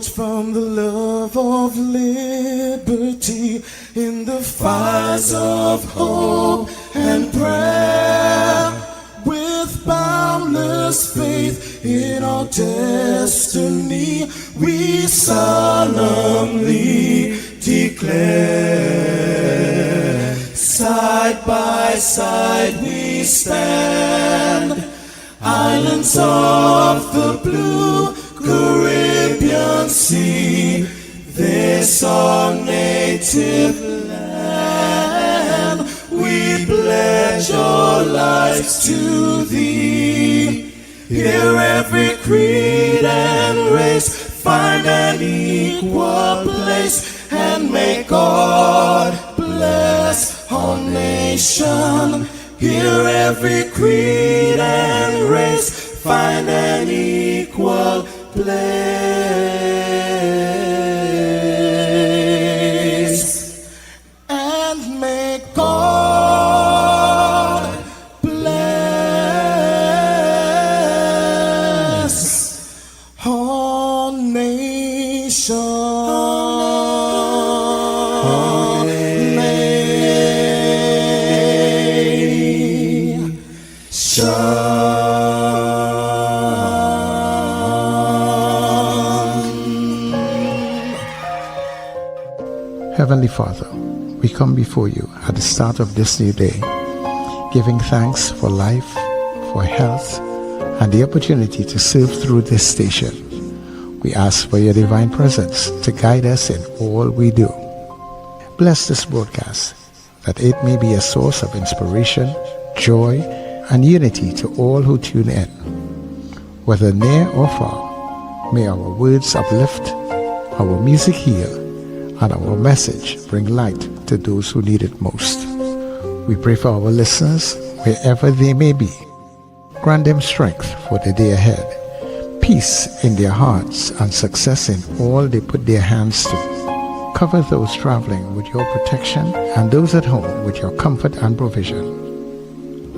from the love of liberty in the fires of hope and prayer. With boundless faith in our destiny, we solemnly declare. Side by side we stand, islands of the blue Caribbean Sea, this our native land. We pledge our lives to thee. Here every creed and race find an equal place, and may God bless our nation. Here every creed and race find an equal place, and may God bless our nation. Heavenly Father, we come before you at the start of this new day, giving thanks for life, for health, and the opportunity to serve through this station. We ask for your divine presence to guide us in all we do. Bless this broadcast, that it may be a source of inspiration, joy, and unity to all who tune in. Whether near or far, may our words uplift, our music heal, and our message bring light to those who need it most. We pray for our listeners wherever they may be. Grant them strength for the day ahead, peace in their hearts, and success in all they put their hands to. Cover those traveling with your protection and those at home with your comfort and provision.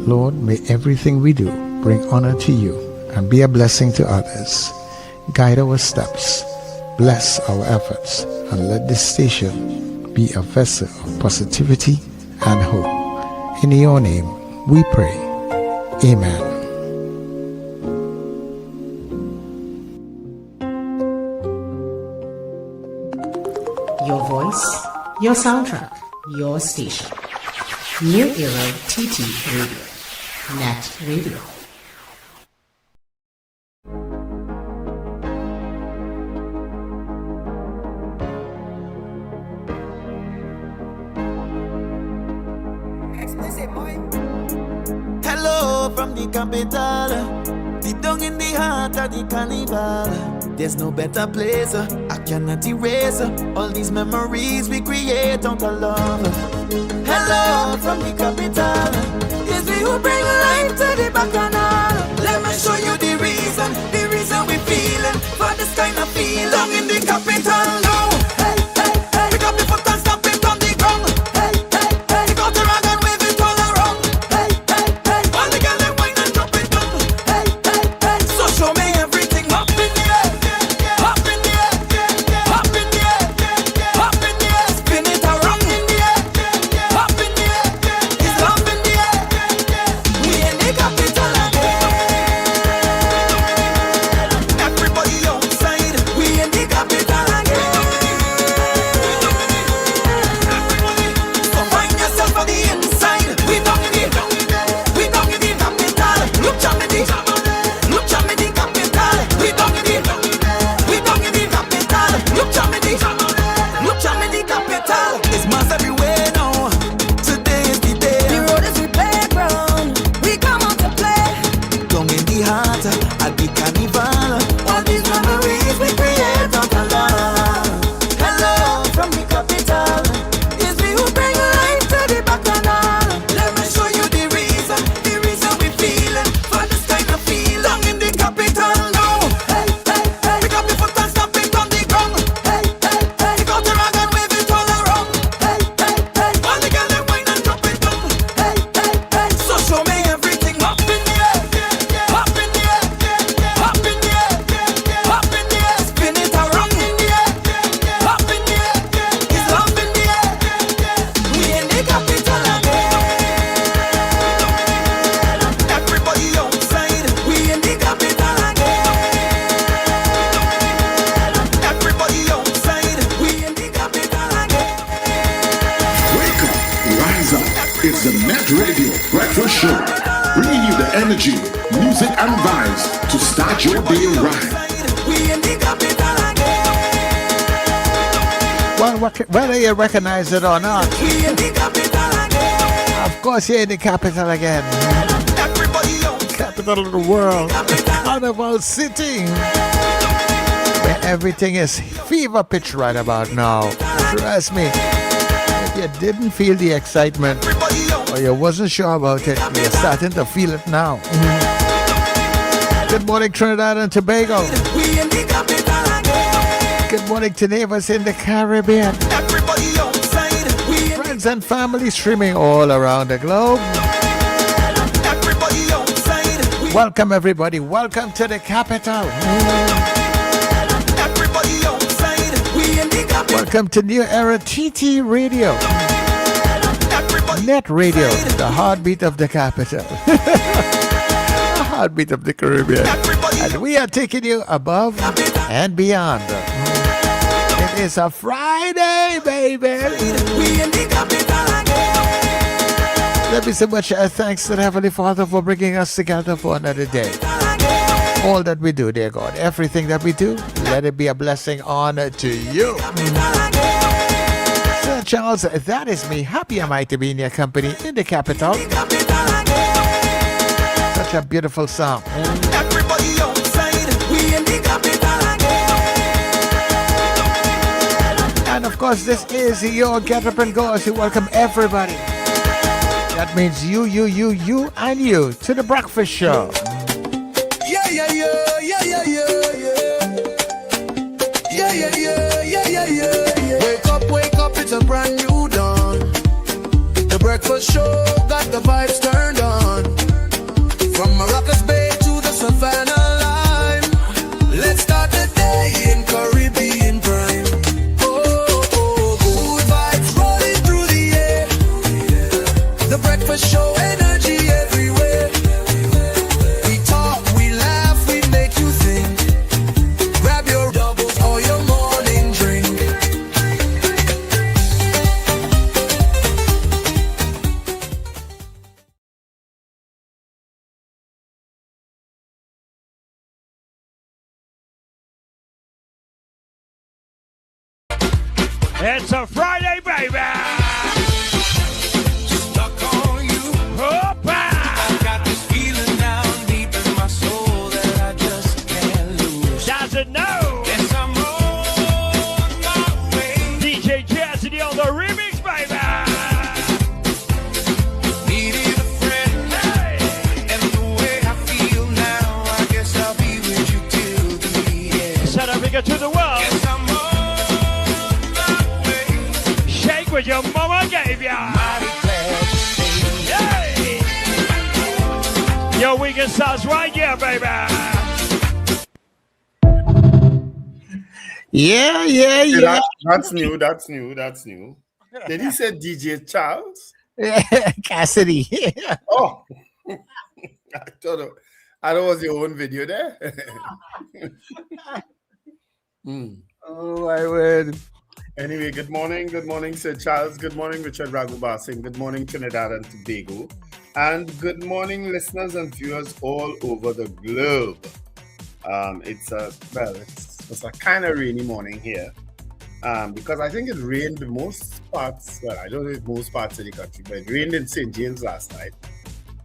Lord, may everything we do bring honor to you and be a blessing to others. Guide our steps, bless our efforts, and let this station be a vessel of positivity and hope. In your name we pray. Amen. Your voice, your soundtrack, your station. New Era TT Radio. Net Radio. Hello from the capital, deep down in the heart of the carnival. There's no better place, I cannot erase all these memories we create out of love. Hello from the capital, it's we who bring life to the bacchanal. Let me show you the reason we feeling for this kind of feeling. Down in the capital now. Hey, hey, hey. Pick up the foot and stop it on the ground. Hey, hey, hey. Pick up the rag and wave it all around. Hey, hey, hey. All the girls them wine and drop it down. Hey, hey, hey. So show me everything up in the air, up in the air, up in the air, up in the air. Spin it around in the air, up in the air. It's love in the air. We in the capital again. Everybody outside, we in the capital again. So find yourself on the inside. We down in the capital. Look at me the capital. We down in the capital. Look at me the capital. It's mass everywhere now. Today is the day. The road is we playground. We come out to play. Down in the heart at the carnival. All these memories we create out of love. Hello from the capital. It's we who bring life to the bacchanal. Let me show you the reason we feeling for this kind of feeling. Down in the capital now. Hey, hey, hey. Pick up the foot and stop it on the ground. Hey, hey, hey. Pick out the rag and wave it all around. Hey, hey, hey. All the girls them wine and drop it down. Hey, hey, hey. So show me everything up in the air, up in the air, up energy, music, and vibes to start your day right. We in the capital again. Well, whether you recognize it or not, We in the capital again. of course you're in the capital again. Everybody outside. Capital of the world, Carnival City, where everything is fever pitch right about now. Trust me, if you didn't feel the excitement Everybody outside. or you wasn't sure about it, you're starting to feel it now. Good morning, Trinidad and Tobago. We in the capital again. Good morning to neighbors in the Caribbean. Everybody outside. We in Friends and family streaming all around the globe. everybody outside. We Welcome, everybody. Welcome to the capital. everybody outside. We in the capital. Welcome to New Era TT Radio. Everybody Net Radio, the heartbeat of the capital. The heartbeat of the Caribbean. everybody And we are taking you above and beyond. It is a Friday, baby. we in the capital again. Let me say much thanks to the Heavenly Father for bringing us together for another day. All that we do, dear God, everything that we do, let it be a blessing, honor to you. Sir Charles, that is me. Happy am I to be in your company in the capital. Such a beautiful song. Everybody outside. We in the capital again. And of course, this is your Get Up and Go as you welcome everybody. That means you, and you to the breakfast show. Yeah, yeah, yeah, yeah, yeah, yeah, yeah. Yeah, yeah, yeah, yeah, yeah, yeah. Wake up, it's a brand new dawn. The breakfast show got the vibes turned on. From Maracas Bay to the Savannah line. Let's start the day in Caribbean prime. Good vibes rolling through the air. The breakfast show, energy everywhere. We talk, we laugh, we make you think. Grab your doubles or your morning drink. It's a Friday, baby! Stuck on you. Hoppa! I got this feeling down deep in my soul that I just can't lose. Doesn't know! Yes, I'm on my way. DJ Cassidy on the remix, baby! Needed a friend, Hey! and the way I feel now, I guess I'll be with you till the end. South Africa to the world! Yes, I'm on my way. Shake what your mama gave ya! Mighty glad to stay. Hey! Your weekend starts right here, baby! Yeah. That's new. That's new. Did he say DJ Charles? Cassidy. Oh, I thought it was your own video there. Oh, my word. Anyway, good morning, Sir Charles. Good morning, Richard Raghubar Singh. Good morning, Trinidad and Tobago, and good morning, listeners and viewers all over the globe. It's a kind of rainy morning here. Because I think it rained most parts. Well, I don't know if most parts of the country, but it rained in St. James last night,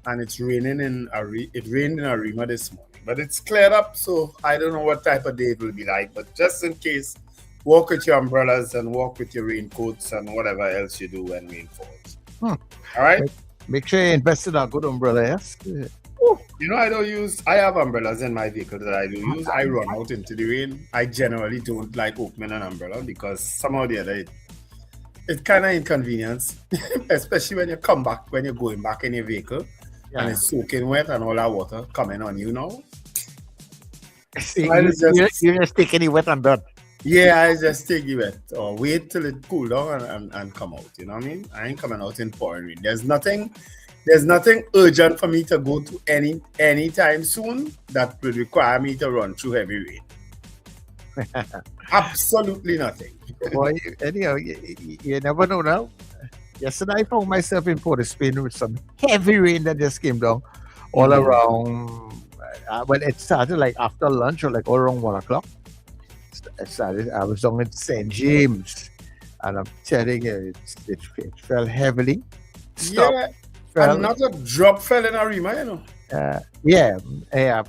and it's raining it rained in Arima this morning. But it's cleared up, so I don't know what type of day it will be like. But just in case, walk with your umbrellas and walk with your raincoats and whatever else you do when rain falls. All right. Make sure you invest in a good umbrella, yes? You know, I have umbrellas in my vehicle that I do use. I run out into the rain. I generally don't like opening an umbrella because somehow or the other, it's kind of inconvenience, especially when you're going back in your vehicle and it's soaking wet and all that water coming on you now. See, you just take any wet and done. Yeah, I just take it wet or wait till it cool down and come out. You know what I mean? I ain't coming out in pouring rain. There's nothing urgent for me to go to anytime soon that would require me to run through heavy rain. Absolutely nothing. Boy, anyhow, you never know now. Yesterday I found myself in Port of Spain with some heavy rain that just came down. all around. Well, it started like after lunch or like all around 1 o'clock. It started. I was down in St. James, and I'm telling you, it fell heavily. Stopped, Yeah. fell. And not a drop fell in Arima, you know. Yeah,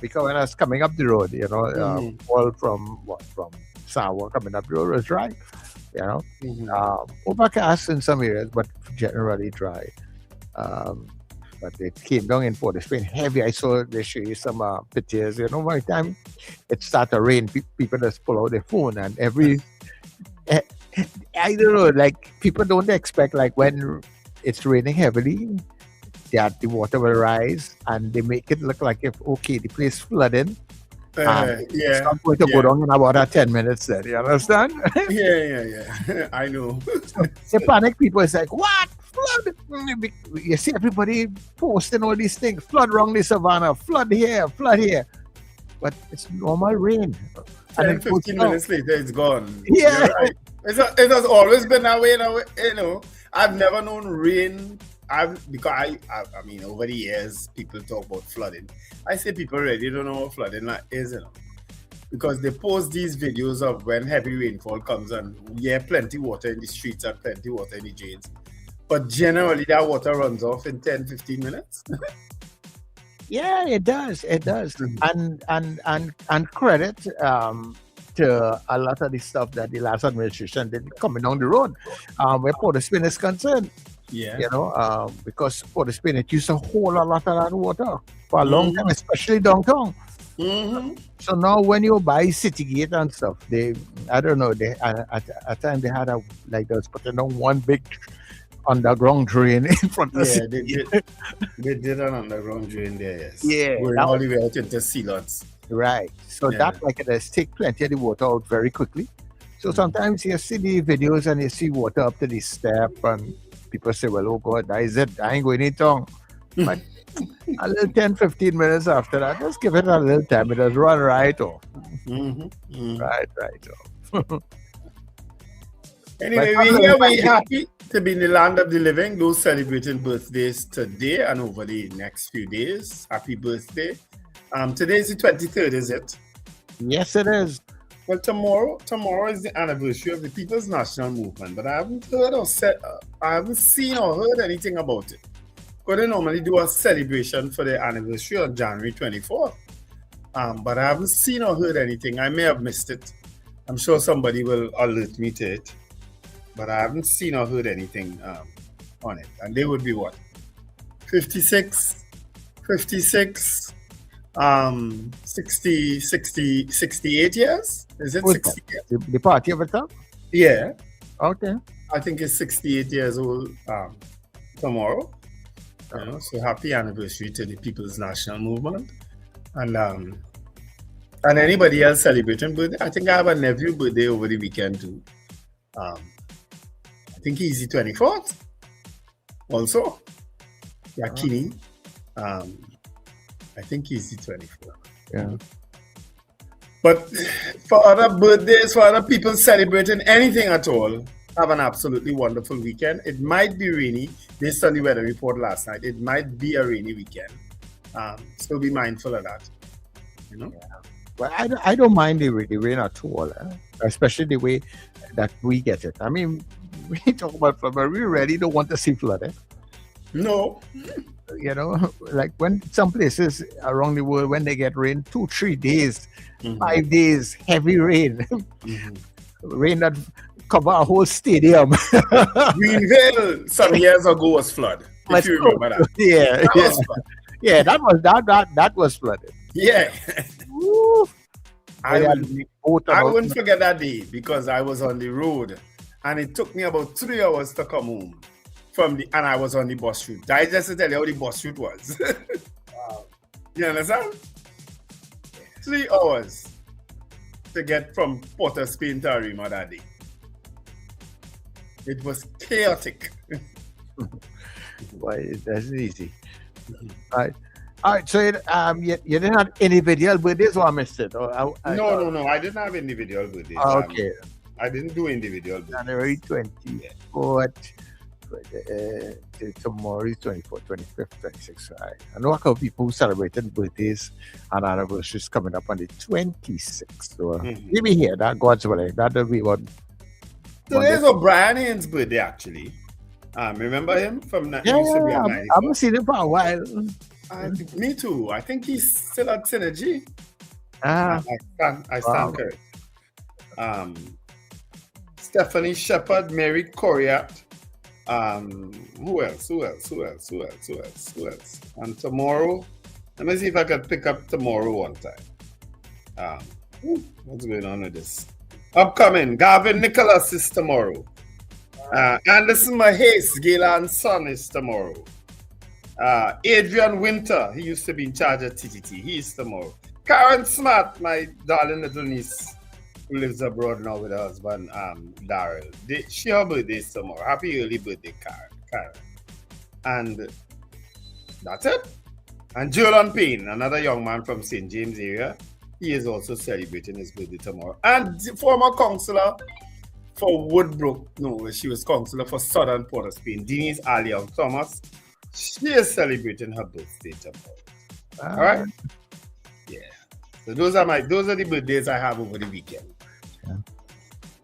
because when I was coming up the road, Mhm. all from Sawa coming up the road was dry, you know. Overcast in some areas, but generally dry. Um, but it came down in Port of Spain heavy. I saw they show you some pictures. By the time it started to rain, people just pull out their phone and eh, I don't know, like people don't expect like when it's raining heavily that the water will rise and they make it look like if the place flooding and it's Yeah. not going to go down in about 10 minutes then, you understand? Yeah. I know. The panic people is like, what? Flood? You see everybody posting all these things, flood around the savannah, flood here. But it's normal rain. 10, And it goes 15 down. minutes later, it's gone. Yeah. You're right. It has always been that way, you know. I've never known rain. Because I mean, over the years, people talk about flooding. I say people really don't know what flooding is, you know. Because they post these videos of when heavy rainfall comes and plenty water in the streets and plenty water in the drains. But generally, that water runs off in 10, 15 minutes. Yeah, it does. And credit to a lot of the stuff that the last administration did coming down the road, where Port of Spain is concerned. Yeah. Because Port of Spain, it used to hold a lot of that water for a long time, especially downtown. So now when you buy Citygate and stuff, at a time they had they was putting on one big underground drain in front of Citygate. They did an underground drain there, yes. Yeah. Going all the way out into Sealots. Right. So that it does take plenty of the water out very quickly. So sometimes you see the videos and you see water up to the step and people say, well, oh God, that is it. I ain't going in tongue. But a little 10, 15 minutes after that, just give it a little time. It does run right off. Right off. Anyway, we're happy to be in the land of the living. Those celebrating birthdays today and over the next few days. Happy birthday. Today is the 23rd, is it? Yes, it is. Well, tomorrow is the anniversary of the People's National Movement, but I haven't seen or heard anything about it. Because they normally do a celebration for the anniversary on January 24th. But I haven't seen or heard anything. I may have missed it. I'm sure somebody will alert me to it. But I haven't seen or heard anything on it. And they would be what? 56, 68 years? Is it 60 years? The party of it? Yeah. Okay. I think it's 68 years old tomorrow. So happy anniversary to the People's National Movement. And anybody else celebrating birthday. I think I have a nephew birthday over the weekend too. I think he's the 24th also. Yakini. I think he's the 24th. Yeah. But for other birthdays, for other people celebrating anything at all, have an absolutely wonderful weekend. It might be rainy. Based on the weather report last night, it might be a rainy weekend. So be mindful of that. Yeah. Well, I don't mind the rain at all, especially the way that we get it. I mean, we talk about flood, but we really don't want to see flood. No. Like when some places around the world, when they get rain, 2-3 days, 5 days, heavy rain, rain that cover a whole stadium. Greenville some years ago was flood. If you remember that. Yeah, that was flooded. Yeah. Woo. I wouldn't forget that day because I was on the road and it took me about 3 hours to come home and I was on the bus route. I just to tell you how the bus route was. Wow. You understand? 3 hours to get from Port of Spain to Arima that day. It was chaotic. Why, that's easy. All right. So you didn't have individual birthdays, or I missed it? No. I didn't have individual birthdays. Okay. I didn't do individual birthdays. January 24th, tomorrow is 24th, 25th, 26th. I know a couple of people who celebrated birthdays and anniversaries coming up on the 26th. So maybe here, that God's willing. That'll be what. Today's O'Brien Haynes' birthday, actually. Remember him from that? Yeah, I haven't seen him for a while. Me too. I think he's still at Synergy. I stand correct. Stephanie Shepherd, Mary Coriat. Who else? And tomorrow, let me see if I can pick up tomorrow one time. What's going on with this? Upcoming, Gavin Nicholas is tomorrow. Anderson Mahace, Gaylan's son, is tomorrow. Adrian Winter, he used to be in charge of TTT, he is tomorrow. Karen Smart, my darling little niece, who lives abroad now with her husband, Daryl. Her birthday is tomorrow. Happy early birthday, Karen. And that's it. And Jolan Payne, another young man from St. James area, he is also celebrating his birthday tomorrow. And former councillor for Woodbrook, no, she was councillor for Southern Port of Spain, Denise Alion Thomas, she is celebrating her birthday tomorrow. All right? Yeah. So those are the birthdays I have over the weekend. Yeah.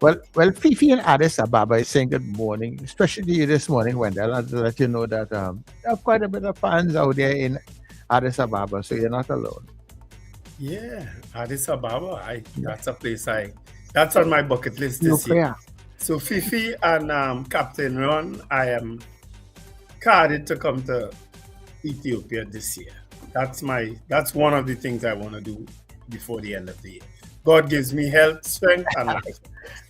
Well, Fifi in Addis Ababa is saying good morning, especially to you this morning, Wendell, and to let you know that there are quite a bit of fans out there in Addis Ababa, so you're not alone. Yeah, Addis Ababa, that's a place that's on my bucket list this year. So Fifi and Captain Ron, I am carded to come to Ethiopia this year. That's one of the things I want to do before the end of the year. God gives me health, strength, and life.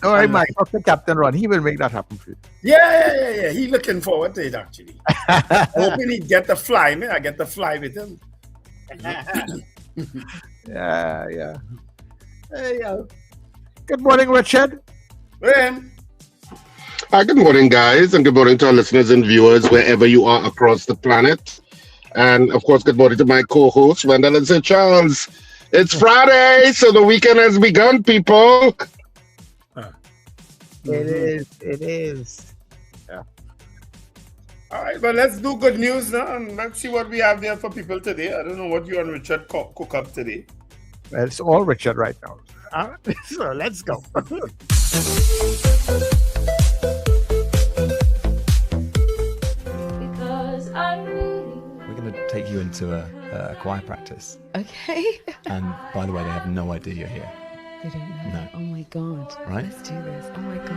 All right, Mike, talk to Captain Ron. He will make that happen for you. Yeah. He's looking forward to it, actually. Hoping he get to fly me. I get to fly with him. Yeah. Hey, good morning, Richard. Good morning, guys, and good morning to our listeners and viewers wherever you are across the planet. And of course, good morning to my co-hosts, Wendell and Sir Charles. It's Friday, so the weekend has begun, people. It is. Yeah. All right, but let's do good news now, and let's see what we have there for people today. I don't know what you and Richard cook up today. Well, it's all Richard right now. So let's go. We're going to take you into a choir practice. Okay. And by the way, they have no idea you're here. They don't know. No. Oh my God. Right? Let's do this. Oh my God.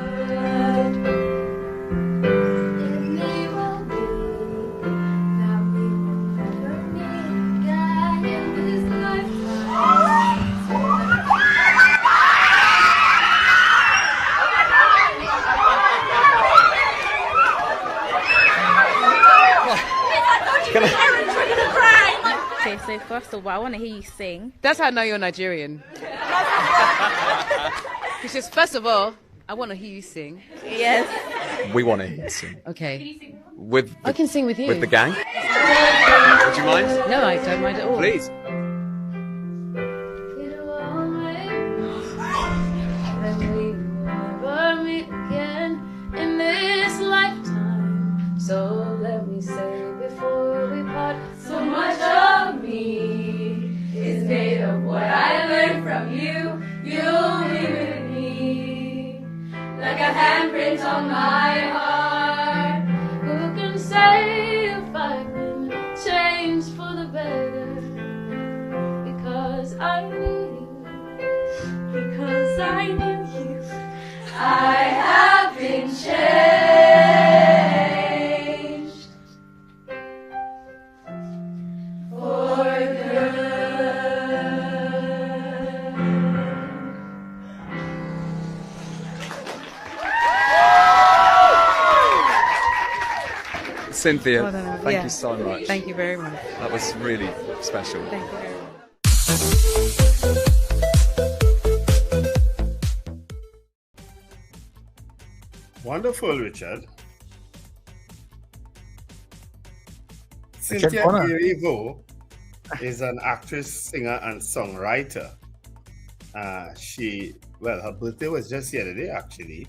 Okay, so first of all, I want to hear you sing. That's how I know you're Nigerian. Because first of all, I want to hear you sing. Yes. We want to hear you sing. Okay. I can sing with you. With the gang? Would you mind? No, I don't mind at all. Please. So let me say before we part, so much of me is made of what I learned from you. You'll be with me like a handprint on my heart. Who can say if I've been changed for the better? Because I knew you. Because I knew you. I have been changed. Cynthia, thank you so much. Thank you very much. That was really special. Thank you very much. Wonderful, Richard. Richard Cynthia Bonner. Erivo is an actress, singer, and songwriter. Her birthday was just yesterday, actually.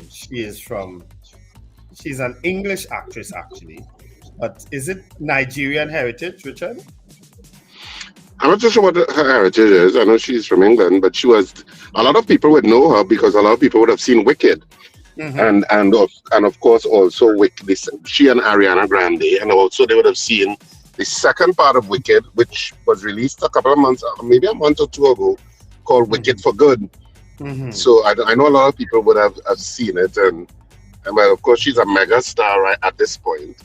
She is from She's an English actress, actually. But is it Nigerian heritage, Richard? I'm not too sure what her heritage is. I know she's from England, but she was. A lot of people would know her because a lot of people would have seen Wicked, and of course also Wicked. She and Ariana Grande, and also they would have seen the second part of Wicked, which was released a couple of months, maybe a month or two ago, called Wicked for Good. So I know a lot of people would have seen it, and well, of course she's a mega star right at this point.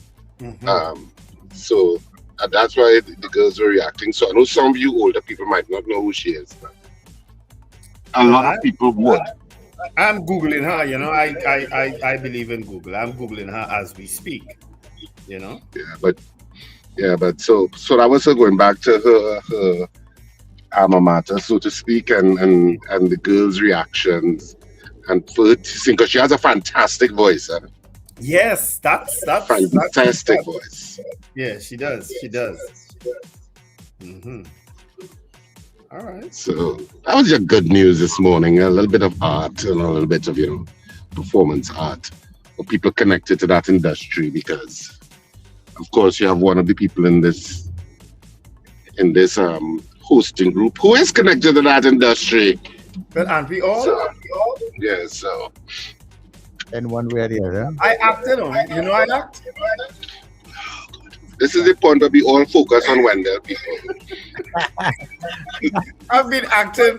So that's why the girls were reacting. So I know some of you older people might not know who she is, but a lot of people would. I'm Googling her, you know. I believe in Google. I'm Googling her as we speak, you know. Yeah, but so that was her going back to her alma mater, so to speak, and the girls' reactions, and for her to sing, because she has a fantastic voice. Yes, that's fantastic voice. Yeah, she does. She does. All right. So that was your good news this morning. A little bit of art and a little bit of performance art for people connected to that industry, because of course you have one of the people in this hosting group who is connected to that industry. But aren't we all? Yeah, so. In one way or the other. I acted on. I act. This is the point where we all focus on Wendell people. I've been acting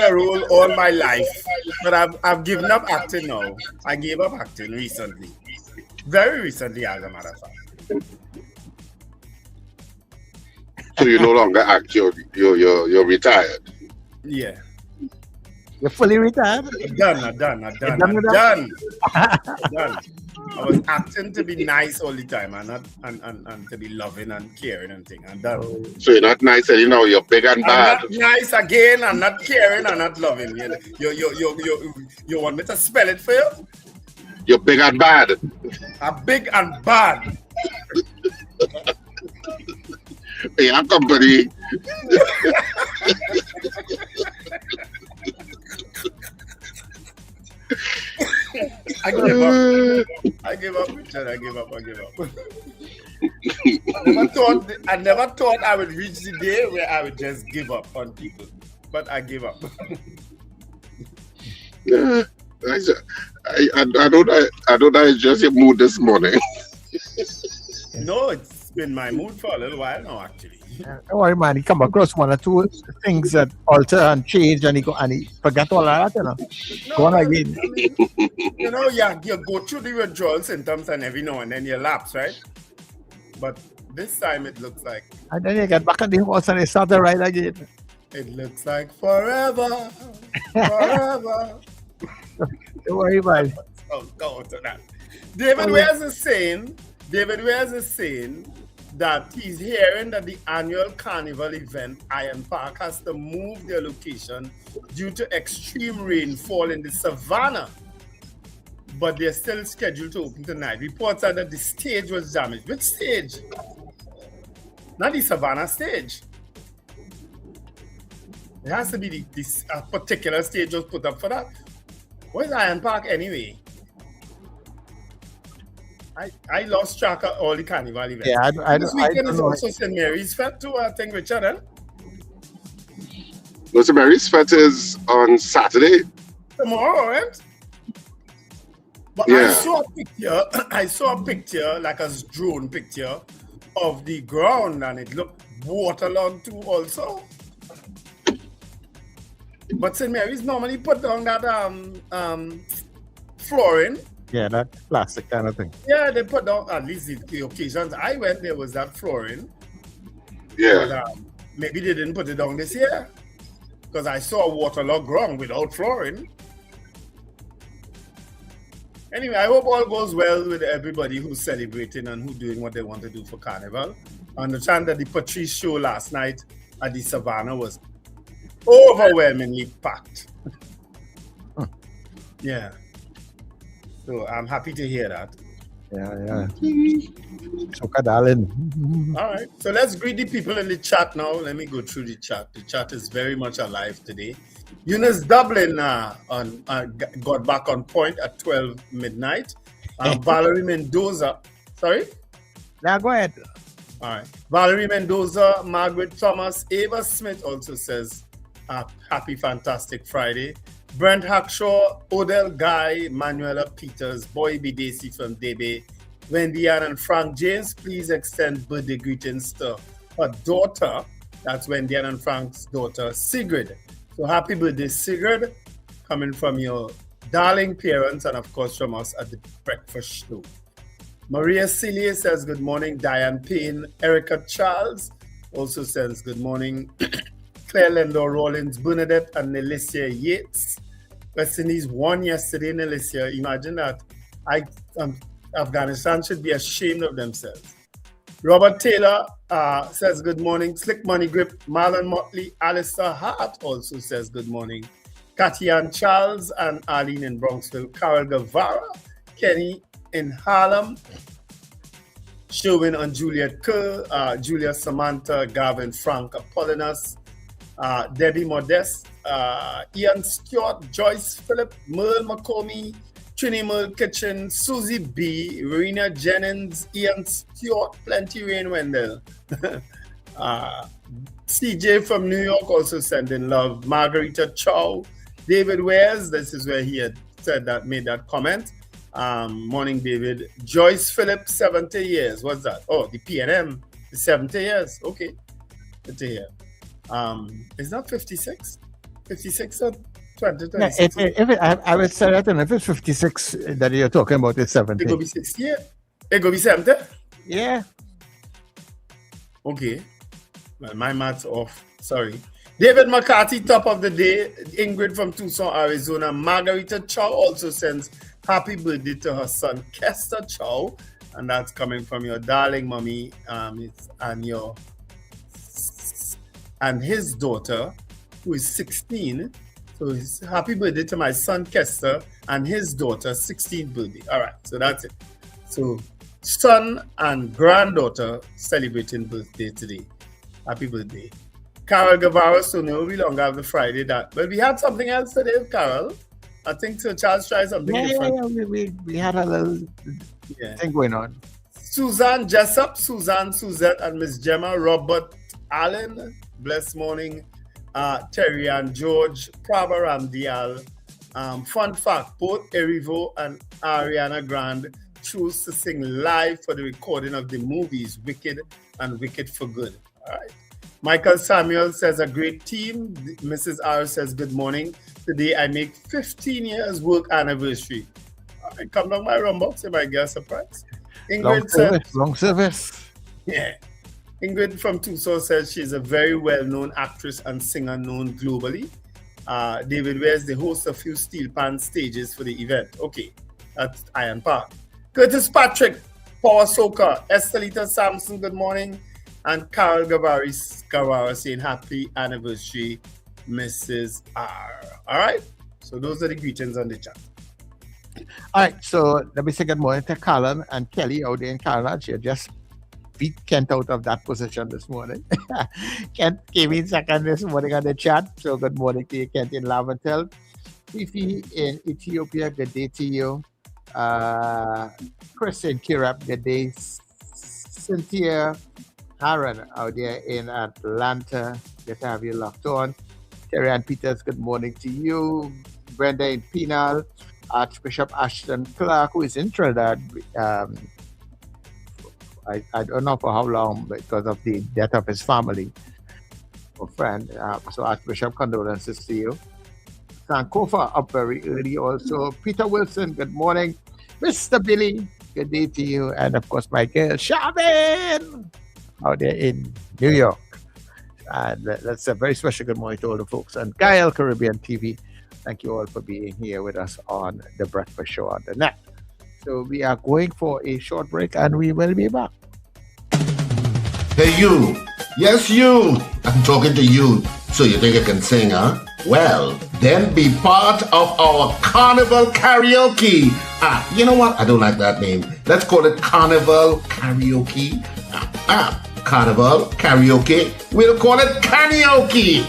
a role all my life, but I've given up acting now. I gave up acting recently, very recently, as a matter of fact. So you no longer act. You're retired. Yeah. You're fully retired? I'm done. I was acting to be nice all the time and not and to be loving and caring and thing. I'm done. So you're not nice anymore. You're big and bad. I'm not nice again. I'm not caring. I'm not loving. You want me to spell it for you? You're big and bad. I'm big and bad. Hey, our company. I give up, Richard. I give up. I never thought I would reach the day where I would just give up on people, but I give up. Yeah, I don't know. It's just your mood this morning. No, it's been my mood for a little while now, actually. Don't worry, man. He come across one or two things that alter and change, and he forget all that, Go on again. You go through the withdrawal symptoms and every now and then you lapse, right? But this time it looks like. And then you get back on the horse and you start to ride again. It looks like forever. Forever. Don't worry, man. Go to that. David Wares is saying that he's hearing that the annual carnival event, Iron Park, has to move their location due to extreme rainfall in the savannah. But they're still scheduled to open tonight. Reports are that the stage was damaged. Which stage? Not the savannah stage. It has to be this particular stage was put up for that. Where's Iron Park anyway? I lost track of all the carnival events. Yeah, this weekend is also St. Mary's Fete too, I think, Richard. No, St. Mary's Fete is on Saturday. Tomorrow, right? But yeah. I saw a picture, like a drone picture of the ground, and it looked waterlogged too also. But St. Mary's normally put down that flooring. Yeah, that plastic kind of thing. Yeah, they put down, at least the occasions I went, there was that flooring. Yeah. But, maybe they didn't put it down this year. Because I saw a waterlogged ground without flooring. Anyway, I hope all goes well with everybody who's celebrating and who's doing what they want to do for Carnival. I understand that the Patrice show last night at the Savannah was overwhelmingly packed. Yeah. So I'm happy to hear that. Yeah. Soca darling. All right. So let's greet the people in the chat now. Let me go through the chat. The chat is very much alive today. Eunice Dublin got back on point at 12 midnight. Valerie Mendoza. Sorry? Now go ahead. All right. Valerie Mendoza, Margaret Thomas, Ava Smith also says, happy fantastic Friday. Brent Hackshaw, Odell Guy, Manuela Peters, Boy Bidesi from Debe, Wendy Ann and Frank James, please extend birthday greetings to her daughter. That's Wendy Ann and Frank's daughter, Sigrid. So happy birthday, Sigrid, coming from your darling parents and of course from us at the breakfast show. Maria Celia says good morning. Diane Payne, Erica Charles also says good morning. Claire Lendor Rollins, Bernadette and Nelicia Yates. West Indies won yesterday, Nelicia. Imagine that. Afghanistan should be ashamed of themselves. Robert Taylor says good morning. Slick Money Grip, Marlon Motley, Alistair Hart also says good morning. Katian Charles and Arlene in Bronxville, Carol Guevara, Kenny in Harlem, Sherwin and Juliet Kerr, Julia Samantha, Gavin Frank Apollinaus, Debbie Modest, Ian Stewart, Joyce Phillip, Merle McCormy, Trini Merle Kitchen, Susie B, Rena Jennings, Ian Stewart, Plenty Rain Wendell. CJ from New York also sending love. Margarita Chow, David Wares, this is where he had said that, made that comment. Morning, David. Joyce Phillip, 70 years. What's that? Oh, the PNM, the 70 years. Okay, good to hear. Is that 56? 56 or 2026? I would say that if it's 56 that you're talking about, it's 70. It could be 60. It could be 70. Yeah. Okay. Well, my math's off. Sorry. David McCarthy, top of the day. Ingrid from Tucson, Arizona. Margarita Chow also sends happy birthday to her son, Kester Chow. And that's coming from your darling mommy and his daughter, who is 16. So it's happy birthday to my son, Kester, and his daughter, 16th birthday. All right, so that's it. So son and granddaughter celebrating birthday today. Happy birthday. Carol Guevara, so no, we longer have the Friday that. But we had something else today, Carol. I think Sir Charles tried something different. Yeah, we had a little thing going on. Suzanne Jessup, Suzanne Suzette, and Miss Gemma, Robert Allen, blessed morning. Terry and George, Prabha Ramdial. Fun fact, both Erivo and Ariana Grande chose to sing live for the recording of the movies Wicked and Wicked for Good. All right. Michael Samuel says a great team. Mrs. R says good morning. Today I make 15 years work anniversary. I come down my rumbox, if I get a surprise. Ingrid long service. Yeah. Ingrid from Tucson says she's a very well-known actress and singer known globally. David Ware's the host of a few steel pan stages for the event. Okay, that's Iron Park. Curtis Patrick, Power Soca, Estelita Sampson, good morning. And Carol Guevara saying happy anniversary, Mrs. R. All right, so those are the greetings on the chat. All right, so let me say good morning to Colin and Kelly out there in Canada. She just beat Kent out of that position this morning. Kent came in second this morning on the chat. So good morning to you, Kent in Lavatel. Fifi in Ethiopia, good day to you. Chris in Kirap, good day. Cynthia Aaron out there in Atlanta, good to have you locked on. Terry Ann Peters, good morning to you. Brenda in Penal, Archbishop Ashton Clark, who is in Trinidad. I don't know for how long because of the death of his family or friend. So Archbishop, condolences to you. Sankofa up very early also. Peter Wilson, good morning. Mr. Billy, good day to you. And of course, my girl, Shabin, out there in New York. And that's a very special good morning to all the folks on Gael Caribbean TV. Thank you all for being here with us on the Breakfast Show on the net. So we are going for a short break and we will be back. Hey you, yes you, I'm talking to you. So you think I can sing, huh? Well, then be part of our Carnival Karaoke. You know what? I don't like that name. Let's call it Carnival Karaoke. Carnival Karaoke. We'll call it karaoke.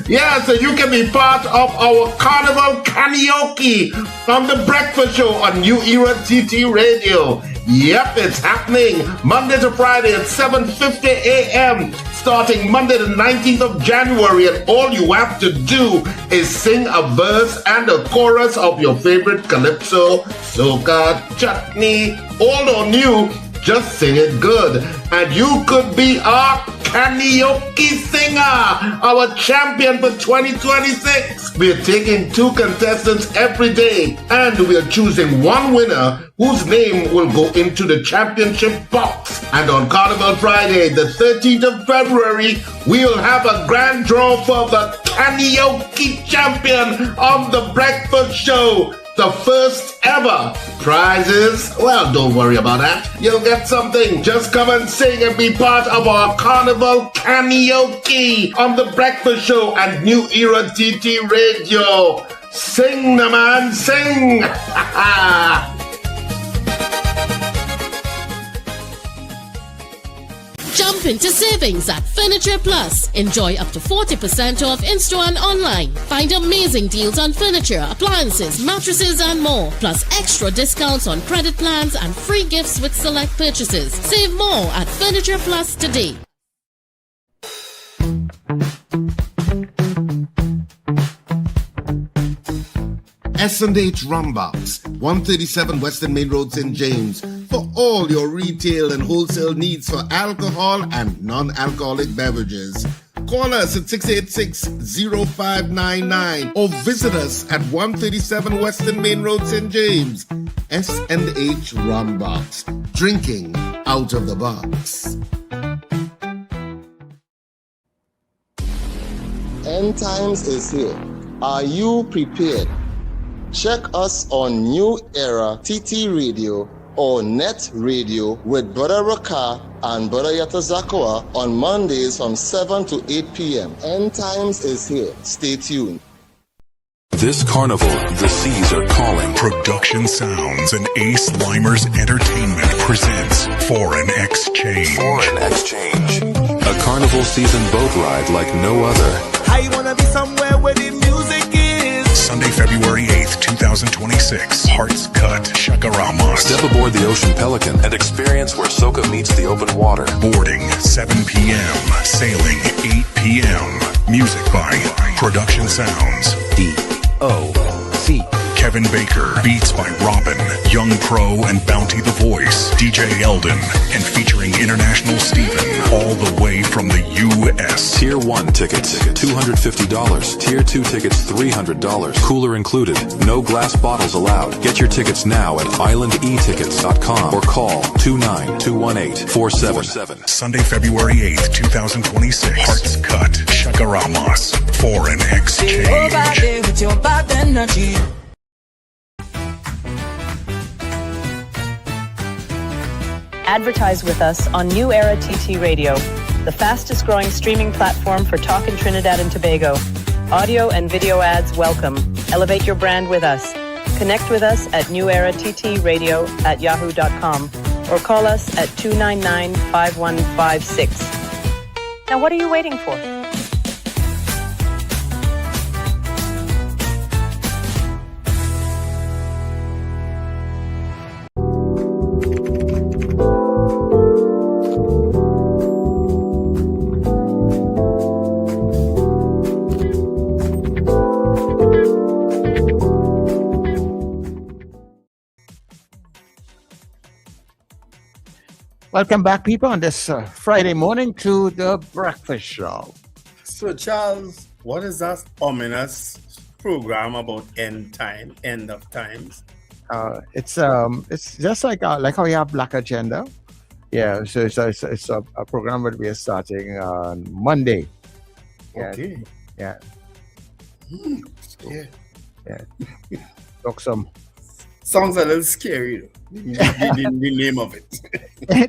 Yeah, so you can be part of our Carnival Karaoke on the Breakfast Show on New Era TT Radio. Yep, it's happening Monday to Friday at 7:50 a.m. starting Monday the 19th of January, and all you have to do is sing a verse and a chorus of your favorite calypso, soca, chutney, old or new. Just sing it good, and you could be our karaoke singer, our champion for 2026. We're taking 2 contestants every day, and we're choosing one winner whose name will go into the championship box. And on Carnival Friday, the 13th of February, we'll have a grand draw for the karaoke champion of the Breakfast Show. The first ever prizes. Well, don't worry about that. You'll get something. Just come and sing and be part of our Carnival Karaoke on the Breakfast Show and New Era TT Radio. Sing, the man, sing. Jump into savings at Furniture Plus. Enjoy up to 40% off in-store and online. Find amazing deals on furniture, appliances, mattresses and more. Plus extra discounts on credit plans and free gifts with select purchases. Save more at Furniture Plus today. S&H Rumbox, 137 Western Main Road, St. James, for all your retail and wholesale needs for alcohol and non-alcoholic beverages. Call us at 686-0599 or visit us at 137 Western Main Road, St. James. S&H Rumbox, drinking out of the box. End Times is here. Are you prepared? Check us on New Era TT Radio or Net Radio with Brother Raka and Brother Yatazakawa on Mondays from 7 to 8 p.m. End Times is here. Stay tuned. This carnival, the seas are calling. Production Sounds and Ace Limers Entertainment presents Foreign Exchange. Foreign Exchange. A carnival season boat ride like no other. I wanna be somewhere where the music is. Sunday, February 8th, 2026. Hearts Cut, Chakaramos. Step aboard the Ocean Pelican and experience where soca meets the open water. Boarding 7 p.m. Sailing 8 p.m. Music by Production Sounds. D.O.C. Kevin Baker. Beats by Robin, Young Pro, and Bounty the Voice. DJ Eldon, and featuring International Steven, all the way from the U.S. Tier 1 tickets, $250. Tier 2 tickets, $300. Cooler included. No glass bottles allowed. Get your tickets now at islandetickets.com or call 29218-4747. Sunday, February 8th, 2026. Hearts Cut, Chakaramos. Foreign Exchange. With your bad energy. Advertise with us on New Era TT Radio, the fastest growing streaming platform for talk in Trinidad and Tobago. Audio and video ads welcome. Elevate your brand with us. Connect with us at newerattradio@yahoo.com or call us at 299-5156. Now what are you waiting for? Welcome back, people, on this Friday morning to the Breakfast Show. So, Charles, what is that ominous program about end of times? It's just like how you have Black Agenda. Yeah, so it's a program that we are starting on Monday. Yeah, Okay. Yeah. Yeah. Yeah. Talk some. Sounds a little scary, though. The name of it.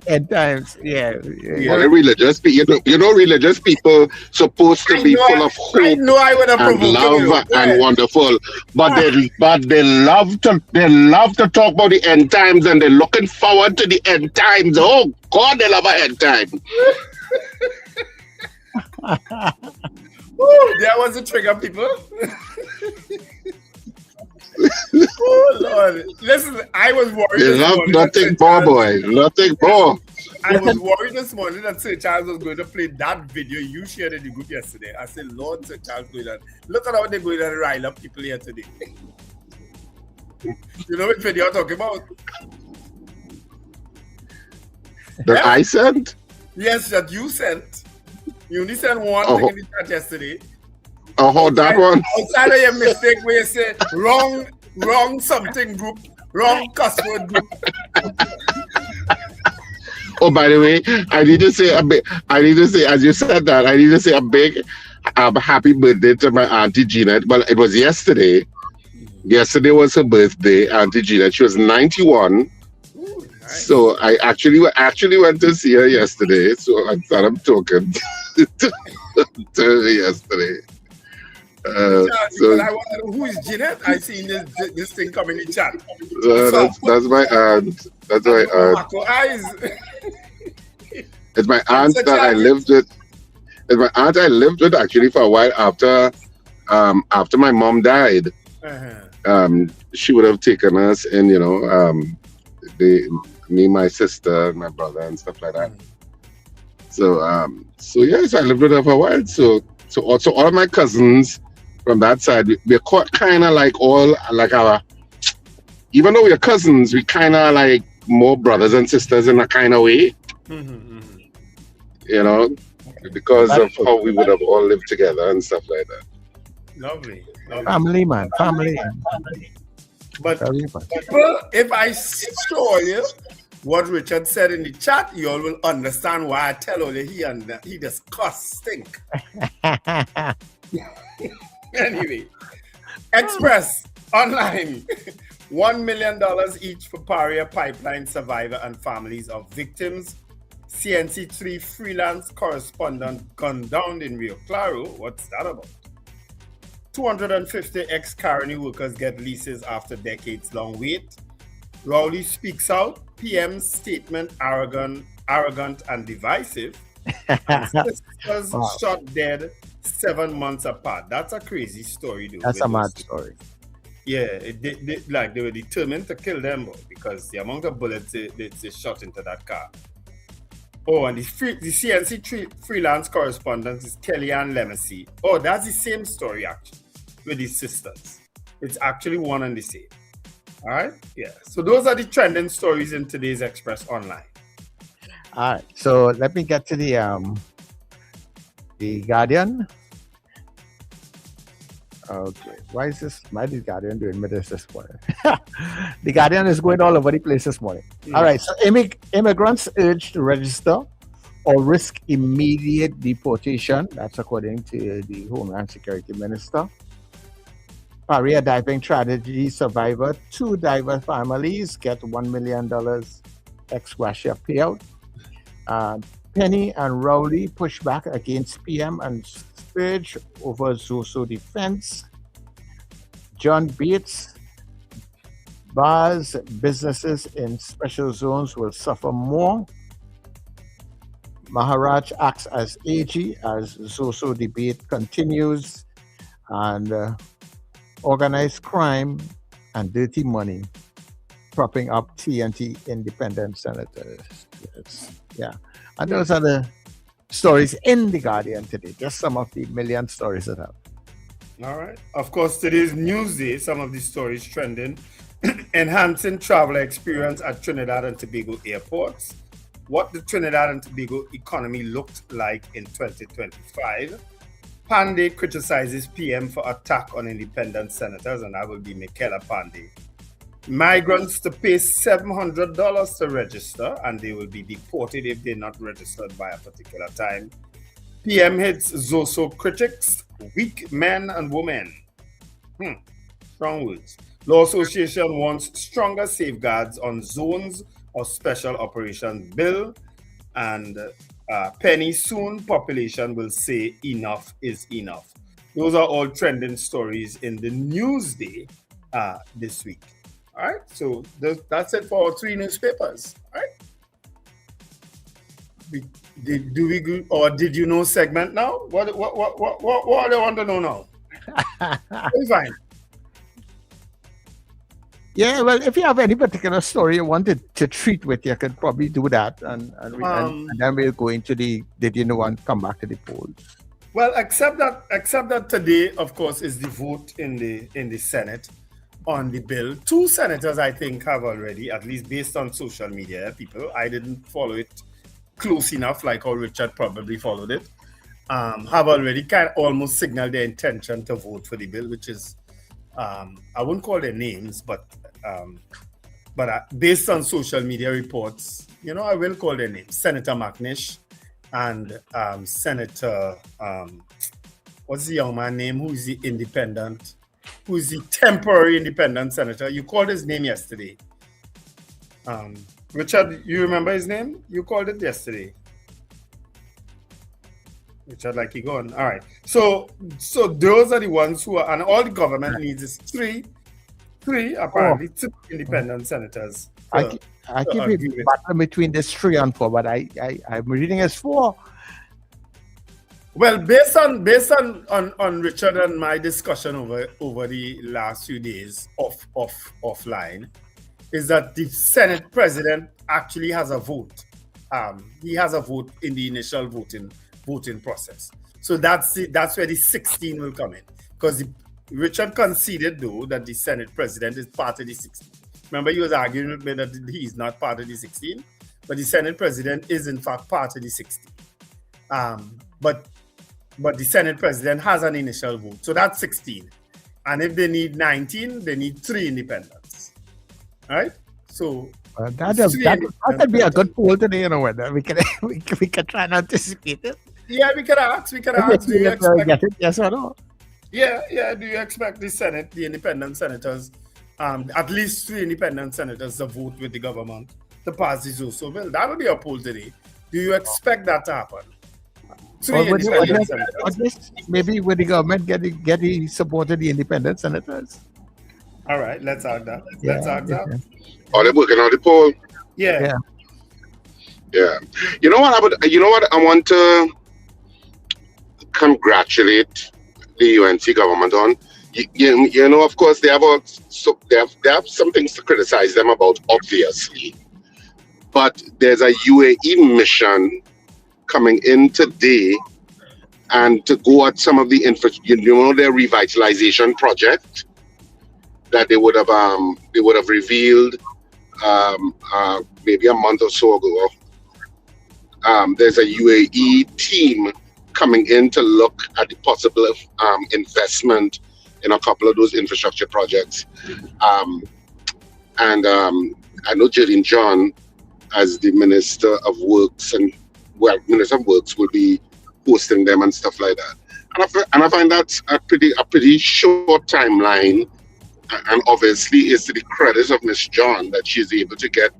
At times, yeah. Well, religious people, religious people supposed to be full of hope I know I would have and provoked love you. and wonderful, but they love to talk about the end times, and they're looking forward to the end times. Oh God, they love an end time. Ooh, there was a trigger, people. Oh Lord! Listen, I was worried. They love nothing more, boy. Nothing more. I was worried this morning that Sir Charles was going to play that video you shared in the group yesterday. I said, Lord, Sir Charles going on. Look at how they're going to rile up people here today. You know which video I'm talking about? That I sent? Yes, that you sent. You only sent one thing in the chat yesterday. Oh, that one. Outside of your mistake where you say wrong something group, wrong cuss word group. Oh, by the way, I need to say, as you said that, I need to say a big happy birthday to my Auntie Jeanette. Well, it was yesterday. Yesterday was her birthday, Auntie Jeanette. She was 91. Ooh, nice. So I actually went to see her yesterday. So I thought I'm talking to her yesterday. So I want to know who is Jeanette. I seen this thing come in the chat. That's my aunt. That's my aunt. Eyes. It's my aunt that I lived with. It's my aunt I lived with actually for a while after my mom died. She would have taken us in, me, my sister, my brother, and stuff like that. So yes, I lived with her for a while. So also all of my cousins from that side, we're kind of like even though we're cousins, we kind of like more brothers and sisters in a kind of way. Because of how we would have all lived together and stuff like that. Lovely. Family, man. Family. But if I show you what Richard said in the chat, you all will understand why I tell all you he discuss stink. Anyway, Express Online. $1 million each for Paria pipeline survivor and families of victims. CNC3 freelance correspondent gunned down in Rio Claro. What's that about? 250 ex-Caroni workers get leases after decades-long wait. Rowley speaks out. PM's statement arrogant and divisive. And sisters shot dead 7 months apart. That's a crazy story, dude. That's a mad story. Yeah, they were determined to kill them because the amount of bullets they shot into that car. Oh, and the CNC freelance correspondent is Kellyanne Lemessy. Oh, that's the same story actually with these sisters. It's actually one and the same. All right, yeah. So those are the trending stories in today's Express Online. All right, so let me get to the Guardian. Okay, why is the Guardian doing me this morning? The Guardian is going all over the place this morning. All right, so immigrants urged to register or risk immediate deportation. That's according to the Homeland Security Minister. Paria diving tragedy survivor, 2 diver families get $1 million ex gratia payout. Penny and Rowley push back against PM and Spurge over Zoso defense. John Bates, bars, businesses in special zones will suffer more. Maharaj acts as AG as Zoso debate continues. And organized crime and dirty money propping up TNT independent senators. Yes. Yeah. And those are the stories in The Guardian today. Just some of the million stories that have. All right. Of course, today's Newsday, some of the stories trending. Enhancing traveler experience at Trinidad and Tobago airports. What the Trinidad and Tobago economy looked like in 2025. Pandey criticizes PM for attack on independent senators, and that will be Michaela Pandey. Migrants to pay $700 to register, and they will be deported if they're not registered by a particular time. PM hits Zoso critics, weak men and women. Strong words. Law Association wants stronger safeguards on zones of special operations bill, and Penny soon population will say enough is enough. Those are all trending stories in the Newsday this week. All right, so that's it for our 3 newspapers. All right. Did you know segment now? What do I want to know now? It's fine. Yeah, well, if you have any particular story you wanted to treat with, you could probably do that, and then we'll go into the did you know and come back to the polls. Well, except that today, of course, is the vote in the Senate on the bill. 2 senators, I think, have already, at least based on social media, people. I didn't follow it close enough, like how Richard probably followed it. Have already kind of almost signaled their intention to vote for the bill, which is, I wouldn't call their names, but based on social media reports, I will call their names: Senator McNish and Senator, what's the young man name? Who is the independent? Who is the temporary independent senator? You called his name yesterday. Richard, you remember his name? You called it yesterday. Richard, like he gone. All right. So those are the ones who are, and all the government needs is three apparently, 2 independent senators. I keep it battle between this 3 and 4, but I'm reading as 4. Well, based on Richard and my discussion over the last few days offline, is that the Senate president actually has a vote. He has a vote in the initial voting process. So that's where the 16 will come in, because Richard conceded, though, that the Senate president is part of the 16. Remember, he was arguing with me that he's not part of the 16, but the Senate president is, in fact, part of the 16. But the Senate president has an initial vote, so that's 16. And if they need 19, they need 3 independents. All right? So that could be a good poll today, whether we can try and anticipate it. Yeah, we could ask. Do you expect it? Yes or no? Yeah. Do you expect the Senate, the independent senators, at least 3 independent senators to vote with the government to pass the Zoso bill? That will be a poll today. Do you expect that to happen? 3 independent senators. Maybe with the government get the support of the independent senators. All right, let's ask that. Let's ask that. Are they working on the poll? Yeah. You know what? I want to congratulate the UNC government on. Of course, they have some things to criticize them about, obviously. But there's a UAE mission coming in today, and to go at some of the their revitalization project that they would have revealed maybe a month or so ago. There's a UAE team coming in to look at the possible investment in a couple of those infrastructure projects. And I know Jillian John, as the Minister of Works will be hosting them and stuff like that. And I find that's a pretty short timeline. And obviously, it's to the credit of Miss John that she's able to get,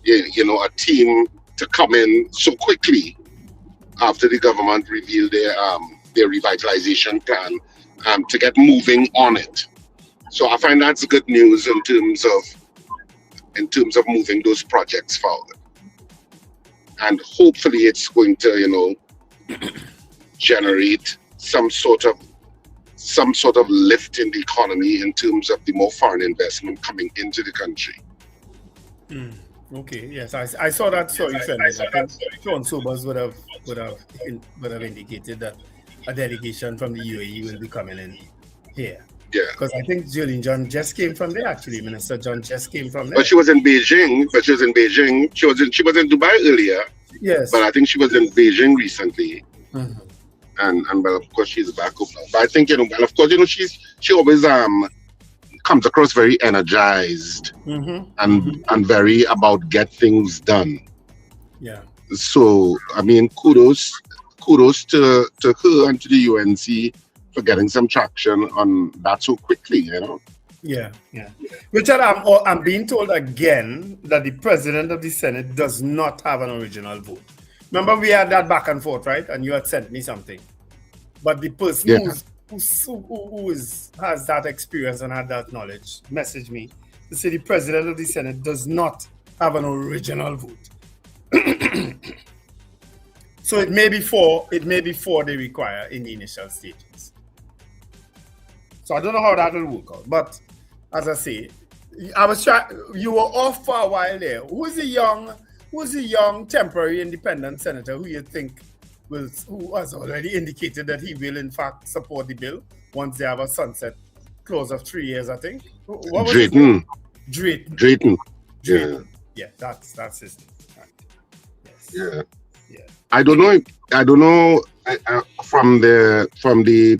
a team to come in so quickly after the government revealed their revitalization plan, to get moving on it. So I find that's good news in terms of moving those projects forward. And hopefully, it's going to, generate some sort of lift in the economy in terms of the more foreign investment coming into the country. Okay. Yes, I saw that story. I think Sean Sobers would have indicated that a delegation from the UAE will be coming in here. Yeah. Because I think Jillian John just came from there. Actually, Minister John just came from there. But she was in Beijing. She was in Dubai earlier. Yes. But I think she was in Beijing recently. Mm-hmm. And well, of course, she's back up now. But I think, of course, she always comes across very energized and very about get things done. Yeah. So, I mean, kudos to her and to the UNC for getting some traction on that so quickly, Yeah. Richard, I'm being told again that the president of the Senate does not have an original vote. Remember, we had that back and forth, right? And you had sent me something. But the person who has that experience and had that knowledge messaged me to say the president of the Senate does not have an original vote. So it may be four they require in the initial stages. So I don't know how that will work out. But as I say, you were off for a while there. Who's the young temporary independent senator who you think who has already indicated that he will in fact support the bill once they have a sunset clause of 3 years, I think? Drayton. Yeah, that's his name. Right. Yes. Yeah. I don't know from the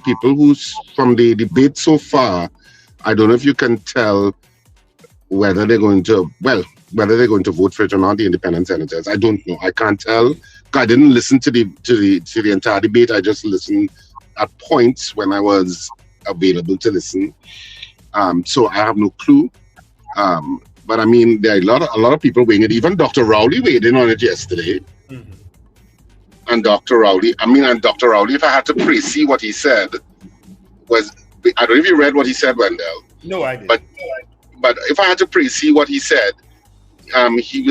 people from the debate so far, I don't know if you can tell whether they're going to vote for it or not, the independent senators. I don't know. I can't tell. I didn't listen to the entire debate. I just listened at points when I was available to listen. So I have no clue. But I mean, there are a lot of people weighing it. Even Dr. Rowley weighed in on it yesterday. Mm-hmm. And Dr. Rowley, if I had to pre-see what he said, I don't know if you read what he said, Wendell. No, I didn't. But if I had to pre-see what he said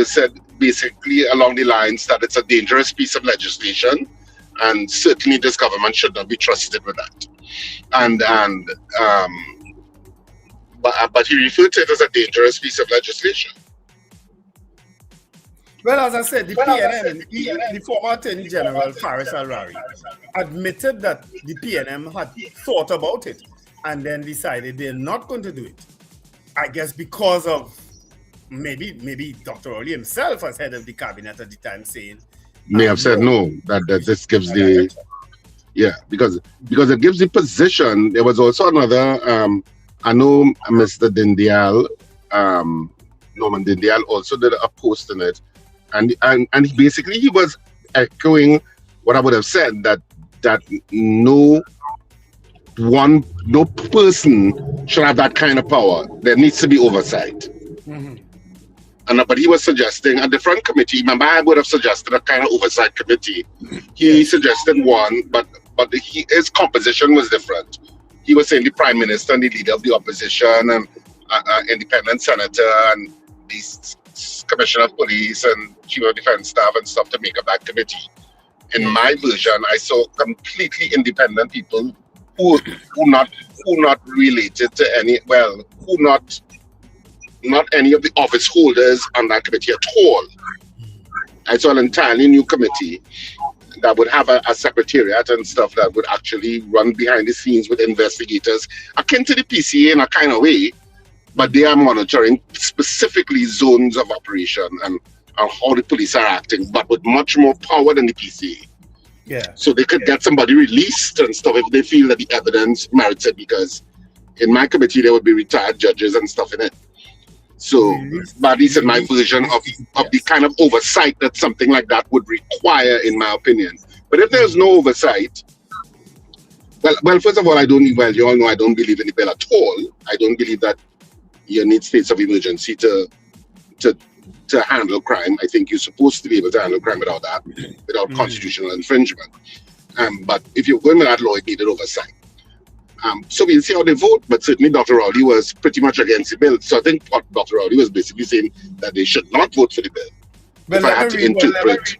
said basically along the lines that it's a dangerous piece of legislation, and certainly this government should not be trusted with that. But he referred to it as a dangerous piece of legislation. Well, as I said, the PNM, the former Attorney General Faris Al-Rari admitted that the PNM had thought about it and then decided they're not going to do it. I guess because of maybe Dr. Rowley himself as head of the cabinet at the time saying may have said no, that this gives because it gives the position. There was also another I know Mr. Dindial, Norman Dindial also did a post in it. And basically he was echoing what I would have said, that no person should have that kind of power. There needs to be oversight. Mm-hmm. But he was suggesting a different committee. Remember, I would have suggested a kind of oversight committee. He suggested one, but his composition was different. He was saying the prime minister and the leader of the opposition and independent senator and the commissioner of police and chief of defense staff and stuff to make up that committee. In my version, I saw completely independent people who not related to any, not any of the office holders on that committee at all. I saw an entirely new committee that would have a secretariat and stuff that would actually run behind the scenes with investigators, akin to the PCA in a kind of way, but they are monitoring specifically zones of operation and how the police are acting, but with much more power than the PCA. Yeah. So they could get somebody released and stuff if they feel that the evidence merits it, because in my committee there would be retired judges and stuff in it. So, but at least in my version of the kind of oversight that something like that would require, in my opinion. But if there's no oversight, well, first of all, you all know I don't believe in the bill at all. I don't believe that you need states of emergency to handle crime. I think you're supposed to be able to handle crime without that, without constitutional infringement. But if you're going with that law, it needed oversight. So we'll see how they vote, but certainly Dr. Rowley was pretty much against the bill. So I think what Dr. Rowley was basically saying that they should not vote for the bill. But if I had to interpret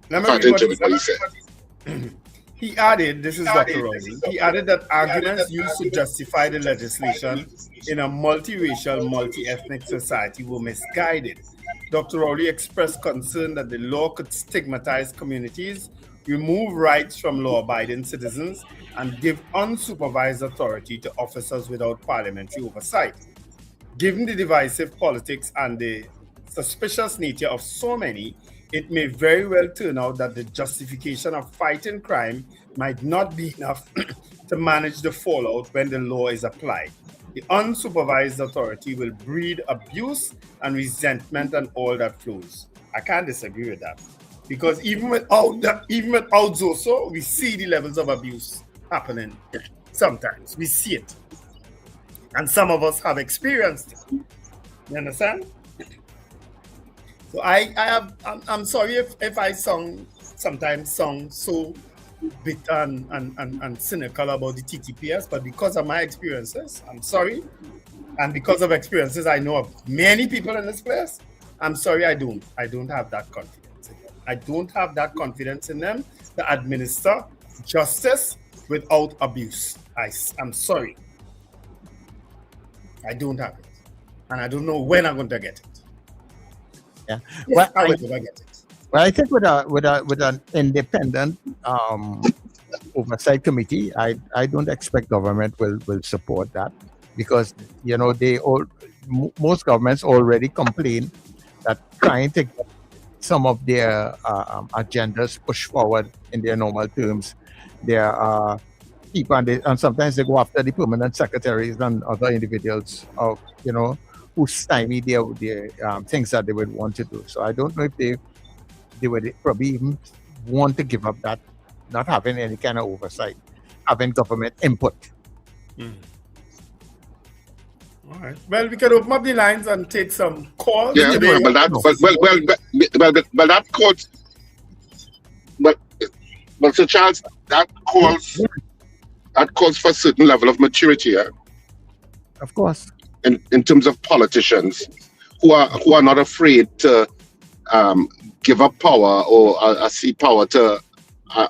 what he said. He added, this is Dr. Rowley, he added that arguments used to justify the legislation in a multiracial, multi-ethnic society were misguided. Dr. Rowley expressed concern that the law could stigmatize communities, remove rights from law-abiding citizens, and give unsupervised authority to officers without parliamentary oversight. Given the divisive politics and the suspicious nature of so many, it may very well turn out that the justification of fighting crime might not be enough to manage the fallout when the law is applied. The unsupervised authority will breed abuse and resentment and all that flows. I can't disagree with that. Because even without Zoso, we see the levels of abuse happening sometimes. We see it. And some of us have experienced it. You understand? So I'm sorry if I sometimes sound so bitter and cynical about the TTPS, but because of my experiences, I'm sorry. And because of experiences I know of many people in this place, I'm sorry I don't have that confidence in them. I don't have that confidence in them to administer justice without abuse. I'm sorry. I don't have it. And I don't know when I'm going to get it. Yeah. Well, I will never get it. Well, I think with an independent oversight committee, I don't expect government will support that, because most governments already complain that trying to get some of their agendas pushed forward in their normal terms, there are people and sometimes they go after the permanent secretaries and other individuals of who stymie their things that they would want to do. So I don't know if they would probably even want to give up that, not having any kind of oversight, having government input. All right. Well, we can open up the lines and take some calls. Yeah, but that calls. But Sir Charles, that calls for a certain level of maturity. Yeah? Of course. In terms of politicians who are not afraid to give up power or cede power to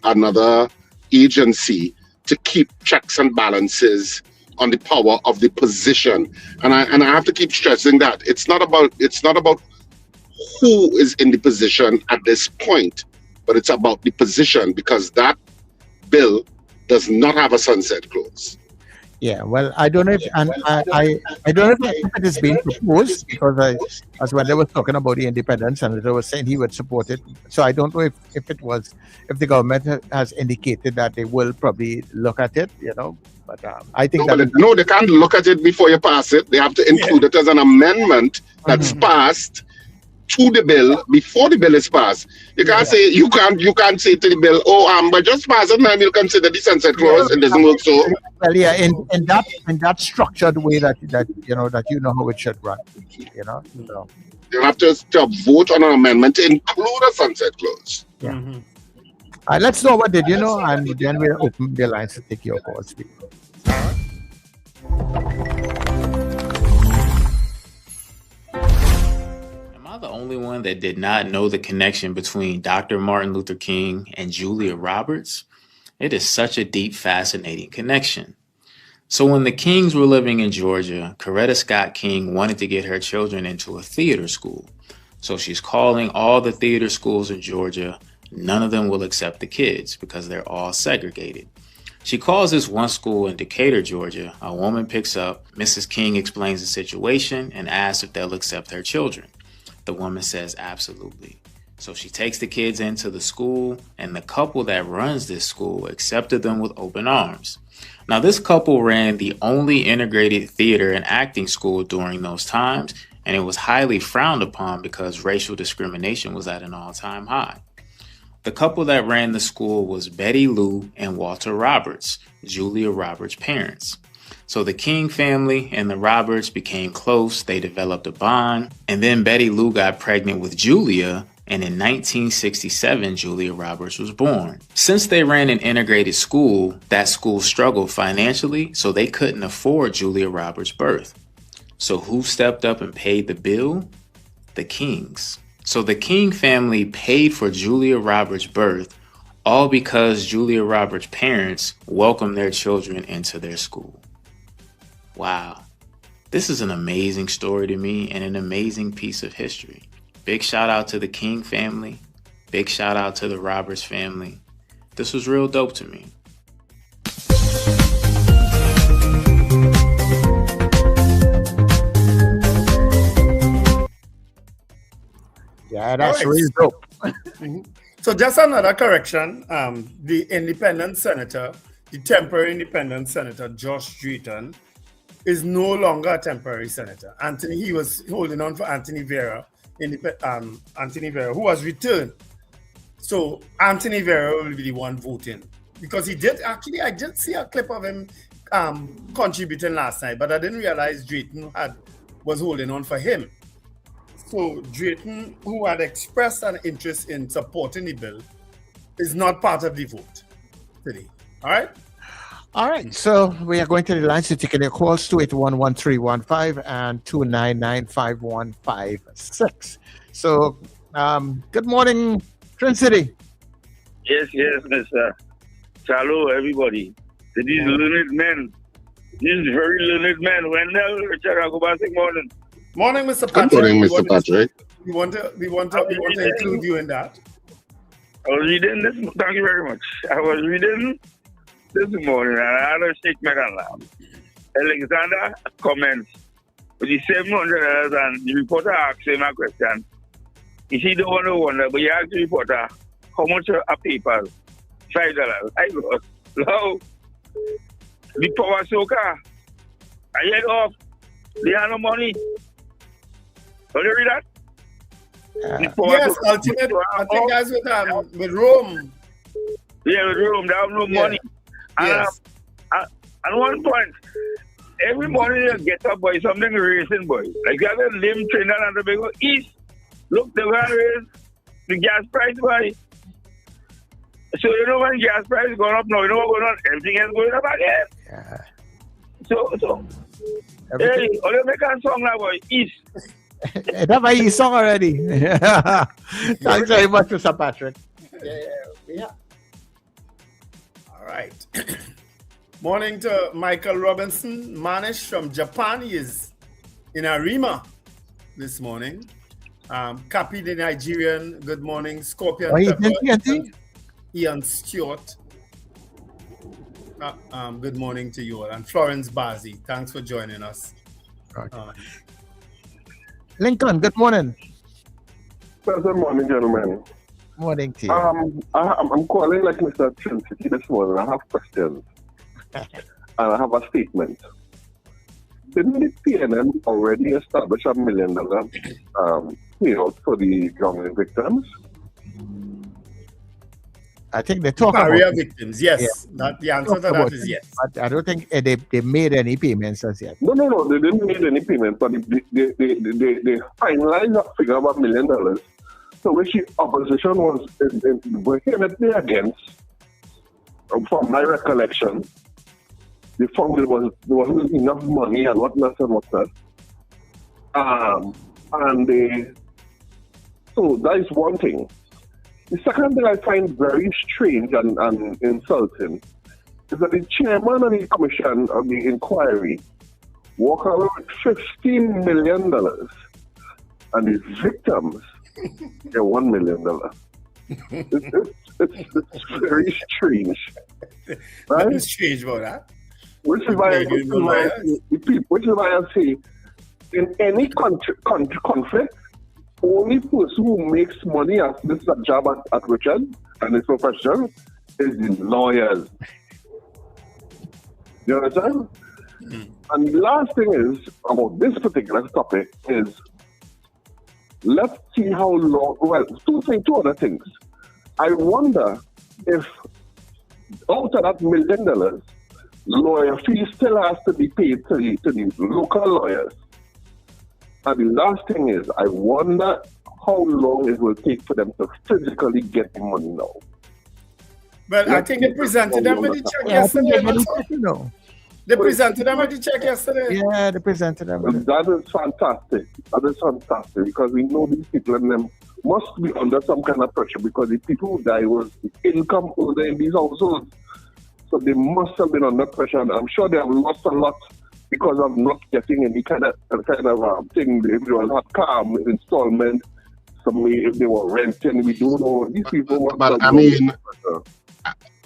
another agency to keep checks and balances on the power of the position. And I have to keep stressing that it's not about who is in the position at this point, but it's about the position, because that bill does not have a sunset clause. Yeah, well, I don't know if, and I don't know if it is being proposed, because as when they were talking about the independent senator was saying he would support it. So I don't know if the government has indicated that they will probably look at it, But I think they can't look at it before you pass it. They have to include it as an amendment that's passed to the bill before the bill is passed. You can't say you can't say to the bill, but just pass it and you'll consider the sunset clause. It doesn't work so. Well, yeah, in that structured way that how it should run. So. You have to vote on an amendment to include a sunset clause. Yeah. Let's know what did you know, and then we'll open the lines to take your calls. Am I the only one that did not know the connection between Dr. Martin Luther King and Julia Roberts? It is such a deep, fascinating connection. So when the Kings were living in Georgia, Coretta Scott King wanted to get her children into a theater school. So she's calling all the theater schools in Georgia. None of them will accept the kids because they're all segregated. She calls this one school in Decatur, Georgia. A woman picks up. Mrs. King explains the situation and asks if they'll accept her children. The woman says absolutely. So she takes the kids into the school, and the couple that runs this school accepted them with open arms. Now, this couple ran the only integrated theater and acting school during those times, and it was highly frowned upon because racial discrimination was at an all-time high. The couple that ran the school was Betty Lou and Walter Roberts, Julia Roberts' parents. So the King family and the Roberts became close. They developed a bond. And then Betty Lou got pregnant with Julia. And in 1967, Julia Roberts was born. Since they ran an integrated school, that school struggled financially, so they couldn't afford Julia Roberts' birth. So who stepped up and paid the bill? The Kings. So the King family paid for Julia Roberts' birth, all because Julia Roberts' parents welcomed their children into their school. Wow. This is an amazing story to me and an amazing piece of history. Big shout out to the King family. Big shout out to the Roberts family. This was real dope to me. Yeah, that's really dope. So just another correction. The independent senator, the temporary independent senator, Josh Drayton, is no longer a temporary senator. He was holding on for Anthony Vera, who was returned. So Anthony Vera will be the one voting, because he did actually, I did see a clip of him contributing last night, but I didn't realize Drayton was holding on for him. So Drayton, who had expressed an interest in supporting the bill, is not part of the vote today. All right? All right, so we are going to the lines to take your calls, 281-1315 and 299-5156. So, good morning, Trin City. Yes, Mr. Hello, everybody. To these learned men, these very learned men. Wendell, Richard, good morning. Morning, Mr. Good Patrick. morning, Mr. Patrick. We want to include you in that. I was reading this. Thank you very much. I was reading this morning, and I had a statement and laugh. Alexander comments with the $700, and the reporter asked him a question. He said, "Don't want to wonder," but he asked the reporter, "How much are papers?" $5. I go, "No, the power soaker. I get off. They have no money." Don't you read that? Yes, ultimate. I think that's with Rome. Yeah, with Rome. They have no money. Yes. At one point, every morning you get up, boy, something racing, boy. Like you have to live in Trinidad and Tobago East. Look, the one is the gas price, boy. So you know when gas price is going up now, you know what's going on? Everything is going up again. Yeah. So hey, all you make a song now, boy, East. That's my song already. Thanks very much, Mr. Patrick. Yeah. All right. Morning to Michael Robinson Manish from Japan. He is in Arima this morning. Kapi the Nigerian, good morning. Scorpion Pepper, Ian Stewart. Good morning to you all. And Florence Bazi, thanks for joining us. Lincoln, good morning. Good morning, gentlemen. Morning to you. I'm calling like Mr. Trinity this morning. I have questions. And I have a statement. Didn't the PNN already establish $1 million payout for the drowning victims? I think they talk Barrier about victims, yes. Yeah. The answer to that is yes. But I don't think they made any payments as yet. No, they didn't make any payment, but they finalized a figure of $1 million. So which the opposition was vehemently against, from my recollection. They found there wasn't enough money and whatnot. So that is one thing. The second thing I find very strange and insulting is that the chairman of the commission of the inquiry walk away with $15 million and the victims get $1 million. It's very strange. Right? What is strange about that? Which is why I say, in any conflict, only person who makes money as this is a job at Richard and his profession is the lawyers. You understand? And the last thing is about this particular topic is let's see how long. Well, two other things. I wonder if out of that $1 million, lawyer fee still has to be paid to the local lawyers. And the last thing is, I wonder how long it will take for them to physically get the money now. Well, I think they presented them with the check yesterday. They presented them with the check yesterday. Yeah, they presented them. That is fantastic. Because we know these people and them must be under some kind of pressure because the people who died was the income holder in these households. So they must have been under pressure, and I'm sure they have lost a lot because of not getting any kind of thing. If they were not car installment, if they were renting, we don't know. These people. But I mean,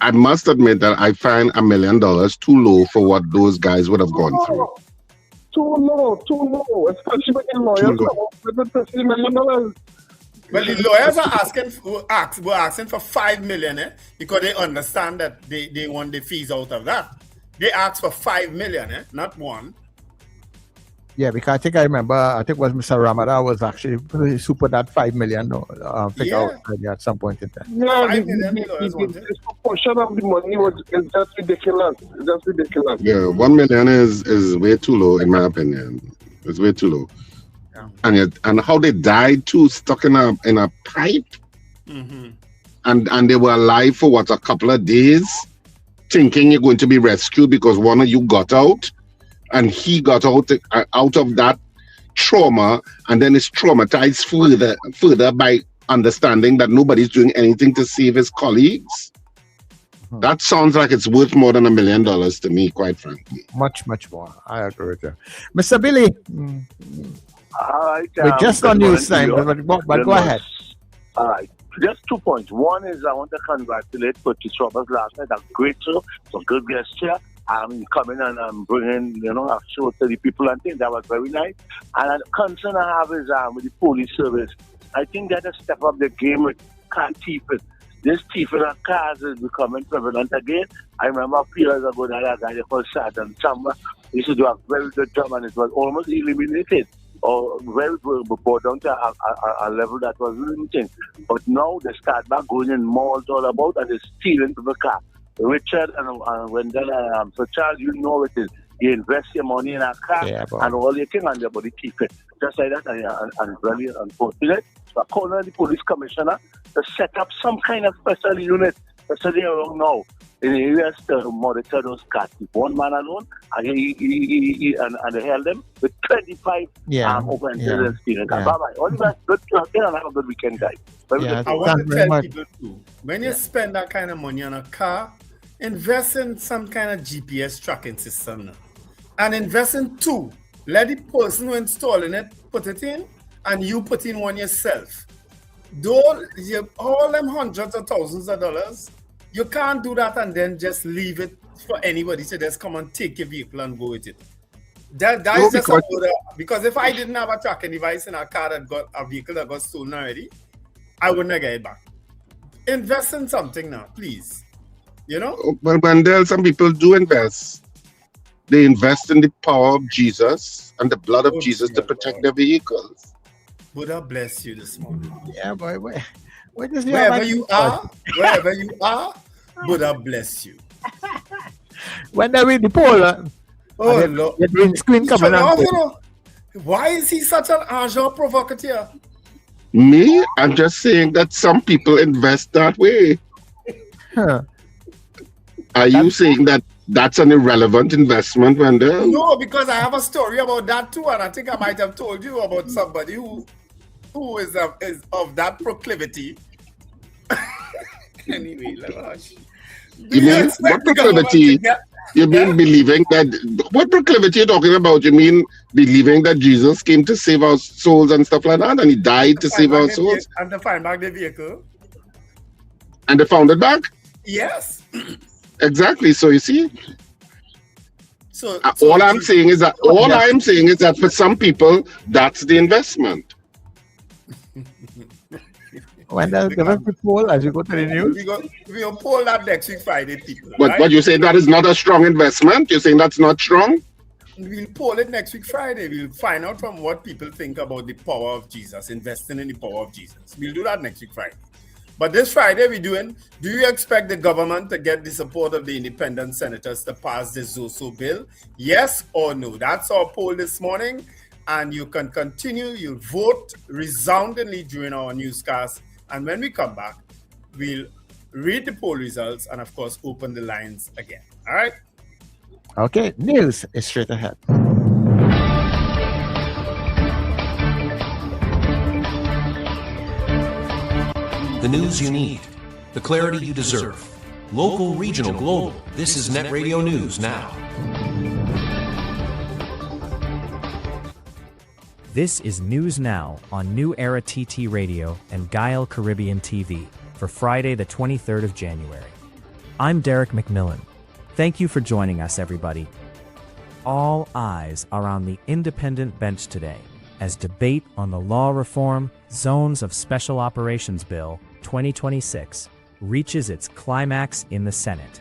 I must admit that I find $1 million too low for what those guys would have gone through. Too low, especially when the lawyers with $50 million. Well, the lawyers are were asking for $5 million, because they understand that they want the fees out of that. They asked for $5 million, not one. Yeah, because I think I remember. I think it was Mr. Ramada was actually super that 5 million figure out at some point in time. Yeah, $5 million wanted. the proportion of the money is just ridiculous. It's just ridiculous. Yeah, 1 million is way too low in my opinion. It's way too low. Yeah. And how they died too, stuck in a pipe, and they were alive for what, a couple of days, thinking you're going to be rescued because one of you got out, and he got out of that trauma, and then is traumatized further by understanding that nobody's doing anything to save his colleagues. That sounds like it's worth more than $1 million to me, quite frankly. Much more. I agree with you, Mr. Billy. All right. We're just on news time, but go ahead. All right. Just 2 points. One is I want to congratulate Curtis Roberts last night. A great show. Some good gesture. Coming and bringing, a show to the people and things. That was very nice. And a concern I have is with the police service. I think they have to step up the game with car thieving. This thieving of cars is becoming prevalent again. I remember a few years ago that a guy they called Sergeant Chamba used to do a very good job, and it was almost eliminated or very brought down to a level that was limiting. But now they start back going in malls all about, and they're stealing the car. Richard and Wendell, so Charles, you know it is. You invest your money in a car and all you can and your body keep it. Just like that, and very unfortunate. So I call on the police commissioner to set up some kind of special unit, especially around now, in areas to monitor those cars. One man alone, and he they held them with 25 offenses and stealing cars. Bye-bye. All the best. Good luck and have a good weekend, guys. I want to tell people too, when you spend that kind of money on a car, invest in some kind of GPS tracking system now. And invest in two. Let the person who installing it put it in, and you put in one yourself. All them hundreds of thousands of dollars, you can't do that and then just leave it for anybody to just come and take your vehicle and go with it. That is just because if I didn't have a tracking device in a car that got a vehicle that got stolen already, I wouldn't get it back. Invest in something now, please. Well, Wendell, some people do invest. They invest in the power of Jesus and the blood of Jesus to protect their vehicles. Buddha bless you this morning. Yeah, boy. Wherever you are, Buddha bless you. When they read the poll, Lord. the green screen coming on. Why is he such an agent provocateur? Me? I'm just saying that some people invest that way. Are you saying that that's an irrelevant investment, Wendell? No, because I have a story about that too, and I think I might have told you about somebody who is of that proclivity. Anyway, hush. You mean what proclivity? You mean believing that? What proclivity you're talking about? You mean believing that Jesus came to save our souls and stuff like that, and he died to save our souls? And to find back the vehicle. And they found it back? Yes. Exactly. So you see, all I'm saying is that for some people, that's the investment. When there's a poll as you go to the news, we'll poll that next week Friday, people. But you say that is not a strong investment? You're saying that's not strong? We'll poll it next week Friday. We'll find out from what people think about the power of Jesus, investing in the power of Jesus. We'll do that next week Friday. But this Friday we're doing, do you expect the government to get the support of the independent senators to pass the Zoso bill? Yes or no? That's our poll this morning. And you can continue, you vote resoundingly during our newscast. And when we come back, we'll read the poll results and of course, open the lines again. All right? Okay, news is straight ahead. The news you need, the clarity you deserve. Local, regional, global. This is Net Radio News Now. This is News Now on New Era TT Radio and Guile Caribbean TV for Friday, the 23rd of January. I'm Derek McMillan. Thank you for joining us, everybody. All eyes are on the independent bench today as debate on the Law Reform Zones of Special Operations Bill 2026 reaches its climax in the Senate.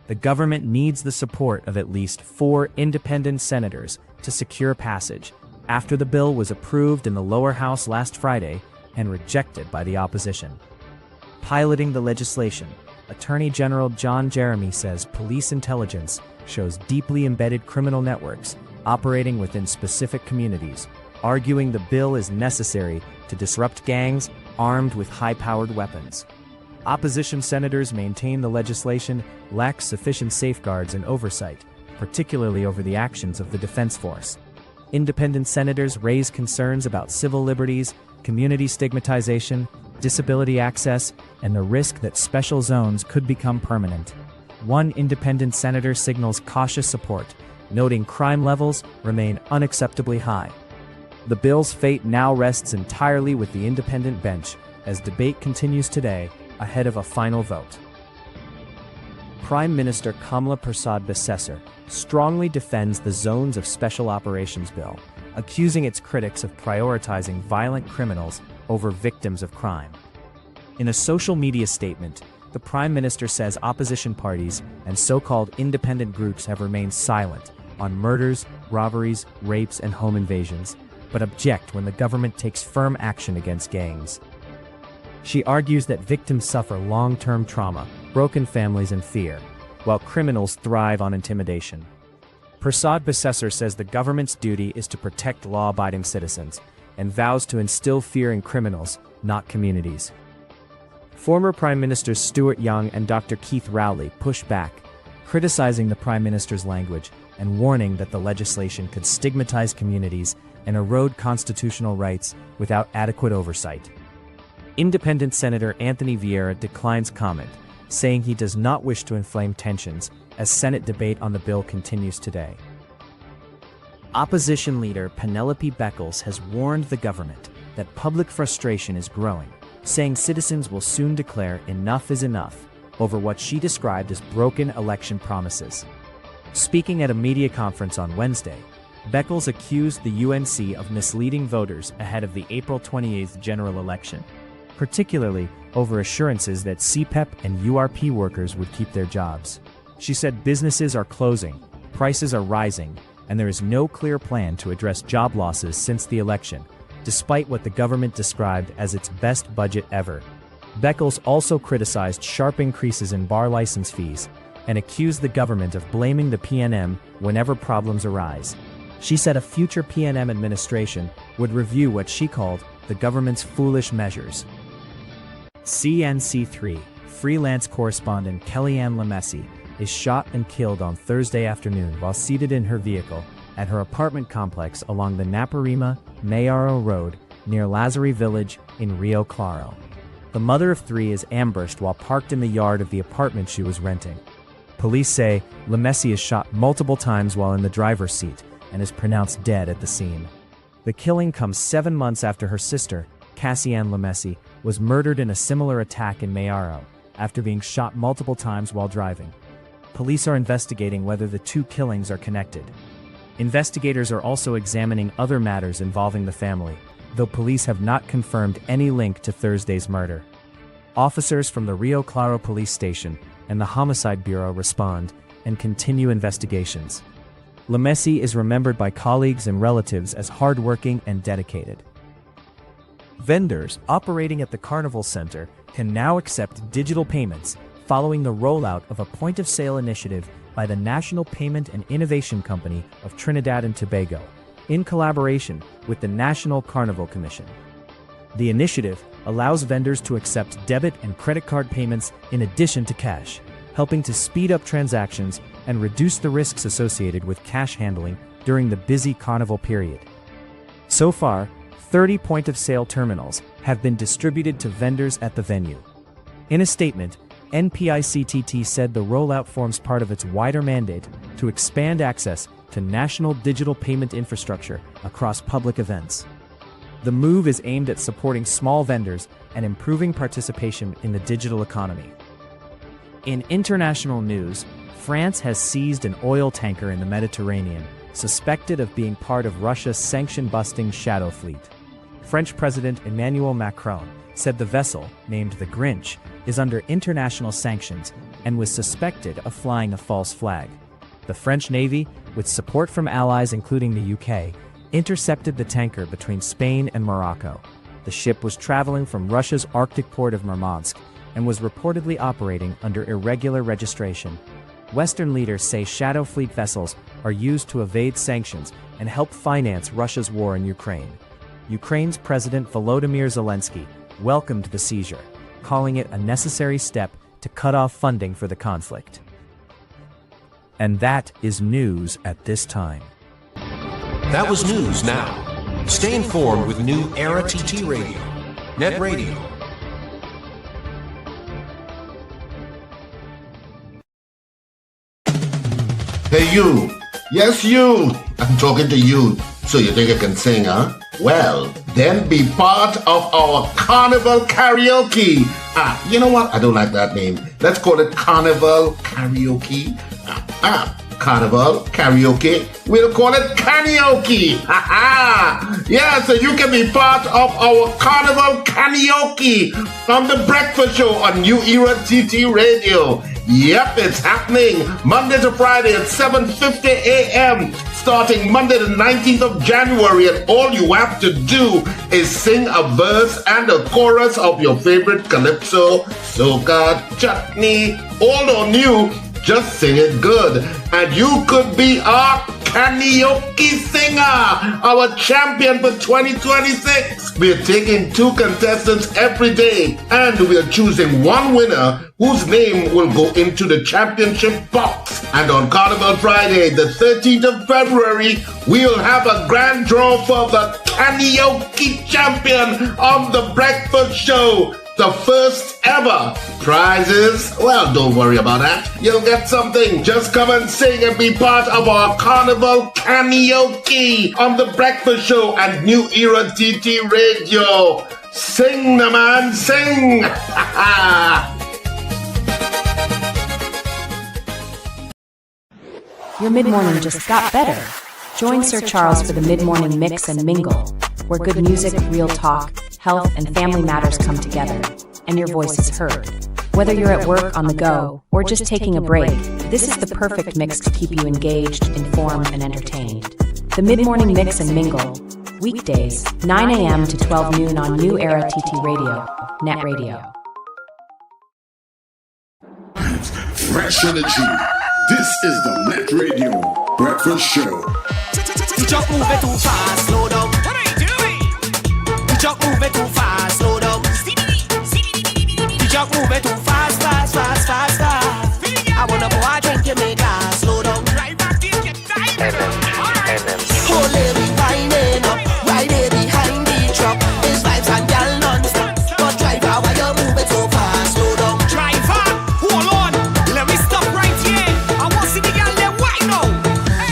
the government needs the support of at least 4 independent senators to secure passage after the bill was approved in the lower house last Friday and rejected by the opposition. Piloting the legislation, Attorney General John Jeremy says police intelligence shows deeply embedded criminal networks operating within specific communities, arguing the bill is necessary to disrupt gangs armed with high-powered weapons. Opposition senators maintain the legislation lacks sufficient safeguards and oversight, particularly over the actions of the defense force. Independent senators raise concerns about civil liberties, community stigmatization, disability access, and the risk that special zones could become permanent. One independent senator signals cautious support, noting crime levels remain unacceptably high. The bill's fate now rests entirely with the independent bench as debate continues today ahead of a final vote. Prime Minister Kamla Persad-Bissessar strongly defends the Zones of Special Operations bill, accusing its critics of prioritizing violent criminals over victims of crime. In a social media statement, the Prime Minister says opposition parties and so-called independent groups have remained silent on murders, robberies, rapes, and home invasions, but object when the government takes firm action against gangs. She argues that victims suffer long-term trauma, broken families, and fear, while criminals thrive on intimidation. Persad-Bissessar says the government's duty is to protect law-abiding citizens and vows to instill fear in criminals, not communities. Former Prime Ministers Stuart Young and Dr. Keith Rowley pushed back, criticizing the Prime Minister's language and warning that the legislation could stigmatize communities and erode constitutional rights without adequate oversight. Independent Senator Anthony Vieira declines comment, saying he does not wish to inflame tensions as Senate debate on the bill continues today. Opposition leader Penelope Beckles has warned the government that public frustration is growing, saying citizens will soon declare enough is enough over what she described as broken election promises. Speaking at a media conference on Wednesday, Beckles accused the UNC of misleading voters ahead of the April 28th general election, particularly over assurances that CPEP and URP workers would keep their jobs. She said businesses are closing, prices are rising, and there is no clear plan to address job losses since the election, despite what the government described as its best budget ever. Beckles also criticized sharp increases in bar license fees and accused the government of blaming the PNM whenever problems arise. She said a future PNM administration would review what she called the government's foolish measures. CNC3 freelance correspondent Kellyanne Lemessy is shot and killed on Thursday afternoon while seated in her vehicle at her apartment complex along the Naparima-Mayaro Road near Lazare Village in Rio Claro. The mother of 3 is ambushed while parked in the yard of the apartment she was renting. Police say Lemessy is shot multiple times while in the driver's seat and is pronounced dead at the scene. The killing comes 7 months after her sister, Cassianne Lemessy, was murdered in a similar attack in Mayaro after being shot multiple times while driving. Police are investigating whether the 2 killings are connected. Investigators are also examining other matters involving the family, though police have not confirmed any link to Thursday's murder. Officers from the Rio Claro Police Station and the Homicide Bureau respond and continue investigations. Lemessy is remembered by colleagues and relatives as hardworking and dedicated. Vendors operating at the Carnival Center can now accept digital payments following the rollout of a point-of-sale initiative by the National Payment and Innovation Company of Trinidad and Tobago, in collaboration with the National Carnival Commission. The initiative allows vendors to accept debit and credit card payments in addition to cash, helping to speed up transactions and reduce the risks associated with cash handling during the busy carnival period. So far, 30 point-of-sale terminals have been distributed to vendors at the venue. In a statement, NPICTT said the rollout forms part of its wider mandate to expand access to national digital payment infrastructure across public events. The move is aimed at supporting small vendors and improving participation in the digital economy. In international news, France has seized an oil tanker in the Mediterranean, suspected of being part of Russia's sanction-busting shadow fleet. French President Emmanuel Macron said the vessel, named the Grinch, is under international sanctions and was suspected of flying a false flag. The French Navy, with support from allies including the UK, intercepted the tanker between Spain and Morocco. The ship was traveling from Russia's Arctic port of Murmansk and was reportedly operating under irregular registration. Western leaders say Shadow Fleet vessels are used to evade sanctions and help finance Russia's war in Ukraine. Ukraine's President Volodymyr Zelensky welcomed the seizure, calling it a necessary step to cut off funding for the conflict. And that is news at this time. That was News Now. Stay informed with New Era TT Radio, Net Radio. Hey you! Yes you! I'm talking to you. So you think I can sing, huh? Well, then be part of our Carnival Karaoke. You know what? I don't like that name. Let's call it Carnival Karaoke. Carnival Karaoke. We'll call it Karaoke. Yeah, so you can be part of our Carnival Karaoke on the Breakfast Show on New Era TT Radio. Yep, it's happening Monday to Friday at 7:50 a.m. starting Monday the 19th of January, and all you have to do is sing a verse and a chorus of your favorite calypso, soca, chutney, old or new. Just sing it good, and you could be our karaoke singer, our champion for 2026. We're taking 2 contestants every day, and we're choosing one winner whose name will go into the championship box. And on Carnival Friday, the 13th of February, we'll have a grand draw for the karaoke champion on the Breakfast Show. The first ever prizes. Well, don't worry about that. You'll get something. Just come and sing and be part of our Carnival Karaoke on the Breakfast Show and New Era TT Radio. Sing, the man, sing. Your mid-morning just got better. Join Sir Charles for the mid-morning mix and mingle, where good music, real talk, health, and family matters come together, and your voice is heard. Whether you're at work, on the go, or just taking a break, this is the perfect mix to keep you engaged, informed, and entertained. The mid-morning mix and mingle, weekdays, 9 a.m. to 12 noon on New Era TT Radio, Net Radio. Fresh energy. This is the Net Radio Breakfast Show. You just move it too fast, slow down. What are you doing? You just move it too fast, slow down. You just move it too fast, fast, fast, fast, fast. I wanna pour a drink in my glass, slow down. Oh, lady, winding up, right there behind the truck. It's vibes and gal non-stop. But driver, why you move it so fast, slow down? Driver, hold on, let me stop right here. I want to see the gal there, why no?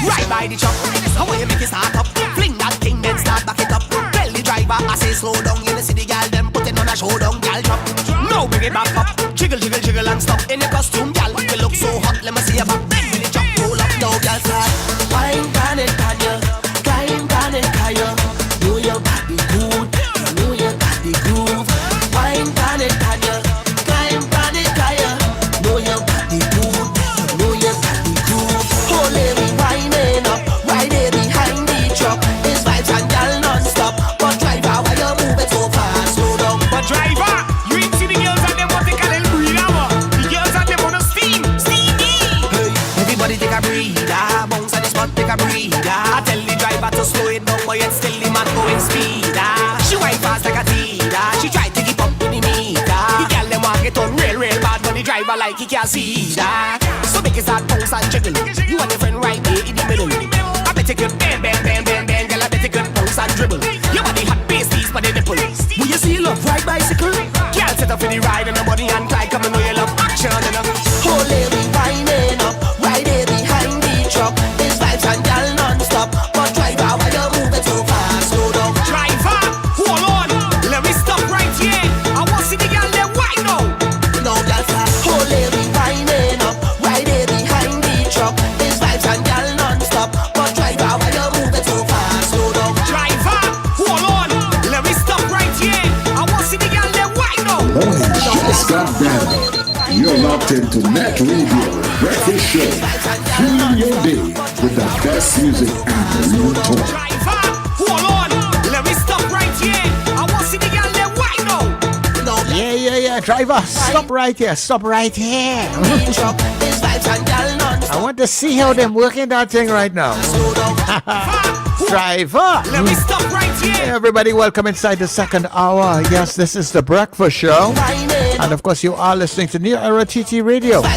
Right by the truck. How will you make it start up? Fling that thing, then start back it up. Tell the driver, I say slow down. You see the gal, them put it on a showdown, gal drop. Now bring it back up. Jiggle, jiggle, jiggle and stop. In your costume, gal, you look so hot. Let me see your back. Then when you drop, roll up, now gal start. Wine, can it, can you? Climb, can it, can you? Know your body good. You know you got the groove. Wine, can it, can you? Climb, can it, can you? Know your body good. You know you got the groove. Oh, lady, winding up. Right there behind the truck. It's vibes and gal non-stop. But driver, why you move it so fast? Slow down. But driver, you ain't see the girls and them what they call it breather. The girls and them on a steamy. Hey, everybody take a breather. Bounce on the spot, take a breather. I tell the driver to slow it down, but yet still the man going speeder. She wipe fast like a teeter. She try to keep up with the meter. The girl them walk it on real bad, but the driver like he can't see that. So make it start bounce and jiggle. You and your friend right there in the middle. I bet you could bang, bang, bang, bang, bang. Girl, I bet you could bounce and dribble. Your body hot pasties for the nipple. Will you see love ride bicycle? Girl set up for the ride and the body and Clyde come and know you love action enough. Oh, lady, winding up. Right there behind the truck. It's vibes and gal non-stop. But driver, why you move it so fast? Slow down. Driver, hold on, let me stop right here. I want to see the gal there, why no? No, gal fast. Oh, lady, winding up. Right there behind the truck. It's vibes and gal non-stop. But driver, why you move it so fast? Slow down. Driver, hold on, let me stop right here. I want to see the gal there, why no? Just in to Net Radio Breakfast Show. Fueling your day with the best music and real talk. Hold on, let me stop right here. I want to see the girl there right now. Yeah. Driver, stop right here. I want to see how they're working that thing right now. Driver. Let me stop right here. Hey everybody, welcome inside the second hour. Yes, this is the Breakfast Show. And of course, you are listening to New Era TT Radio. The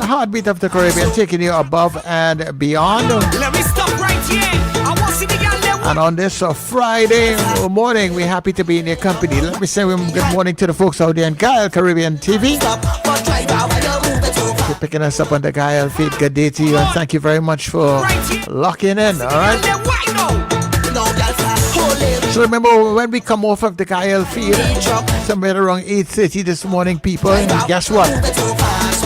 heartbeat of the Caribbean, taking you above and beyond. Let me stop right here. I want to see the girl there. And on this Friday morning, we're happy to be in your company. Let me say good morning to the folks out there in Gael Caribbean TV. If you're picking us up on the Gael feed, good day to you. And thank you very much for locking in, all right? So remember, when we come off of the Gael feed, somewhere around 8:30 this morning, people, guess what?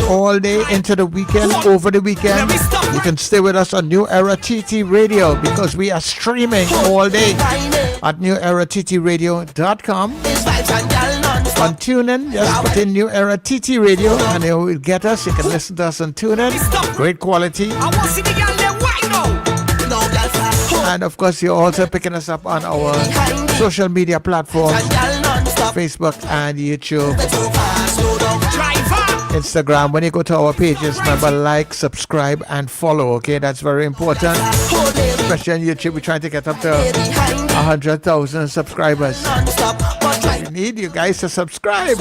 All day into the weekend, over the weekend, you can stay with us on New Era TT Radio because we are streaming all day at newerattradio.com. On TuneIn, just put in New Era TT Radio and it will get us. You can listen to us on TuneIn. Great quality. And of course, you're also picking us up on our social media platforms, Facebook and YouTube, Instagram. When you go to our pages, remember, like, subscribe, and follow. Okay, that's very important. Especially on YouTube, we're trying to get up to 100,000 subscribers. We need you guys to subscribe.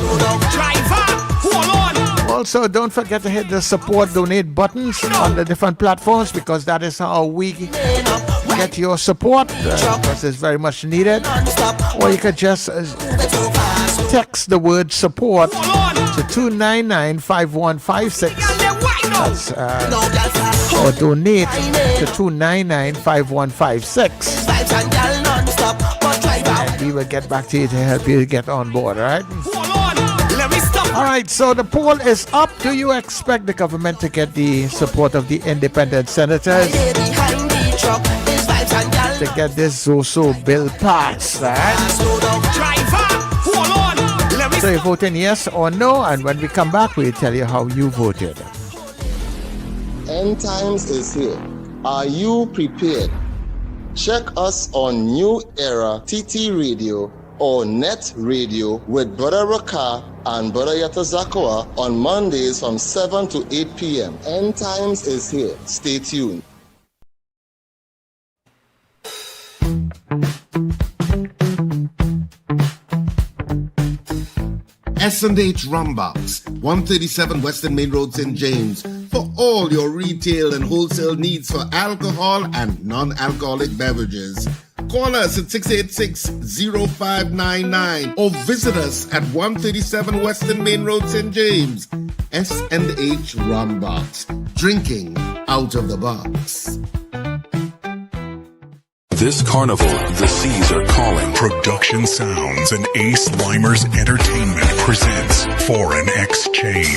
Also, don't forget to hit the support donate buttons on the different platforms because that is how we get your support because it's very much needed. Or you could just text the word support to 299-5156. That's or donate to 299-5156. And we will get back to you to help you get on board, all right? All right, so the poll is up. Do you expect the government to get the support of the independent senators to get this Zoso bill passed, right? So you're voting yes or no, and when we come back, we'll tell you how you voted. End times is here. Are you prepared? Check us on New Era TT Radio or Net Radio with Brother Raka and Brother Yatazakawa on Mondays from 7 to 8 p.m. End times is here. Stay tuned. S&H Rumbox, 137 Western Main Road, St. James, for all your retail and wholesale needs for alcohol and non-alcoholic beverages. Call us at 686-0599 or visit us at 137 Western Main Road, St. James. S&H Rumbox, drinking out of the box. This carnival, the seas are calling. Production Sounds and Ace Limers Entertainment presents Foreign Exchange.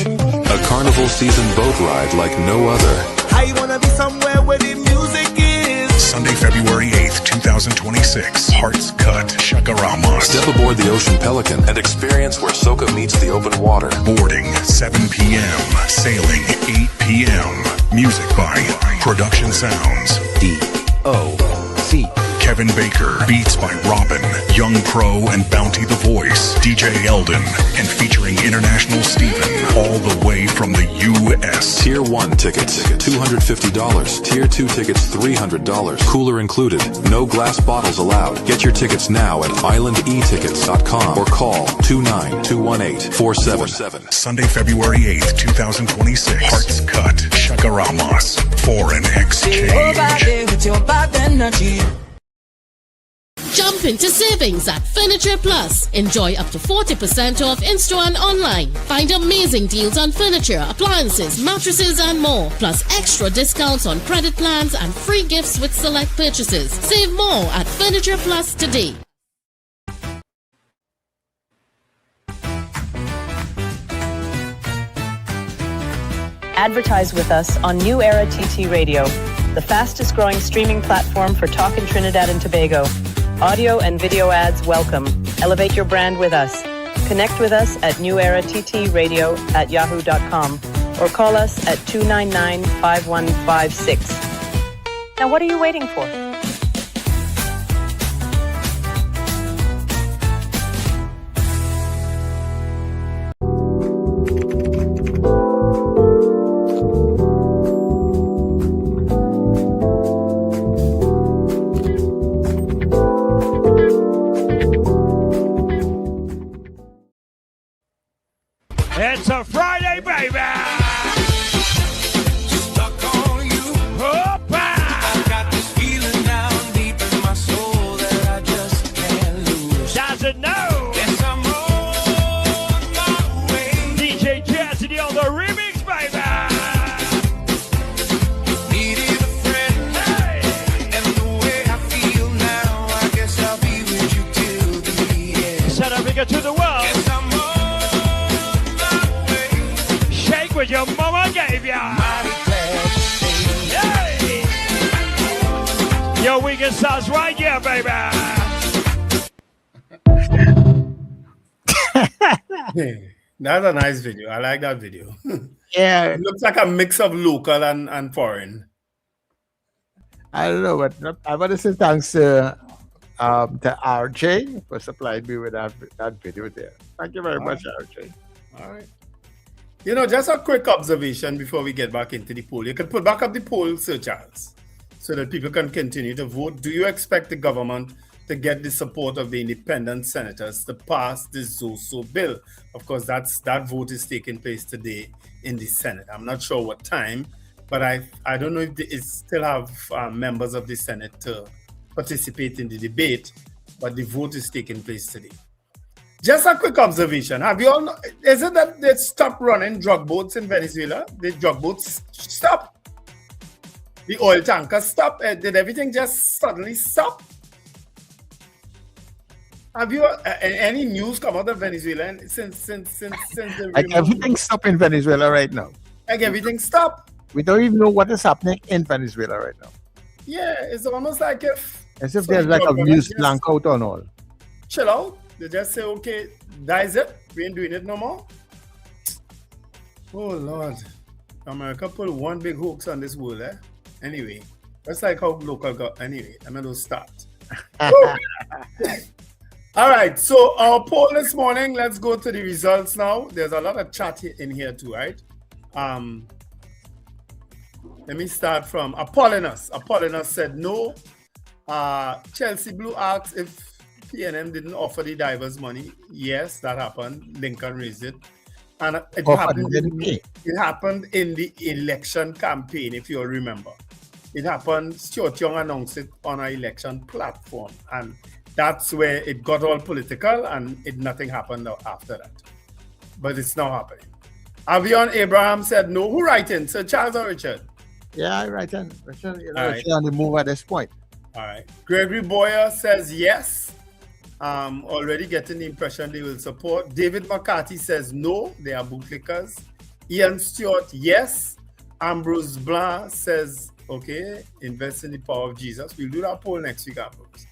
A carnival season boat ride like no other. I wanna be somewhere where the music is. Sunday, February 8th, 2026. Hearts Cut, Shakarama. Step aboard the Ocean Pelican and experience where soca meets the open water. Boarding 7 p.m. Sailing 8 p.m. Music by Production Sounds. D.O.C. Kevin Baker, beats by Robin, Young Pro and Bounty the Voice, DJ Eldon, and featuring International Steven, all the way from the U.S. Tier 1 tickets, $250. Tier 2 tickets, $300. Cooler included. No glass bottles allowed. Get your tickets now at islandetickets.com or call 29218-47. Sunday, February 8th, 2026. Hearts Cut, Shakaramas, Foreign Exchange. Jump into savings at Furniture Plus. Enjoy up to 40% off in-store and online. Find amazing deals on furniture, appliances, mattresses, and more. Plus extra discounts on credit plans and free gifts with select purchases. Save more at Furniture Plus today. Advertise with us on New Era TT Radio, the fastest growing streaming platform for talk in Trinidad and Tobago. Audio and video ads welcome. Elevate your brand with us. Connect with us at newerattradio@yahoo.com or call us at 299-5156. Now, what are you waiting for? It's a Friday, baby. Stuck on you. Hoppa. I got this feeling down deep in my soul that I just can't lose. Doesn't know. Yes, I'm on my way. DJ Cassidy on the remix, baby. Needed a friend. Hey. And the way I feel now, I guess I'll be with you till the end. South Africa to the world. Yes, I'm with your mama gave ya. Hey. Your weekend starts right here, baby. That's a nice video. I like that video. Yeah. It looks like a mix of local and foreign. I don't know, but I want to say thanks to RJ for supplying me with that video there. Thank you very much, RJ. All right. You know, just a quick observation before we get back into the poll. You can put back up the poll, Sir Charles, so that people can continue to vote. Do you expect the government to get the support of the independent senators to pass the Zoso bill? Of course, that vote is taking place today in the Senate. I'm not sure what time, but I don't know if they still have members of the Senate to participate in the debate, but the vote is taking place today. Just a quick observation. Have you all is it that they stopped running drug boats in Venezuela? The drug boats stopped. The oil tankers stopped. Did everything just suddenly stop? Have you any news come out of Venezuela since the like everything stopped in Venezuela right now? Like everything stopped. We don't even know what is happening in Venezuela right now. Yeah, it's almost like as if there's like a news blankout on all. Chill out. They just say, okay, that is it. We ain't doing it no more. Oh, Lord. America put one big hoax on this world, eh? Anyway, that's like how local got. Anyway, I'm going to start. All right. So our poll this morning, let's go to the results now. There's a lot of chat in here too, right? Let me start from Apollonus. Apollonus said no. Chelsea Blue asked if PNM didn't offer the divers money. Yes, that happened. Lincoln raised it. And it happened in the election campaign, if you all remember. It happened, Stuart Young announced it on our election platform. And that's where it got all political and nothing happened after that. But it's now happening. Avion Abraham said no. Who write in? Sir Charles or Richard? Yeah, I write in. Richard, Richard on the move at this point. All right. Gregory Boyer says yes. Already getting the impression they will support. David McCarthy says no, they are bootlickers. Ian Stewart, yes. Ambrose Blanc says, okay, invest in the power of Jesus. We'll do that poll next week, Ambrose.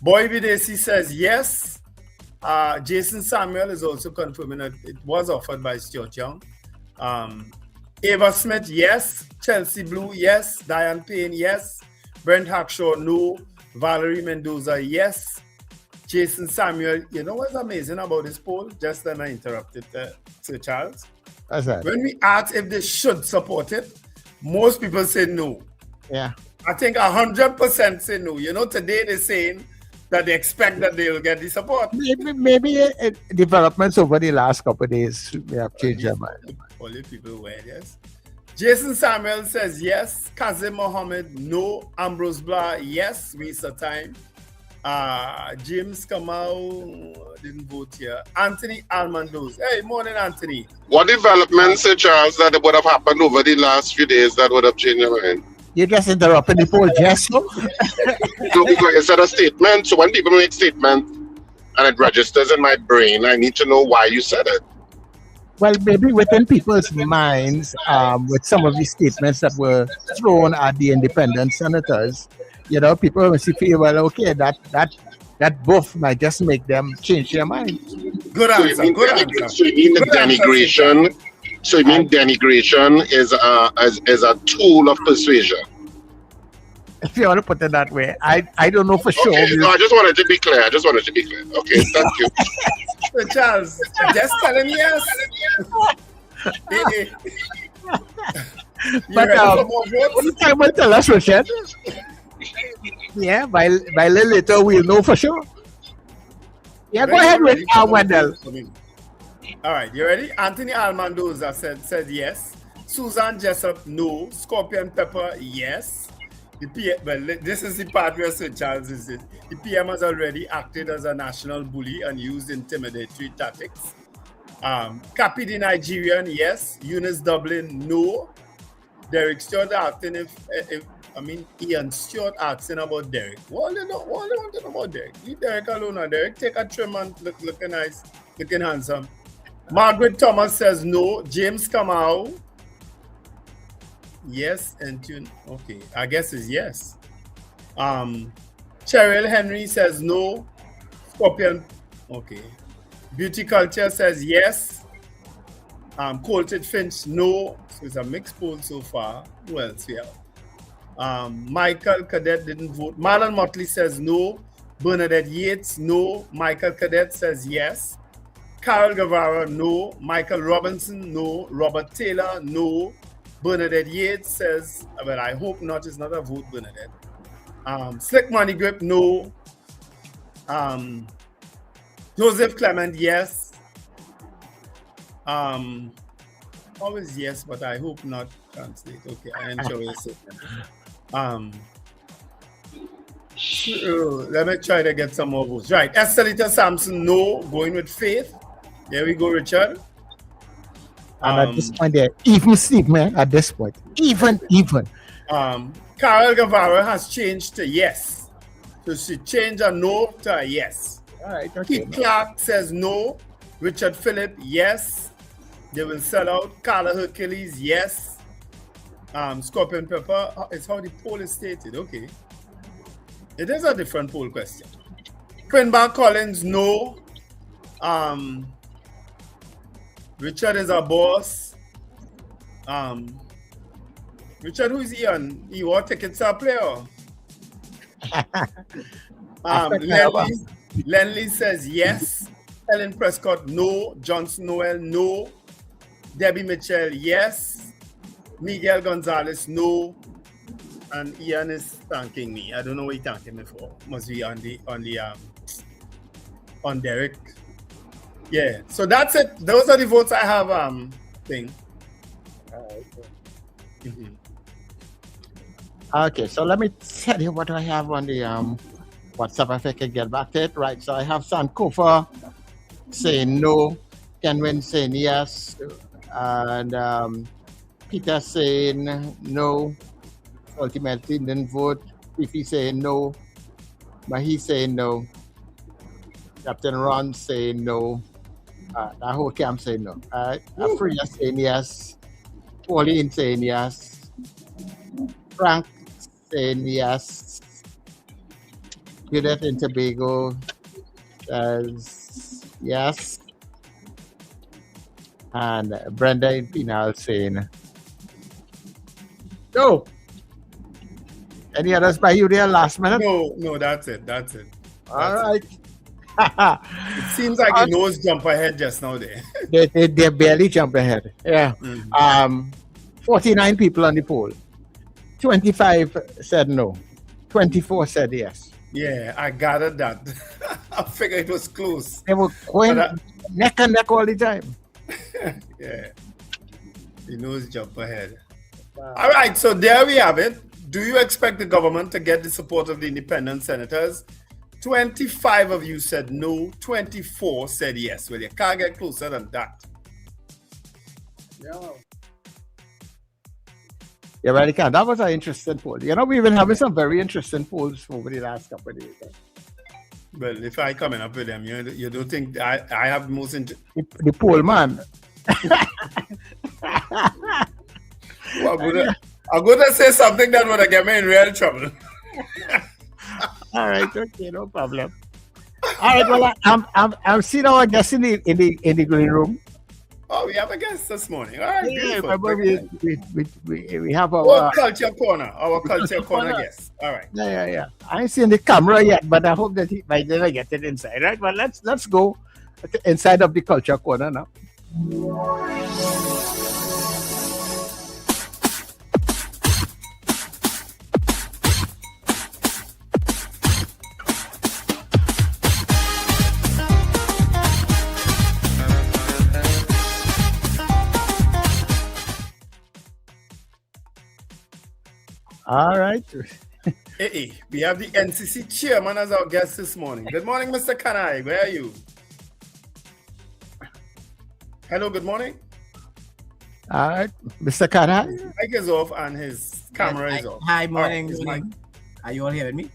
Boy Videsi says yes. Jason Samuel is also confirming that it was offered by Stuart Young. Ava Smith, yes. Chelsea Blue, yes. Diane Payne, yes. Brent Hackshaw, no. Valerie Mendoza, yes. Jason Samuel, you know what's amazing about this poll? Just then I interrupted Sir Charles. That's right. When we asked if they should support it, most people say no. Yeah. I think 100% say no. You know, today they're saying that they expect that they will get the support. Maybe developments over the last couple of days may have changed their mind. Only people were, yes. Jason Samuel says yes. Kazim Mohammed, no. Ambrose Blah, yes. Waste of time. James Kamau didn't vote here. Anthony Almandoz. Hey, morning, Anthony. What developments, Sir Charles, that would have happened over the last few days that would have changed your mind? You just interrupted the poll, Jess. No, because you said a statement. So when people make statements and it registers in my brain, I need to know why you said it. Well, maybe within people's minds, with some of the statements that were thrown at the independent senators, you know, people must feel, well, okay, that both might just make them change their mind. Good So answer. you mean, so you mean the Good answer, denigration? So you mean denigration is a tool of persuasion? If you want to put it that way, I don't know for sure. Okay, no, I just wanted to be clear. Okay, thank you. So Charles, just tell him yes. But what you talking about? Tell us, Richard. Yeah, by a little later we'll know for sure. Yeah, go ahead with Wendell. All right, you ready? Anthony Almandoza said yes. Susan Jessup, no. Scorpion Pepper, yes. This is the part where Sir Charles is it. The PM has already acted as a national bully and used intimidatory tactics. Cappy the Nigerian, yes. Eunice Dublin, no. Derek Stewart asking Ian Stewart asking about Derek. What do you want to know about Derek? Leave Derek alone. Derek, take a trim and looking nice, looking handsome. Margaret Thomas says no. James Kamau, yes. And tune. Okay, I guess it's yes. Cheryl Henry says no. Scorpion. Okay. Beauty Culture says yes. Colted Finch, no. So it's a mixed poll so far. Who else we have? Michael Cadet didn't vote. Marlon Motley says no. Bernadette Yates, no. Michael Cadet says yes. Carol Guevara, no. Michael Robinson, no. Robert Taylor, no. Bernadette Yates says, well, I hope not. It's not a vote, Bernadette. Slick Money Grip, no. Joseph Clement, yes. Always yes, but I hope not. Translate. Okay, I enjoy it. Let me try to get some more votes. Right, Estelita Sampson, no. Going with Faith. There we go, Richard. And at this point, they're even Steve, man. At this point, even. Carol Guevara has changed to yes. So she changed a no to a yes. All right, okay. Keith Clark says no. Richard Phillip, yes. They will sell out. Carla Hercules, yes. Scorpion Pepper, it's how the poll is stated. Okay. It is a different poll question. Quinbar Collins, no. Richard is a boss. Richard, who is he on? He what tickets are player? Lenley says yes. Helen Prescott, no. Johnson Noel, no. Debbie Mitchell, yes. Miguel Gonzalez, no. And Ian is thanking me. I don't know what he's thanking me for. Must be on Derek. Yeah. So that's it. Those are the votes I have. Thing. Okay, so let me tell you what I have on the WhatsApp if I can get back to it. Right, so I have Sankofa saying no, Kenwin saying yes, and Peter saying no, ultimately didn't vote, Fifi saying no, Mahi saying no, Captain Ron saying no, that whole camp saying no. Afria saying yes, Pauline saying yes, Frank saying yes, Trinidad and Tobago says yes, and Brenda in Pinal saying no. Any others by you there last minute? No, that's it. All right. It seems like the nose jump ahead just now there. they barely jump ahead. Yeah. 49 people on the poll. 25 said no. 24 said yes. Yeah, I gathered that. I figured it was close. They were going neck and neck all the time. Yeah. The nose jump ahead. All right, so there we have it. Do you expect the government to get the support of the independent senators? 25 of you said no, 24 said yes. Well, you can't get closer than that. Yeah, right, can. That was an interesting poll. You know, we've been having some very interesting polls over the last couple of days. Well, if I coming up with them, you don't think I have the most the poll man. Well, I'm going to say something that would get me in real trouble. All right, okay, no problem. All right. Well, I'm seeing our guests in the green room. Oh, we have a guest this morning. All right, Yeah, beautiful. but we have our Oh, culture corner. Our culture corner guest. All right. Yeah. I ain't seen the camera yet, but I hope that he might never get it inside. Right? But let's go inside of the culture corner now. All right. Hey, we have the NCC chairman as our guest this morning. Good morning, Mr. Kanai. Where are you? Hello, good morning. All right, Mr. Kara. Mic is off and his camera is off. Hi, morning. His Morning. mic- Are you all hearing me?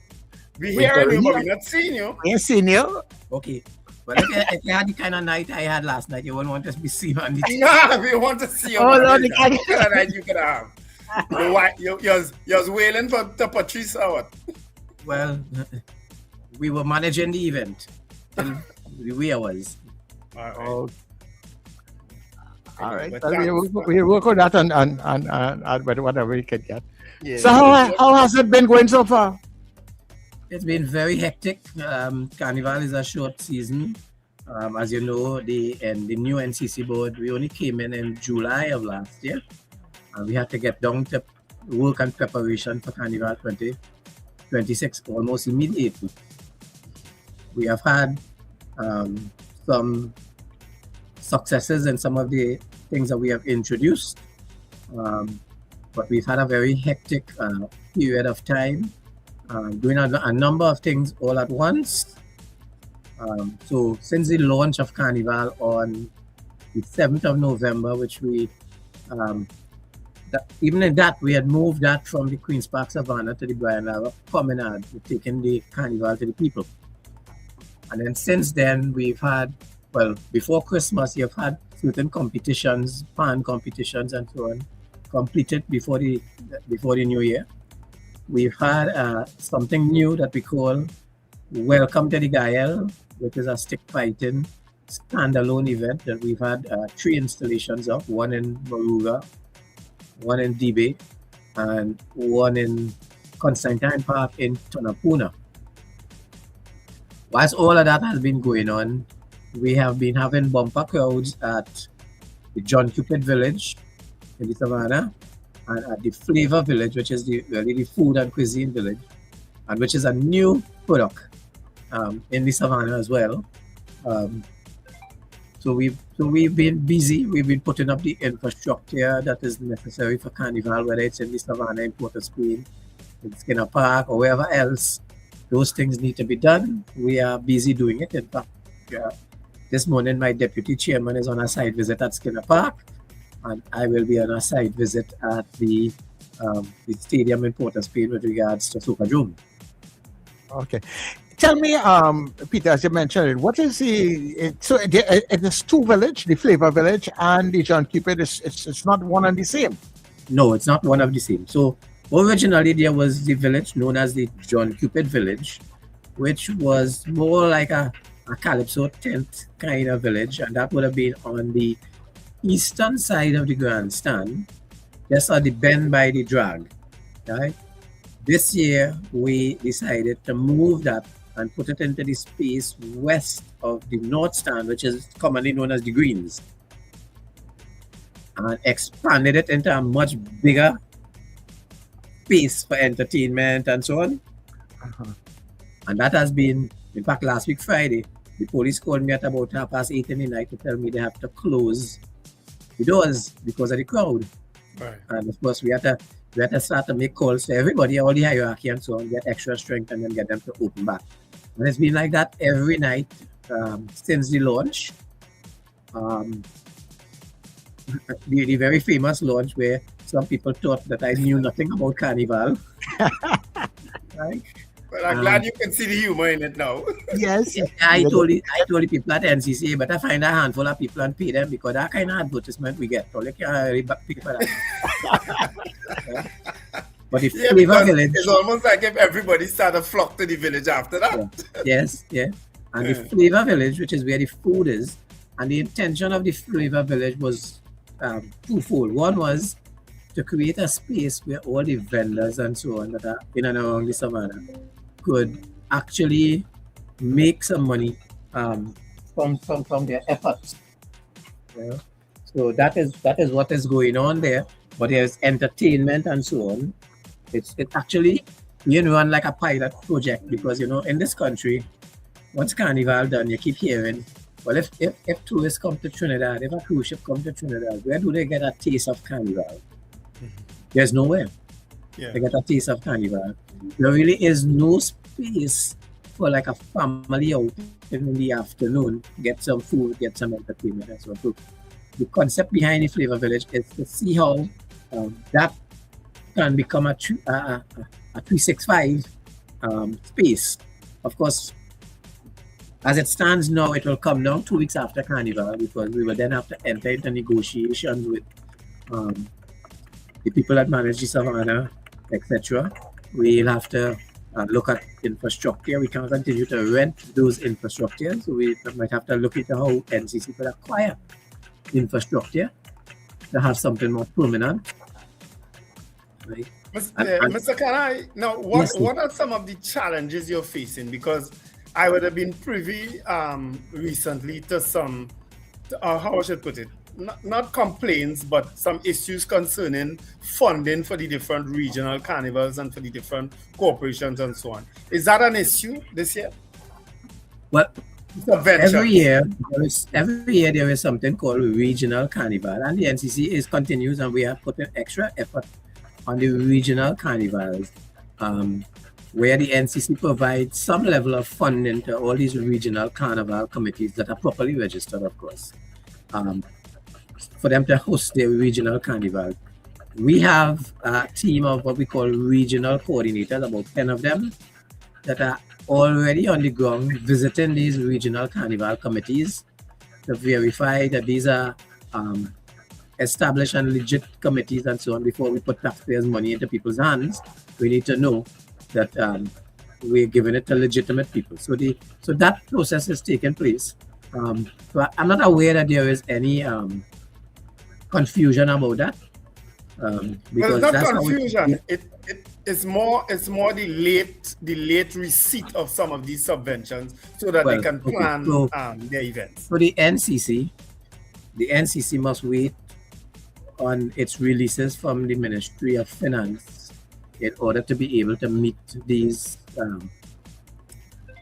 We hearing you, but we're not seeing you. We ain't seen you. Okay. But if you had the kind of night I had last night, you wouldn't want to be seen on the TV. Nah, we want to see you. Oh, Lord, the What kind of night you could have? You're wailing for Patrice or what? Well, we were managing the event till the way I was. All right. But We'll work on that and whatever we can get. Yeah. So how has it been going so far? It's been very hectic. Carnival is a short season. As you know, the new NCC board, we only came in July of last year. And we had to get down to work and preparation for Carnival 2026 almost immediately. We have had some successes in some of the things that we have introduced. But we've had a very hectic period of time doing a number of things all at once. So since the launch of Carnival on the 7th of November, which we, even in that, we had moved that from the Queen's Park Savannah to the Brian Lara Promenade, taking the Carnival to the people. And then since then, we've had, well, before Christmas, you've had certain competitions, pan competitions and so on, completed before the new year. We've had something new that we call Welcome to the Gael, which is a stick fighting standalone event that we've had 3 installations of, one in Moruga, one in Dibe, and one in Constantine Park in Tonapuna. Whilst all of that has been going on, we have been having bumper crowds at the John Cupid Village in the Savannah, and at the Flavor Village, which is really the food and cuisine village, and which is a new product in the Savannah as well. So we've been busy. We've been putting up the infrastructure that is necessary for Carnival, whether it's in the Savannah, in Port of Spain, in Skinner Park, or wherever else. Those things need to be done. We are busy doing it. In fact, this morning my deputy chairman is on a site visit at Skinner Park, and I will be on a site visit at the stadium in Port of Spain with regards to Soca June. Okay. Tell me, Peter, as you mentioned, what is it is 2 village, the Flavor Village and the John Cupid. It's not one and the same. No, it's not one of the same. So originally there was the village known as the John Cupid Village, which was more like a calypso tent kind of village, and that would have been on the eastern side of the grandstand, just at the bend by the drag. Right? This year we decided to move that and put it into the space west of the north stand, which is commonly known as the Greens, and expanded it into a much bigger space for entertainment and so on. And that has been, in fact, last week Friday, the police called me at about 8:30 in the night to tell me they have to close the doors because of the crowd. Right. And of course, we had to start to make calls to everybody, all the hierarchy and so on, get extra strength and then get them to open back. And it's been like that every night since the launch. The very famous launch where some people thought that I knew nothing about Carnival. Right? Well, I'm glad you can see the humor in it now. Yes. I told the people at NCCA, but I find a handful of people and pay them because that kind of advertisement we get. So, like, really pay for that. But the Flavor Village, it's almost like if everybody started flock to the village after that. Yes. And the Flavor Village, which is where the food is, and the intention of the Flavor Village was twofold. One was to create a space where all the vendors and so on that are in and around the savannah could actually make some money from their efforts. Yeah. So that is what is going on there. But there's entertainment and so on. It's actually run like a pilot project because in this country, once Carnival done, you keep hearing, well, if tourists come to Trinidad, if a cruise ship come to Trinidad, where do they get a taste of Carnival? There's nowhere. Yeah. They get a taste of Carnival. There really is no space for like a family out in the afternoon, get some food, get some entertainment and so on. So the concept behind the Flavor Village is to see how that can become a 365 space. Of course, as it stands now, it will come down 2 weeks after Carnival because we will then have to enter into negotiations with the people that manage the savannah, etc. We'll have to look at infrastructure. We can't continue to rent those infrastructures. So we might have to look into how NCC could acquire infrastructure to have something more permanent. Right? Mr. Kanai, now what are some of the challenges you're facing? Because I would have been privy recently to some, how I should put it, not complaints, but some issues concerning funding for the different regional carnivals and for the different corporations and so on. Is that an issue this year? Well, every year there is something called regional carnival, and the NCC continues, and we have put an extra effort on the regional carnivals, where the NCC provides some level of funding to all these regional carnival committees that are properly registered, of course, for them to host their regional carnival. We have a team of what we call regional coordinators, about 10 of them, that are already on the ground visiting these regional carnival committees to verify that these are established and legit committees and so on. Before we put taxpayers' money into people's hands, we need to know that we're giving it to legitimate people. So that process is taking place. So I'm not aware that there is any confusion about that. Because well, it's not confusion. It's more the late receipt of some of these subventions so that they can plan their events. So the NCC must wait on its releases from the Ministry of Finance in order to be able to meet these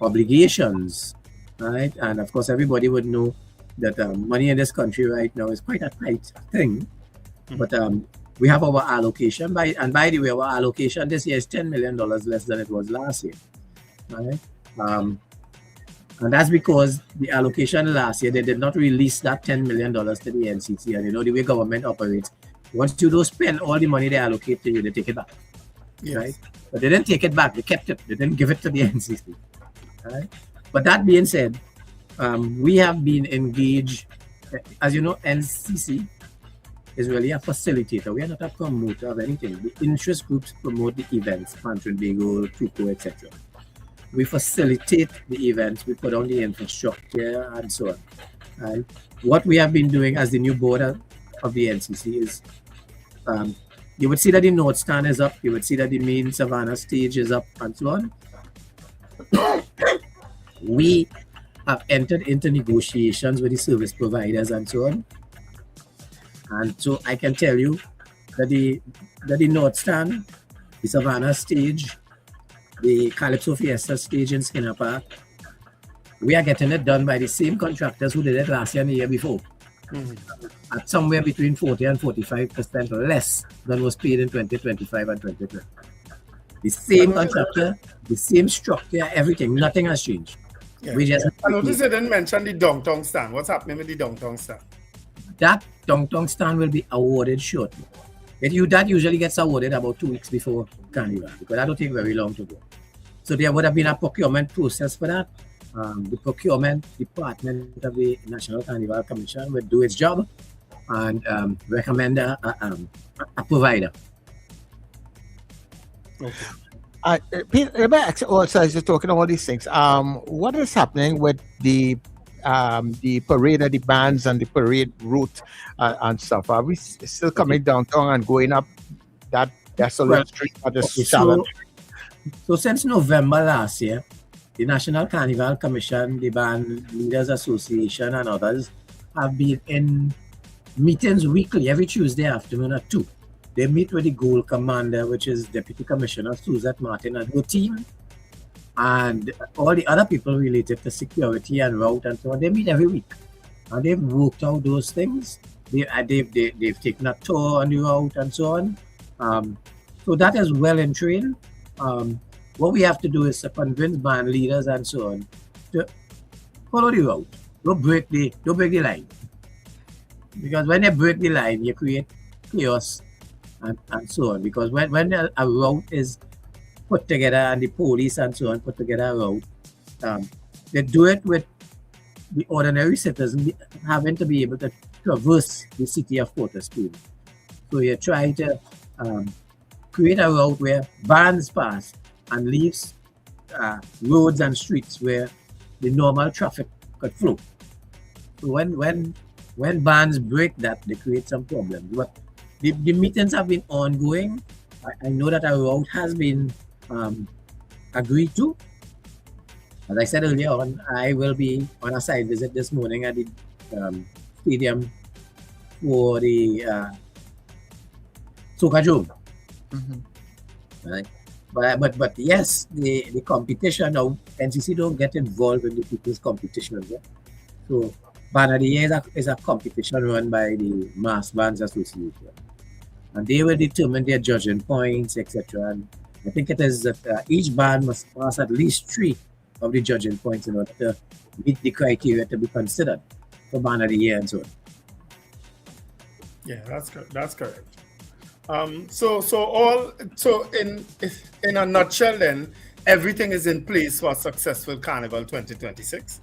obligations, right? And of course, everybody would know that money in this country right now is quite a tight thing. But we have our allocation, by the way, our allocation this year is $10 million less than it was last year, right? And that's because the allocation last year, they did not release that $10 million to the NCC. And the way government operates, once you don't spend all the money they allocate to you, they take it back, right? But they didn't take it back, they kept it. They didn't give it to the NCC, right? But that being said, we have been engaged, as you know, NCC is really a facilitator. We are not a promoter of anything. The interest groups promote the events, Trinidad, Tobago, etc. We facilitate the events, we put on the infrastructure and so on. And what we have been doing as the new board of the NCC is, you would see that the North Stand is up, you would see that the main Savannah stage is up and so on. We have entered into negotiations with the service providers and so on. And so I can tell you that the North Stand, the Savannah stage, the Calypso Fiesta stage in Skinner Park, we are getting it done by the same contractors who did it last year and the year before. At somewhere between 40 and 45% less than was paid in 2025 and 2020. The same contractor, the same structure, everything, nothing has changed. I noticed you didn't mention the downtown stand. What's happening with the downtown stand? That downtown stand will be awarded shortly. That usually gets awarded about 2 weeks before Carnival, because that don't take very long to go. So there would have been a procurement process for that. The procurement department of the National Carnival Commission would do its job and recommend a provider. Okay. Also, as you're talking about these things, what is happening with the parade of the bands and the parade route and stuff? Are we still coming downtown and going up that desolate street that is challenging? So since November last year, the National Carnival Commission, the Band Leaders Association, and others have been in meetings weekly, every Tuesday afternoon at 2. They meet with the Goal Commander, which is Deputy Commissioner Suzette Martin and her team, and all the other people related to security and route and so on. They meet every week, and they've worked out those things. They've taken a tour on the route and so on. So that is well in train. What we have to do is to convince band leaders and so on to follow the route. Don't break the line. Because when they break the line, you create chaos and so on. Because when a route is put together and the police and so on put together a route, they do it with the ordinary citizens having to be able to traverse the city of Port of Spain. So you try to create a route where bands pass and leaves roads and streets where the normal traffic could flow. So when bands break that, they create some problems. But the meetings have been ongoing. I know that a route has been agreed to. As I said earlier on, I will be on a side visit this morning at the stadium for the Soca Job. Right? But yes, the competition now, NCC don't get involved in the people's competition. Yeah? So Band of the Year is a competition run by the Mass Bands Association. And they will determine their judging points, etc. And I think it is that each band must pass at least 3 of the judging points in order to meet the criteria to be considered for Band of the Year and so on. Yeah, that's correct. So in a nutshell, then everything is in place for a successful Carnival 2026.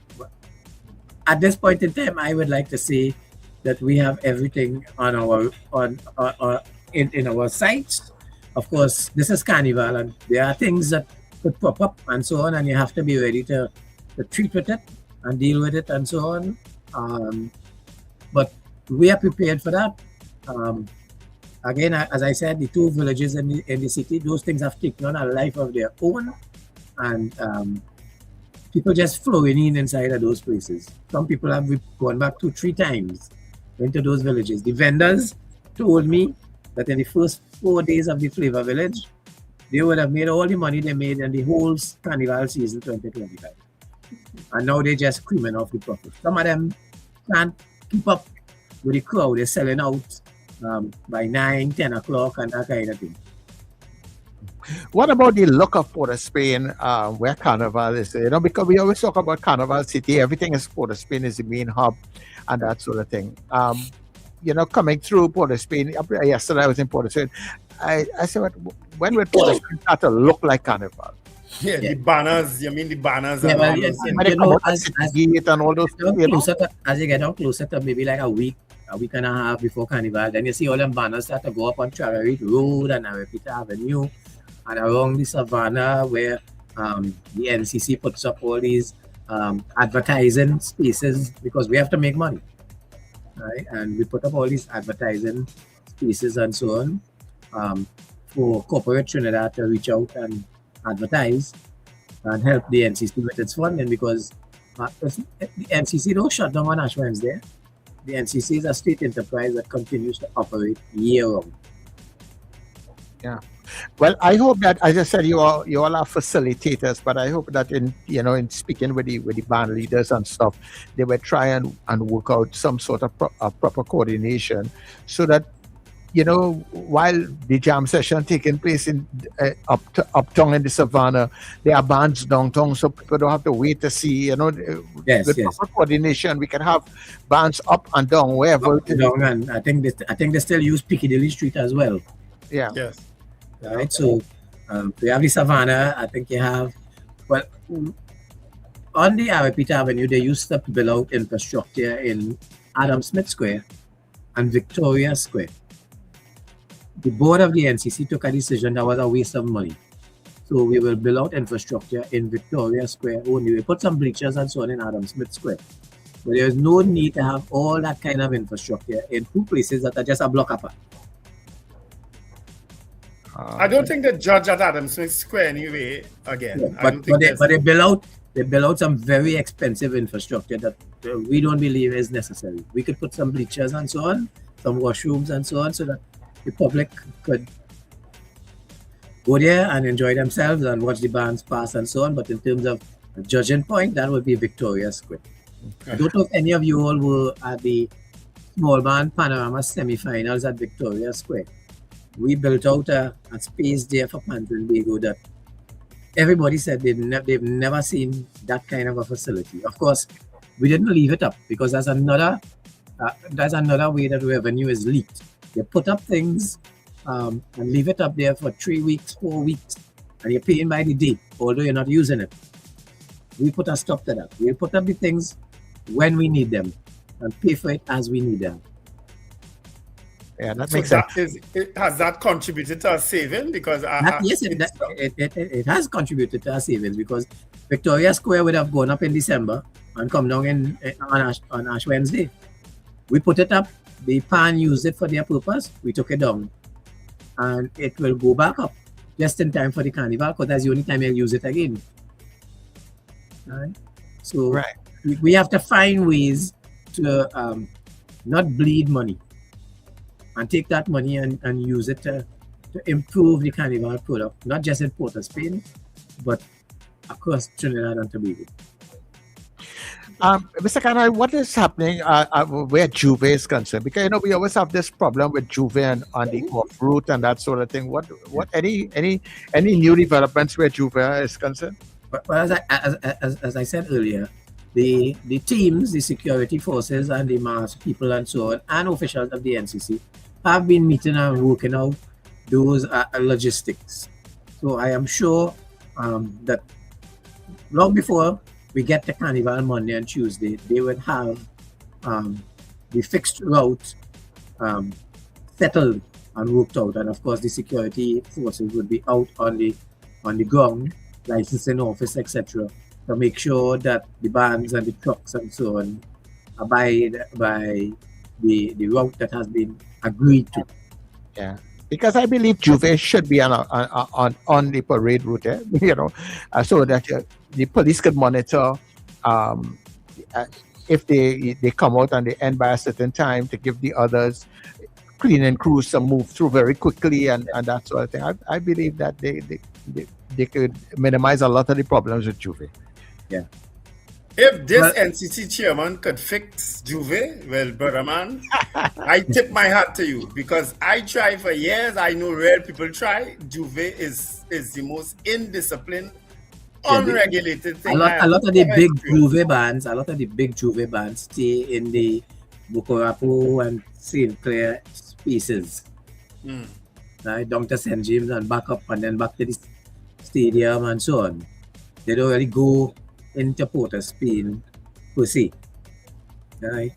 At this point in time, I would like to say that we have everything on our in our sites. Of course, this is Carnival, and there are things that could pop up and so on, and you have to be ready to treat with it and deal with it and so on. But we are prepared for that. Again, as I said, the 2 villages in the city, those things have taken on a life of their own, and people just flowing in inside of those places. Some people have gone back 2-3 times into those villages. The vendors told me that in the first 4 days of the Flavor Village, they would have made all the money they made in the whole Carnival season 2025. And now they're just creaming off the profit. Some of them can't keep up with the crowd. They're selling out by 9, 10 o'clock and that kind of thing. What about the look of Port of Spain, where Carnival is? Because we always talk about Carnival City, everything is Port of Spain is the main hub and that sort of thing. Coming through Port of Spain, yesterday I was in Port of Spain. I said, when will Port of Spain start to look like Carnival? Yeah, the banners. You mean the banners? Yeah, and well, all yes, those as you get down closer to maybe like a week and a half before Carnival, then you see all them banners start to go up on Travery Road and Arapita Avenue and around the Savannah where the NCC puts up all these advertising spaces because we have to make money, right? And we put up all these advertising spaces and so on for corporate Trinidad to reach out and advertise and help the NCC with its funding because the NCC don't shut down on Ash Wednesday. The NCC is a state enterprise that continues to operate year-round. Yeah. Well, I hope that, as I said, you all are facilitators, but I hope that in speaking with the band leaders and stuff, they will try and work out some sort of proper coordination so that while the jam session taking place in uptown in the Savannah, there are bands downtown, so people don't have to wait to see. With proper coordination, we can have bands up and down wherever. Down, and I think they still use Piccadilly Street as well. Yeah. Yes. Right. So you have the Savannah. I think you have on the Arapita Avenue. They used to build out infrastructure in Adam Smith Square and Victoria Square. The board of the NCC took a decision that was a waste of money. So we will build out infrastructure in Victoria Square only. We put some bleachers and so on in Adam Smith Square. But there is no need to have all that kind of infrastructure in two places that are just a block apart. I don't think they judge at Adam Smith Square anyway. Again, Yeah, I don't think they build out some very expensive infrastructure that we don't believe is necessary. We could put some bleachers and so on, some washrooms and so on, so that the public could go there and enjoy themselves and watch the bands pass and so on. But in terms of a judging point, that would be Victoria Square. I don't know if any of you all were at the small band panorama semi-finals at Victoria Square. We built out a space there for Pan Trinidad that everybody said they've never seen that kind of a facility. Of course, we didn't leave it up because that's another way that revenue is leaked. They put up things and leave it up there for 3 weeks, 4 weeks, and you're paying by the day, although you're not using it. We put a stop to that. We put up the things when we need them and pay for it as we need them. Yeah, that so makes sense. Has that contributed to our saving? Because Yes, it has contributed to our savings because Victoria Square would have gone up in December and come down on Ash Wednesday. We put it up. The PAN used it for their purpose. We took it down, and it will go back up just in time for the carnival because that's the only time you'll use it again. Right? So we have to find ways to not bleed money and take that money and use it to improve the carnival product, not just in Port of Spain, but across Trinidad and Tobago. Mr. Canal, what is happening where Juve is concerned? Because we always have this problem with Juve and on the off route and that sort of thing. What any new developments where Juve is concerned? Well, as I said earlier, the teams, the security forces, and the mass people and so on, and officials of the NCC have been meeting and working out those logistics. So I am sure that long before we get to Carnival Monday and Tuesday, they would have the fixed route settled and worked out. And of course, the security forces would be out on the ground, licensing office, etc., to make sure that the bands and the trucks and so on abide by the route that has been agreed to. Yeah, because I believe Juve should be on the parade route, so that the police could monitor if they come out and they end by a certain time to give the others cleaning crews to move through very quickly and that sort of thing. I believe that they could minimize a lot of the problems with Juve. Yeah. If this NCC chairman could fix Juve, well, brother man, I tip my hat to you because I try for years. I know real people try. Juve is the most indisciplined, unregulated thing. A lot of the big Juve bands stay in the Bukorapo and St. Clair spaces. Right, down to St. James and back up and then back to the stadium and so on. They don't really go into Port of Spain per se. Right?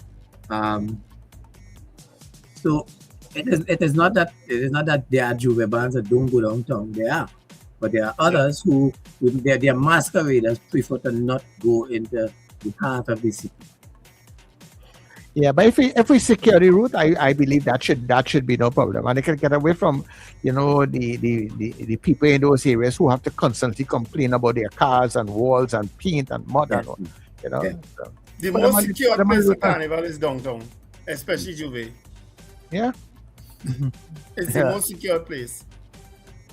So it is not that there are Juve bands that don't go downtown. There are. But there are others who their masqueraders prefer to not go into the heart of the city. Yeah, but if we secure the route, I believe that should be no problem, and they can get away from the people in those areas who have to constantly complain about their cars and walls and paint and mud and So. The most secure place for Carnival is downtown, especially Juve. Yeah, it's the most secure place.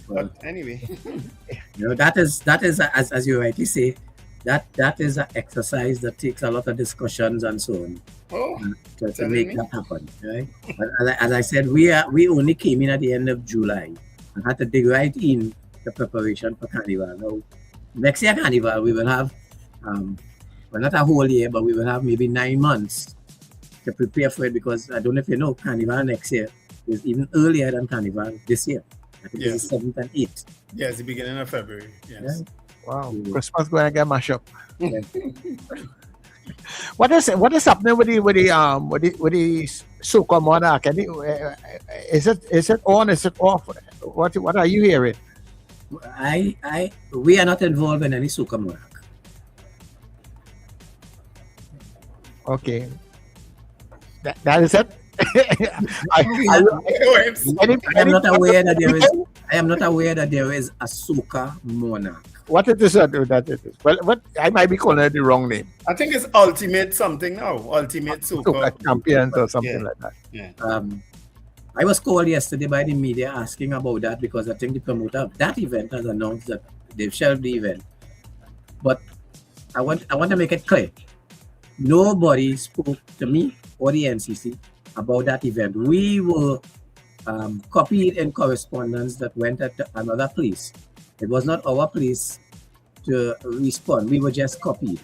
But anyway, that is as you rightly say, that is an exercise that takes a lot of discussions and so on to make that happen, right? But as I said, we only came in at the end of July and had to dig right in the preparation for Carnival. Now, next year Carnival we will have, well, not a whole year, but we will have maybe 9 months to prepare for it because I don't know if you know, Carnival next year is even earlier than Carnival this year. I think it's the 7th and 8th. Yeah, it's the beginning of February. Yes. Yeah. Wow, Christmas going to get mashed up. What is happening with the so-called monarch? Is it on? Is it off? What are you hearing? We are not involved in any soca monarch. Okay. That is it. I am not aware that there is. I am not aware that there is a soca monarch. What it is that it is? Well, what I might be calling it the wrong name. I think it's Ultimate something now. Ultimate Soca. Champions or something like that. Yeah. I was called yesterday by the media asking about that because I think the promoter of that event has announced that they've shelved the event. But I want to make it clear. Nobody spoke to me or the NCC about that event. We were copied in correspondence that went at another place. It was not our place to respond. We were just copied.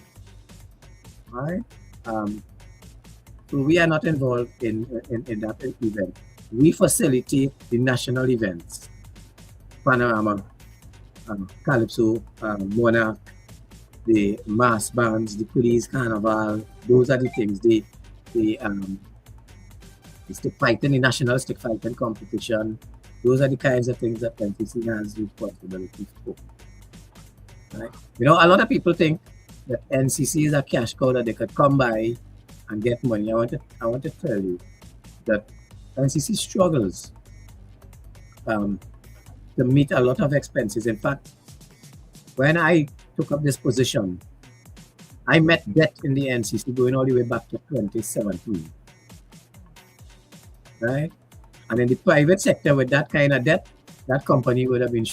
All right? So we are not involved in that event. We facilitate the national events. Panorama, Calypso, Monarch, the mass bands, the police carnival, those are the things. The stick fighting, the national stick fighting competition, those are the kinds of things that NCC has responsibility for. Right? You know, a lot of people think that NCC is a cash cow that they could come by and get money. I want to tell you that NCC struggles to meet a lot of expenses. In fact, when I took up this position, I met debt in the NCC going all the way back to 2017. Right? And in the private sector with that kind of debt, that company would have been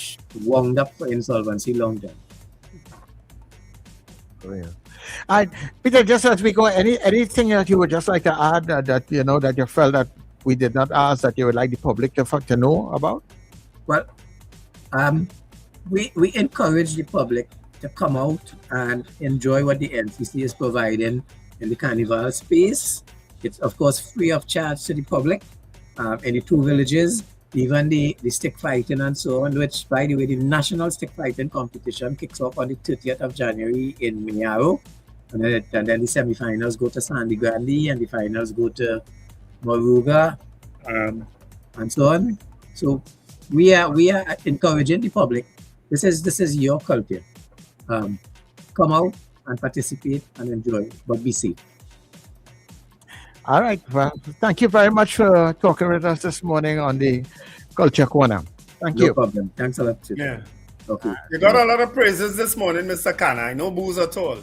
wound up for insolvency long term. Oh, yeah. And Peter, just as we go, anything that you would just like to add that you know that you felt that we did not ask that you would like the public to know about? Well, we encourage the public to come out and enjoy what the NCC is providing in the carnival space. It's of course free of charge to the public. In the two villages, even the stick fighting and so on, which by the way, the national stick fighting competition kicks off on the 30th of January in Miaro. And then the semi-finals go to Sandy Grande and the finals go to Moruga, and so on. So we are encouraging the public. This is your culture. Come out and participate and enjoy, but be safe. All right. Well, thank you very much for talking with us this morning on the Culture Corner. Thank you. No problem. Thanks a lot. Yeah. Okay. You got a lot of praises this morning, Mr. Kana. No booze at all.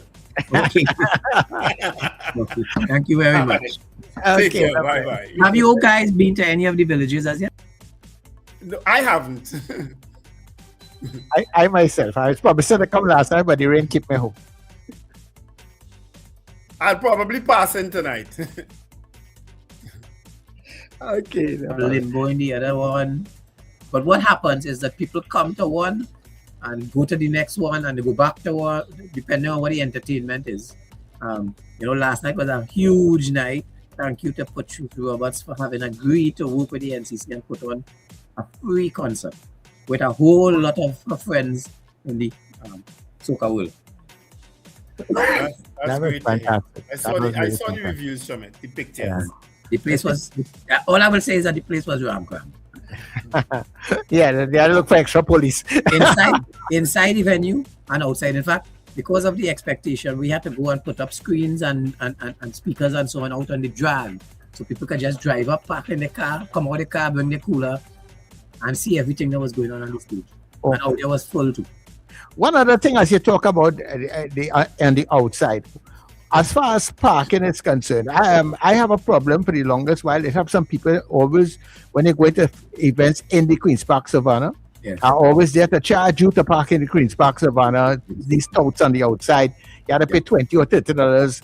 Okay. Okay. Thank you very much. Take care. Bye-bye. Have you guys been to any of the villages as yet? No, I haven't. I myself, I was probably said to come last night, but the rain kept me home. I'll probably pass in tonight. Okay. Limbo in the other one. But what happens is that people come to one and go to the next one and they go back to one, depending on what the entertainment is. Last night was a huge night. Thank you to Put Through Roberts for having agreed to work with the NCC and put on a free concert with a whole lot of friends in the soca world. That's was great. fantastic. I saw the reviews from it, the pictures. Yeah. The place was, all I will say is that the place was ram-cram. Yeah, they had to look for extra police. inside the venue and outside. In fact, because of the expectation, we had to go and put up screens and speakers and so on out on the drag. So people could just drive up, park in the car, come out of the car, bring the cooler, and see everything that was going on the stage. Oh. And out there was full too. One other thing, as you talk about the outside, as far as parking is concerned, I have a problem for the longest while. They have some people always, when they go to events in the Queen's Park Savannah, are always there to charge you to park in the Queen's Park Savannah. These touts on the outside, you have to pay $20 or $30.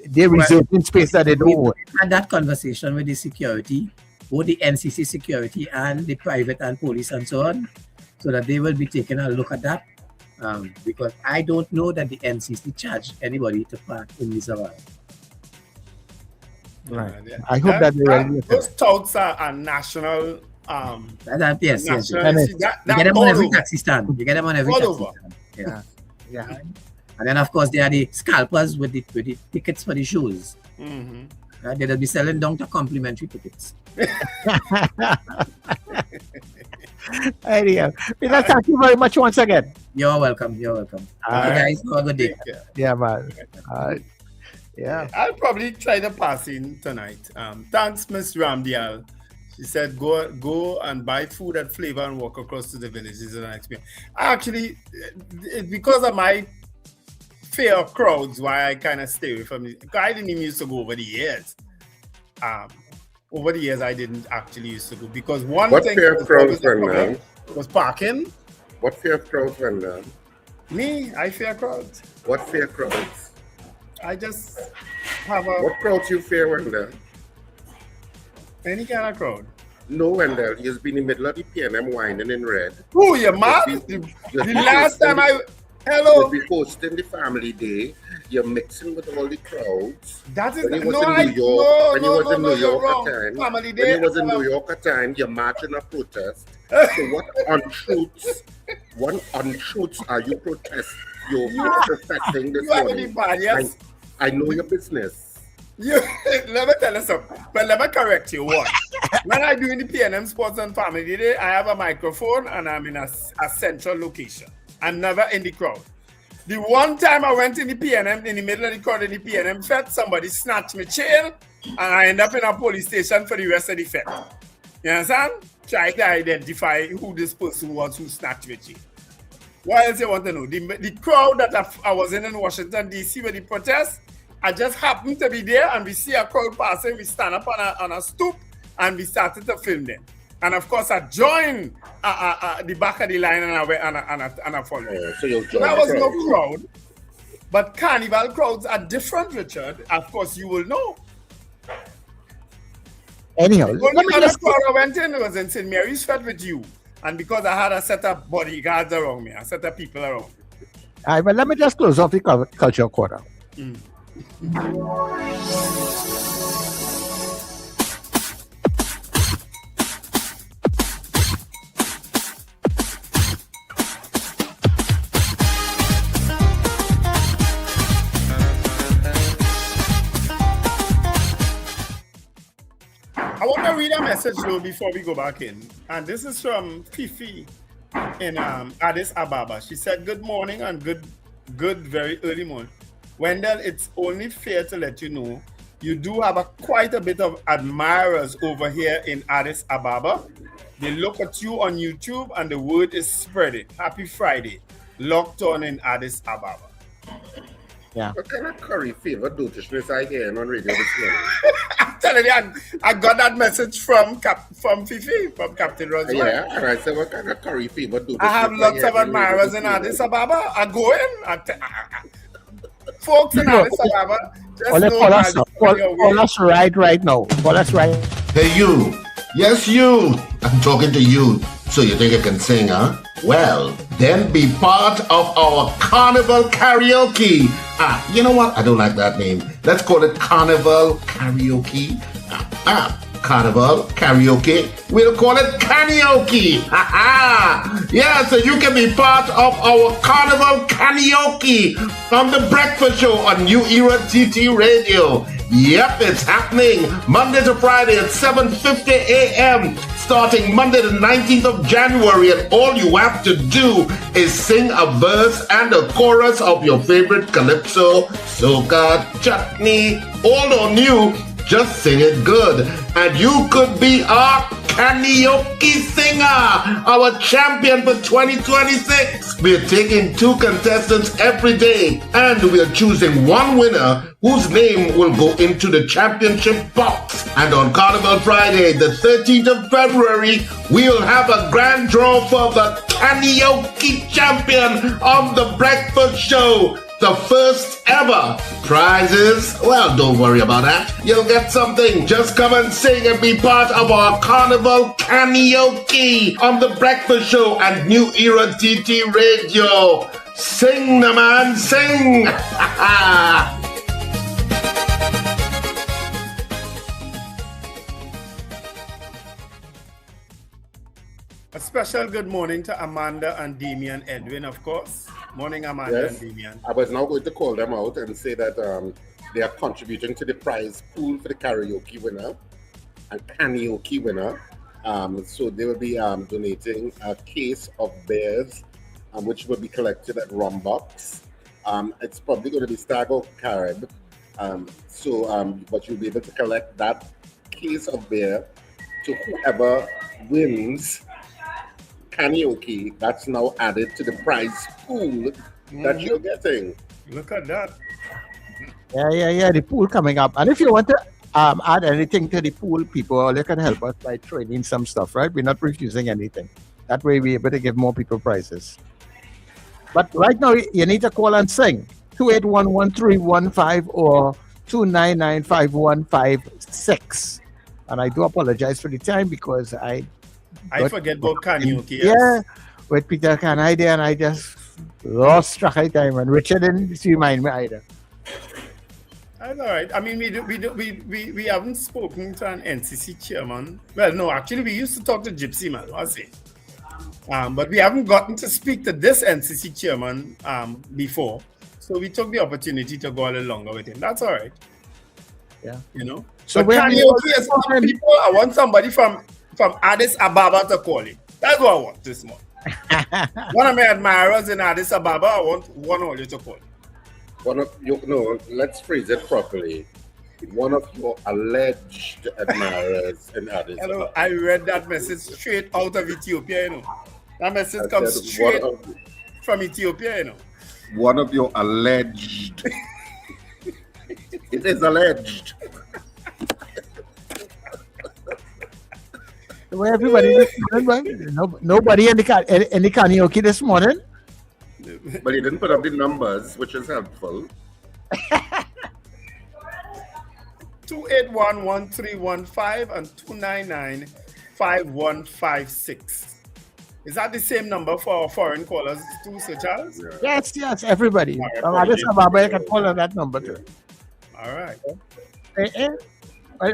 They're reserving space that they don't own. We had that conversation with the security, both the NCC security and the private and police and so on, so that they will be taking a look at that. Because I don't know that the NCC charged anybody to park in the Savannah. Right. I hope that those touts are national. Yes. You get them on every taxi stand. You get them on every taxi stand. Yeah. And then of course there are the scalpers with the tickets for the shows. Mm-hmm. They'll be selling down to complimentary tickets. Anyhow, Peter, thank you very much once again. You're welcome. You're welcome. All Okay, right. guys, have a good day. Yeah, man. Yeah. I'll probably try to pass in tonight. Thanks, Miss Ramdial. She said, go and buy food at Flavor and walk across to the village. This is an experience. Actually, it's because of my fear of crowds, why I kind of stay away from it. I didn't even used to go over the years. Over the years, I didn't actually used to go because one What thing fear of crowds went was parking. What fear of crowds went down? Me, I fear crowds. What fear crowds? I just have a... What crowds you fear, Wendell? Any kind of crowd. No, Wendell. You've been in the middle of the PNM whining in red. Who, you mad? The last time Hello? You'll be hosting the family day. You're mixing with all the crowds. That is... When you was in New York, when you was in New York at time, family when day, you was in New York at time, you're marching a protest. So what untruths are you protesting this morning? I know your business. Let me tell you something. But let me correct you. One, when I do in the PNM Sports and Family Day, I have a microphone and I'm in a central location. I'm never in the crowd. The one time I went in the PNM, in the middle of the crowd in the PNM Fest, somebody snatched my chain and I end up in a police station for the rest of the fest. You understand? Try to identify who this person was who snatched my chain. What else you want to know? The crowd that I was in Washington, D.C. with the protest, I just happened to be there and we see a crowd passing. We stand up on a stoop and we started to film them. And of course, I joined the back of the line and I followed. So that was no crowd. But carnival crowds are different, Richard. Of course, you will know. Anyhow, The only other crowd I went in was in St. Mary's Fed with you. And because I had a set of bodyguards around me, a set of people around me. All right, but let me just close off the culture quarter. I want to read a message though before we go back in. And this is from Fifi in Addis Ababa. She said, good morning and good very early morning. Wendell, it's only fair to let you know you do have quite a bit of admirers over here in Addis Ababa. They look at you on YouTube and the word is spreading. Happy Friday. Locked on in Addis Ababa. Yeah. What kind of curry favor dotishness I hear on radio this morning? I'm telling you, I got that message from Fifi, from Captain Roswell. Yeah, all right. So what kind of curry favor dotishness I have lots of admirers in Addis Ababa. I go in. Folks in Addis Ababa, Call us right now. Call us right. Hey, you. Yes, you. I'm talking to you. So you think I can sing, huh? Well, then be part of our Carnival Karaoke. You know what? I don't like that name. Let's call it Carnival Karaoke. Carnival Karaoke. We'll call it Karaoke. Yeah, so you can be part of our Carnival Karaoke on the Breakfast Show on New Era TT Radio. Yep, it's happening Monday to Friday at 7:50 a.m. starting Monday the 19th of January, and all you have to do is sing a verse and a chorus of your favorite calypso, soca, chutney, old or new. Just sing it good, and you could be our karaoke singer, our champion for 2026. We're taking 2 contestants every day, and we're choosing one winner whose name will go into the championship box. And on Carnival Friday, the 13th of February, we'll have a grand draw for the karaoke champion of the Breakfast Show. The first ever prizes. Well, don't worry about that. You'll get something. Just come and sing and be part of our Carnival Karaoke on the Breakfast Show and New Era TT Radio. Sing, the man, sing. A special good morning to Amanda and Damian Edwin, of course. Morning, Amanda and Damian. I was now going to call them out and say that they are contributing to the prize pool for the karaoke winner and karaoke winner. So they will be donating a case of beers, which will be collected at Rumbox. It's probably going to be Stag or Carib. But you'll be able to collect that case of beer to whoever wins karaoke. That's now added to the prize pool that you're getting. Look at that. Yeah. The pool coming up. And if you want to add anything to the pool, people, you can help us by trading some stuff, right? We're not refusing anything. That way we're able to give more people prizes. But right now, you need to call and sing. 281-1315 or 299-5156. And I do apologize for the time because I forget about karaoke. Yeah, with Peter Canai there, and I just lost track of time. And Richard didn't remind me either. That's all right. I mean, we haven't spoken to an NCC chairman. Well, no, actually, we used to talk to Gypsy Man, was it? But we haven't gotten to speak to this NCC chairman before. So we took the opportunity to go a little longer with him. That's all right. Yeah. You know? So but karaoke is for people. I want somebody from Addis Ababa to call it. That's what I want this morning. One of my admirers in Addis Ababa, I want one of you to call it. Let's phrase it properly. One of your alleged admirers in Addis Ababa. I read that message straight out of Ethiopia, you know. That message comes straight from Ethiopia, you know. One of your alleged. It is alleged. Where everybody this morning, nobody in the karaoke this morning. But he didn't put up the numbers, which is helpful. 281-1315 and 299-5156. Is that the same number for our foreign callers too, Sir Charles? Yes, everybody. Addis Ababa, you can call on that number too. All right.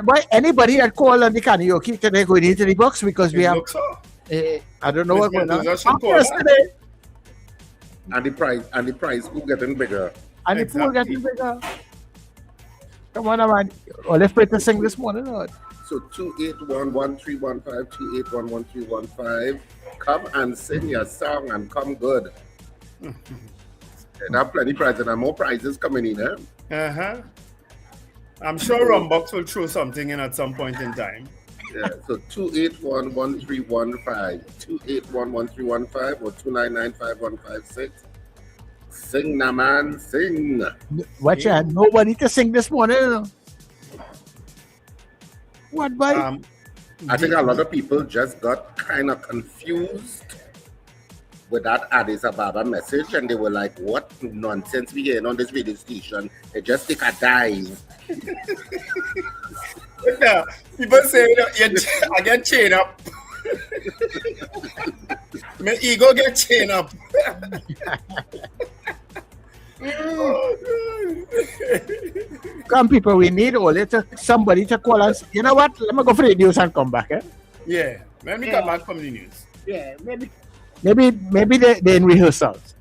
Why anybody that call on the karaoke today going into the box because we have. I don't know what's going on. Yesterday. And the prize pool getting bigger. And the pool getting bigger. Come on, man. Let's play to sing this morning. So 281-1315, 281-1315. Come and sing your song and come good. There are plenty of prizes and more prizes coming in. Uh-huh. I'm sure Rumbox will throw something in at some point in time. Yeah, so 281-1315, 281-1315 or 299-5156. Sing na man, sing. Watch out, nobody to sing this morning. What, boy? I think a lot of people just got kind of confused with that Addis Ababa message, and they were like, what nonsense we hearing on this radio station? It just take a dive. Yeah, people say, I get chained up. My ego get chained up. Come, people, we need somebody to call us. You know what? Let me go for the news and come back. Yeah, let me come back from the news. Yeah, maybe they're in rehearsals.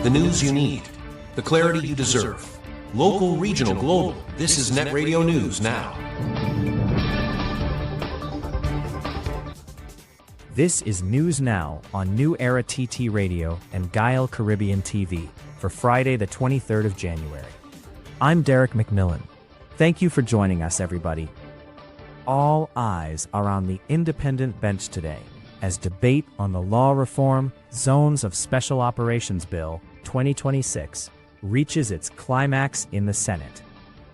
The news you need, the clarity you deserve. Local, regional, global. This is Net Radio News Now. This is News Now on New Era TT Radio and Guile Caribbean TV for Friday, the 23rd of January. I'm Derek McMillan. Thank you for joining us, everybody. All eyes are on the independent bench today as debate on the Law Reform Zones of Special Operations Bill 2026 reaches its climax in the Senate.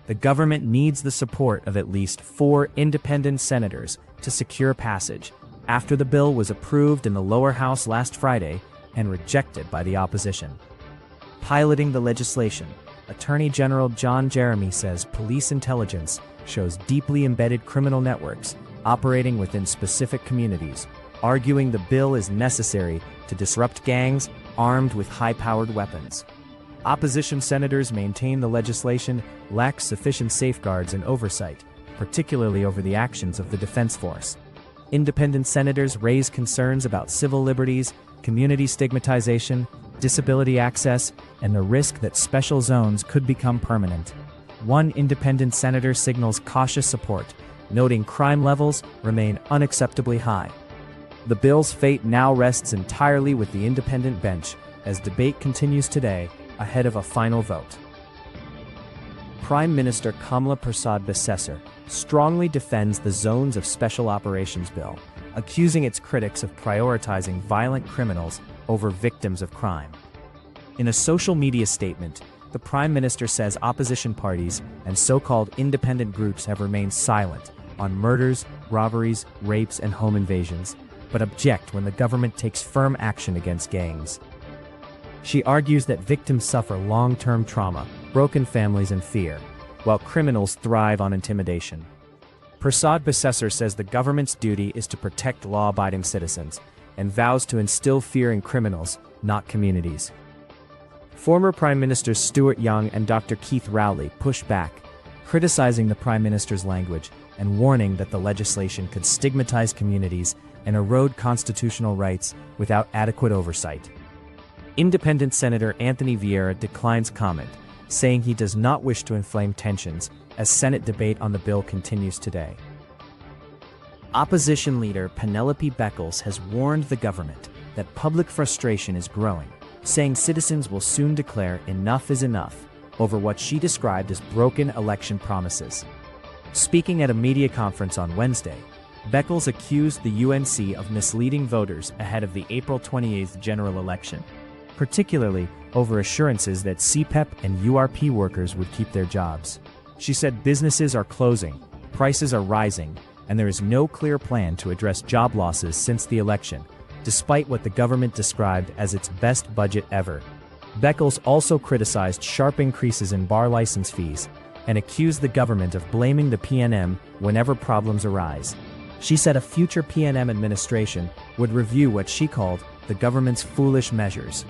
The government needs the support of at least 4 independent senators to secure passage after the bill was approved in the lower house last Friday and rejected by the opposition. Piloting the legislation, Attorney General John Jeremy says police intelligence shows deeply embedded criminal networks operating within specific communities, arguing the bill is necessary to disrupt gangs armed with high-powered weapons. Opposition senators maintain the legislation lacks sufficient safeguards and oversight, particularly over the actions of the defense force. Independent senators raise concerns about civil liberties, community stigmatization, disability access, and the risk that special zones could become permanent. One independent senator signals cautious support, noting crime levels remain unacceptably high. The bill's fate now rests entirely with the independent bench as debate continues today ahead of a final vote. Prime Minister Kamala Persad-Bissessar strongly defends the Zones of Special Operations bill, accusing its critics of prioritizing violent criminals over victims of crime. In a social media statement, the Prime Minister says opposition parties and so-called independent groups have remained silent on murders, robberies, rapes, and home invasions, but object when the government takes firm action against gangs. She argues that victims suffer long-term trauma, broken families, and fear, while criminals thrive on intimidation. Persad-Bissessar says the government's duty is to protect law-abiding citizens and vows to instill fear in criminals, not communities. Former Prime Ministers Stuart Young and Dr. Keith Rowley pushed back, criticizing the Prime Minister's language and warning that the legislation could stigmatize communities and erode constitutional rights without adequate oversight. Independent Senator Anthony Vieira declines comment, saying he does not wish to inflame tensions as Senate debate on the bill continues today. Opposition leader Penelope Beckles has warned the government that public frustration is growing, saying citizens will soon declare enough is enough over what she described as broken election promises. Speaking at a media conference on Wednesday, Beckles accused the UNC of misleading voters ahead of the April 28th general election, particularly over assurances that CPEP and URP workers would keep their jobs. She said businesses are closing, prices are rising, and there is no clear plan to address job losses since the election, despite what the government described as its best budget ever. Beckles also criticized sharp increases in bar license fees and accused the government of blaming the PNM whenever problems arise. She said a future PNM administration would review what she called the government's foolish measures.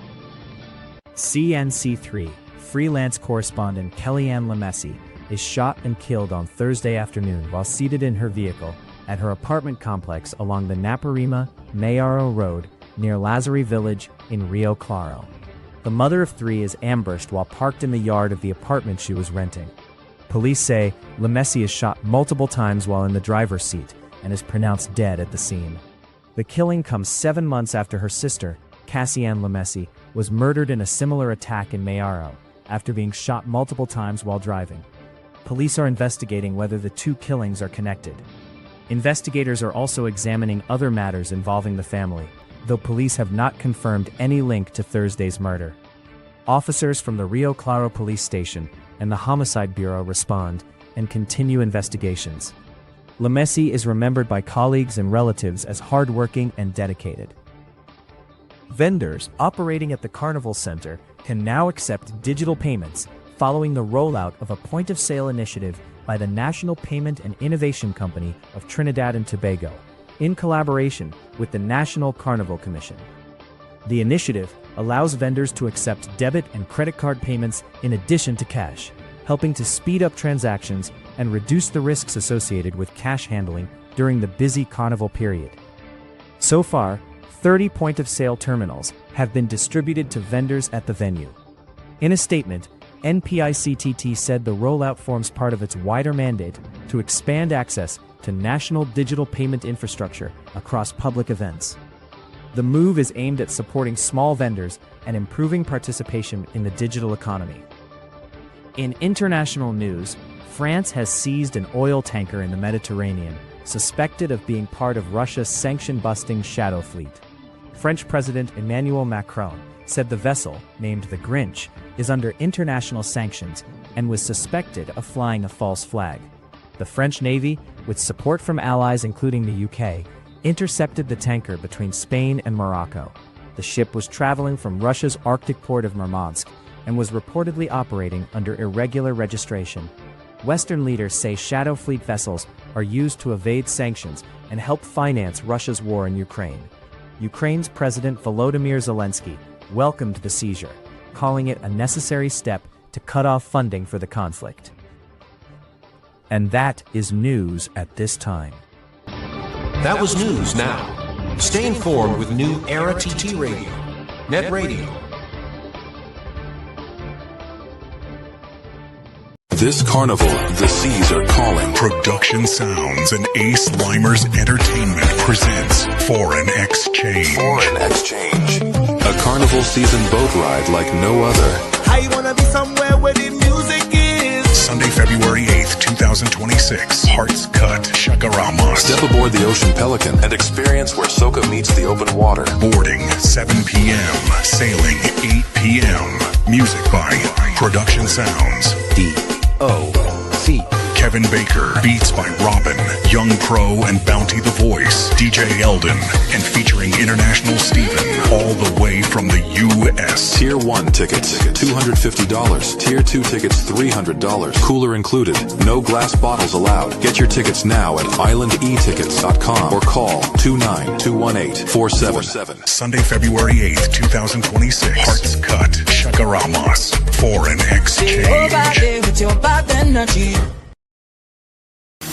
CNC3 freelance correspondent Kellyanne Lemessy is shot and killed on Thursday afternoon while seated in her vehicle at her apartment complex along the Naparima-Mayaro Road near Lazare Village in Rio Claro. The mother of three is ambushed while parked in the yard of the apartment she was renting. Police say Lemessy is shot multiple times while in the driver's seat and is pronounced dead at the scene. The killing comes 7 months after her sister, Cassianne Lemessy, was murdered in a similar attack in Mayaro after being shot multiple times while driving. Police are investigating whether the two killings are connected. Investigators are also examining other matters involving the family, though police have not confirmed any link to Thursday's murder. Officers from the Rio Claro Police Station and the Homicide Bureau respond and continue investigations. Lemessy is remembered by colleagues and relatives as hardworking and dedicated. Vendors operating at the Carnival Center can now accept digital payments following the rollout of a point-of-sale initiative by the National Payment and Innovation Company of Trinidad and Tobago, in collaboration with the National Carnival Commission. The initiative allows vendors to accept debit and credit card payments in addition to cash, helping to speed up transactions and reduce the risks associated with cash handling during the busy carnival period. So far, 30 point-of-sale terminals have been distributed to vendors at the venue. In a statement, NPICTT said the rollout forms part of its wider mandate to expand access to national digital payment infrastructure across public events. The move is aimed at supporting small vendors and improving participation in the digital economy. In international news, France has seized an oil tanker in the Mediterranean, suspected of being part of Russia's sanction-busting shadow fleet. French President Emmanuel Macron said the vessel, named the Grinch, is under international sanctions and was suspected of flying a false flag. The French Navy, with support from allies including the UK, intercepted the tanker between Spain and Morocco. The ship was traveling from Russia's Arctic port of Murmansk and was reportedly operating under irregular registration. Western leaders say shadow fleet vessels are used to evade sanctions and help finance Russia's war in Ukraine. Ukraine's President Volodymyr Zelensky welcomed the seizure, calling it a necessary step to cut off funding for the conflict. And that is news at this time. That was News Now. Stay informed with New Era TT Radio, Net Radio, This carnival, the seas are calling. Production Sounds and Ace Limers Entertainment presents Foreign Exchange. Foreign Exchange. A carnival season boat ride like no other. I wanna be somewhere where the music is. Sunday, February 8th, 2026. Hearts Cut, Shakarama. Step aboard the Ocean Pelican and experience where soca meets the open water. Boarding 7 p.m. Sailing 8 p.m. Music by Production Sounds. D.O.C. Kevin Baker. Beats by Robin, Young Pro, and Bounty the Voice. DJ Eldon. And featuring International Steven. All the way from the U.S. Tier 1 tickets, $250. Tier 2 tickets, $300. Cooler included. No glass bottles allowed. Get your tickets now at islandetickets.com or call 29218-4747. Sunday, February 8th, 2026. Hearts Cut, Shakaramas. Foreign Exchange. With your bad energy.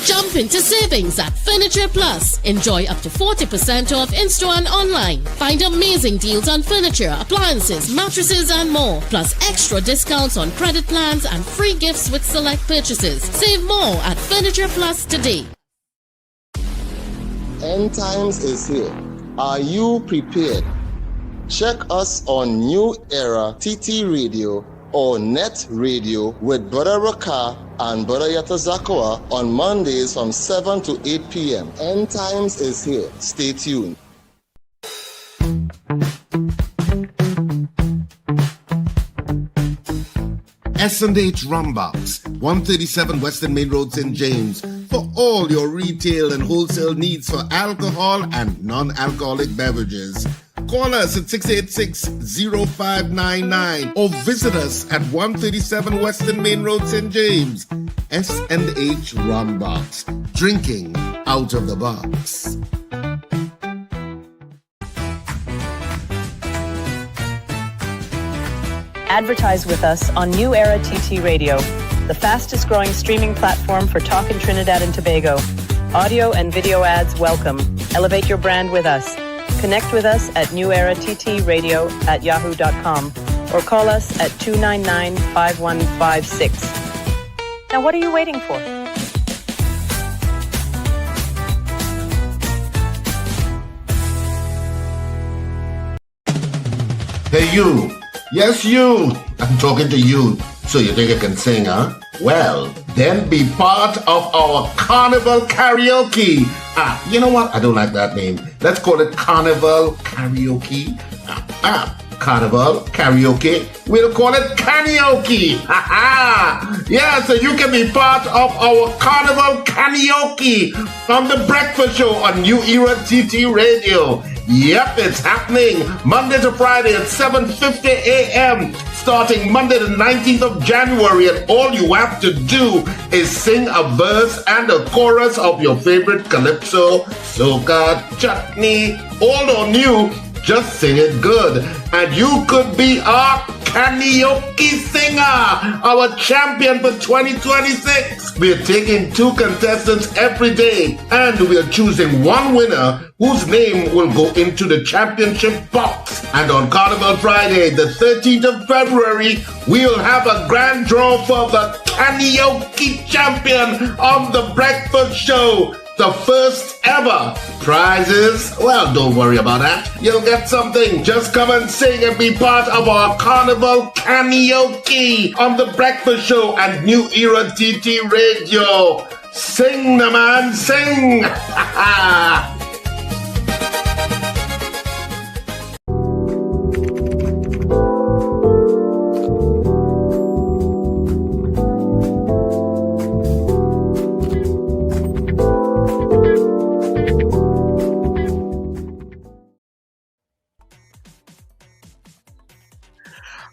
Jump into savings at Furniture Plus. Enjoy up to 40% off in-store and online. Find amazing deals on furniture, appliances, mattresses, and more. Plus extra discounts on credit plans and free gifts with select purchases. Save more at Furniture Plus today. End times is here. Are you prepared? Check us on New Era TT Radio or Net Radio with Brother Raka and Brother Yata Zakawa on Mondays from 7 to 8 p.m. End times is here. Stay tuned. S&H Rumbox, 137 Western Main Road, St. James, for all your retail and wholesale needs for alcohol and non-alcoholic beverages. Call us at 686-0599 or visit us at 137 Western Main Road, St. James. S&H Rumbox, drinking out of the box. Advertise with us on New Era TT Radio, the fastest growing streaming platform for talk in Trinidad and Tobago. Audio and video ads welcome. Elevate your brand with us. Connect with us at newerattradio@yahoo.com or call us at 299-5156. Now what are you waiting for? Hey you! Yes you! I'm talking to you. So you think I can sing, huh? Well, then be part of our Carnival Karaoke. You know what? I don't like that name. Let's call it Carnival Karaoke. Carnival Karaoke. We'll call it Karaoke. Yeah, so you can be part of our Carnival Karaoke on the Breakfast Show on New Era TT Radio. Yep, it's happening Monday to Friday at 7:50 a.m. starting Monday the 19th of January, and all you have to do is sing a verse and a chorus of your favorite calypso, soca, chutney, old or new. Just sing it good, and you could be our karaoke singer, our champion for 2026. We're taking 2 contestants every day, and we're choosing one winner whose name will go into the championship box. And on Carnival Friday, the 13th of February, we'll have a grand draw for the karaoke champion of the Breakfast Show. The first ever prizes. Well, don't worry about that. You'll get something. Just come and sing and be part of our Carnival Karaoke on the Breakfast Show and New Era TT Radio. Sing, the man, sing.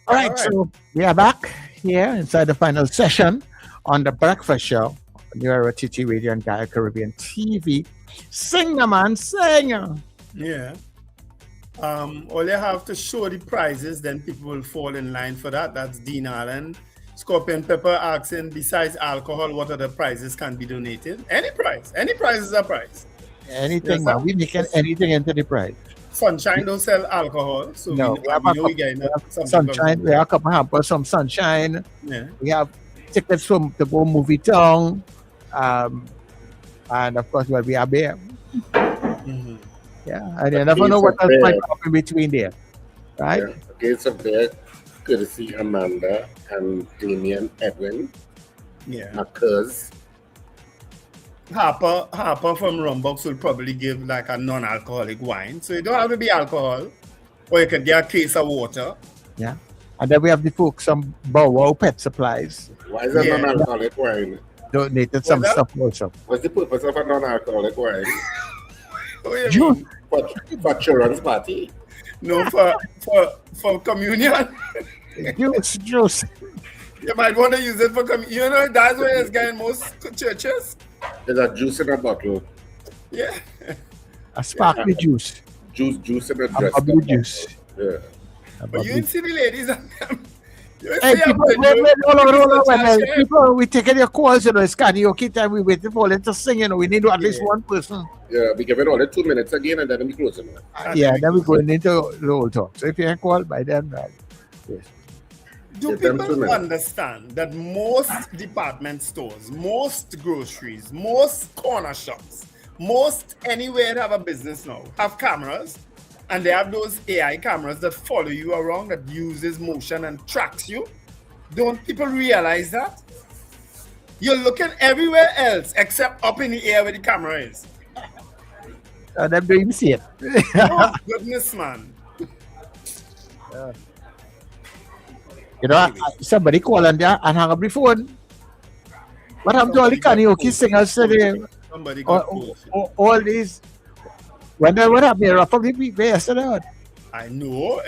All right, so we are back here inside the final session on the Breakfast Show, New Era TT Radio and Gaia Caribbean TV. Sing, the man, sing. Yeah. All you have to show the prizes, then people will fall in line for that. That's Dean Allen. Scorpion Pepper asking, besides alcohol, what other prizes can be donated? Any prize. Any prize is a prize. Anything, man. We make anything into the prize. Sunshine don't sell alcohol, so no, we have sunshine. We have a couple hampers, some sunshine. Yeah. We have tickets to go movie town. And of course, we are there. Yeah, and you never know what else might come in between there, right? Yeah. Against a bear, courtesy Amanda and Damien Edwin. Yeah. My cuz. Harper from Rumbox will probably give like a non-alcoholic wine. So you don't have to be alcohol. Or you can get a case of water. Yeah. And then we have the folks from Bow Wow Pet Supplies. Why is that non-alcoholic wine? Donated some stuff also. What's the purpose of a non-alcoholic wine? Juice. For children's party? No, for communion. Juice. You might want to use it for communion. You know, that's where it's getting most churches. There's a juice in a bottle. Yeah. A sparkly juice. Juice in a dress. A blue juice. Yeah. But you didn't see the ladies and them. Hey, people, hold on. People, we taking your calls, you know, it's karaoke time. We waiting for them to sing, you know. We need at least one person. Yeah, we give it all 2 minutes again and then we close it. Yeah, then we're going into the old talk. So if you can call by then, yes. Do people understand that most department stores, most groceries, most corner shops, most anywhere that have a business now have cameras, and they have those AI cameras that follow you around, that uses motion and tracks you? Don't people realize that? You're looking everywhere else except up in the air where the camera is. Them don't even see it. Oh, goodness, man. You know, somebody call on there and hang up the phone. What happened to all the karaoke singers today? All these. What happened here? Probably people yesterday. I know.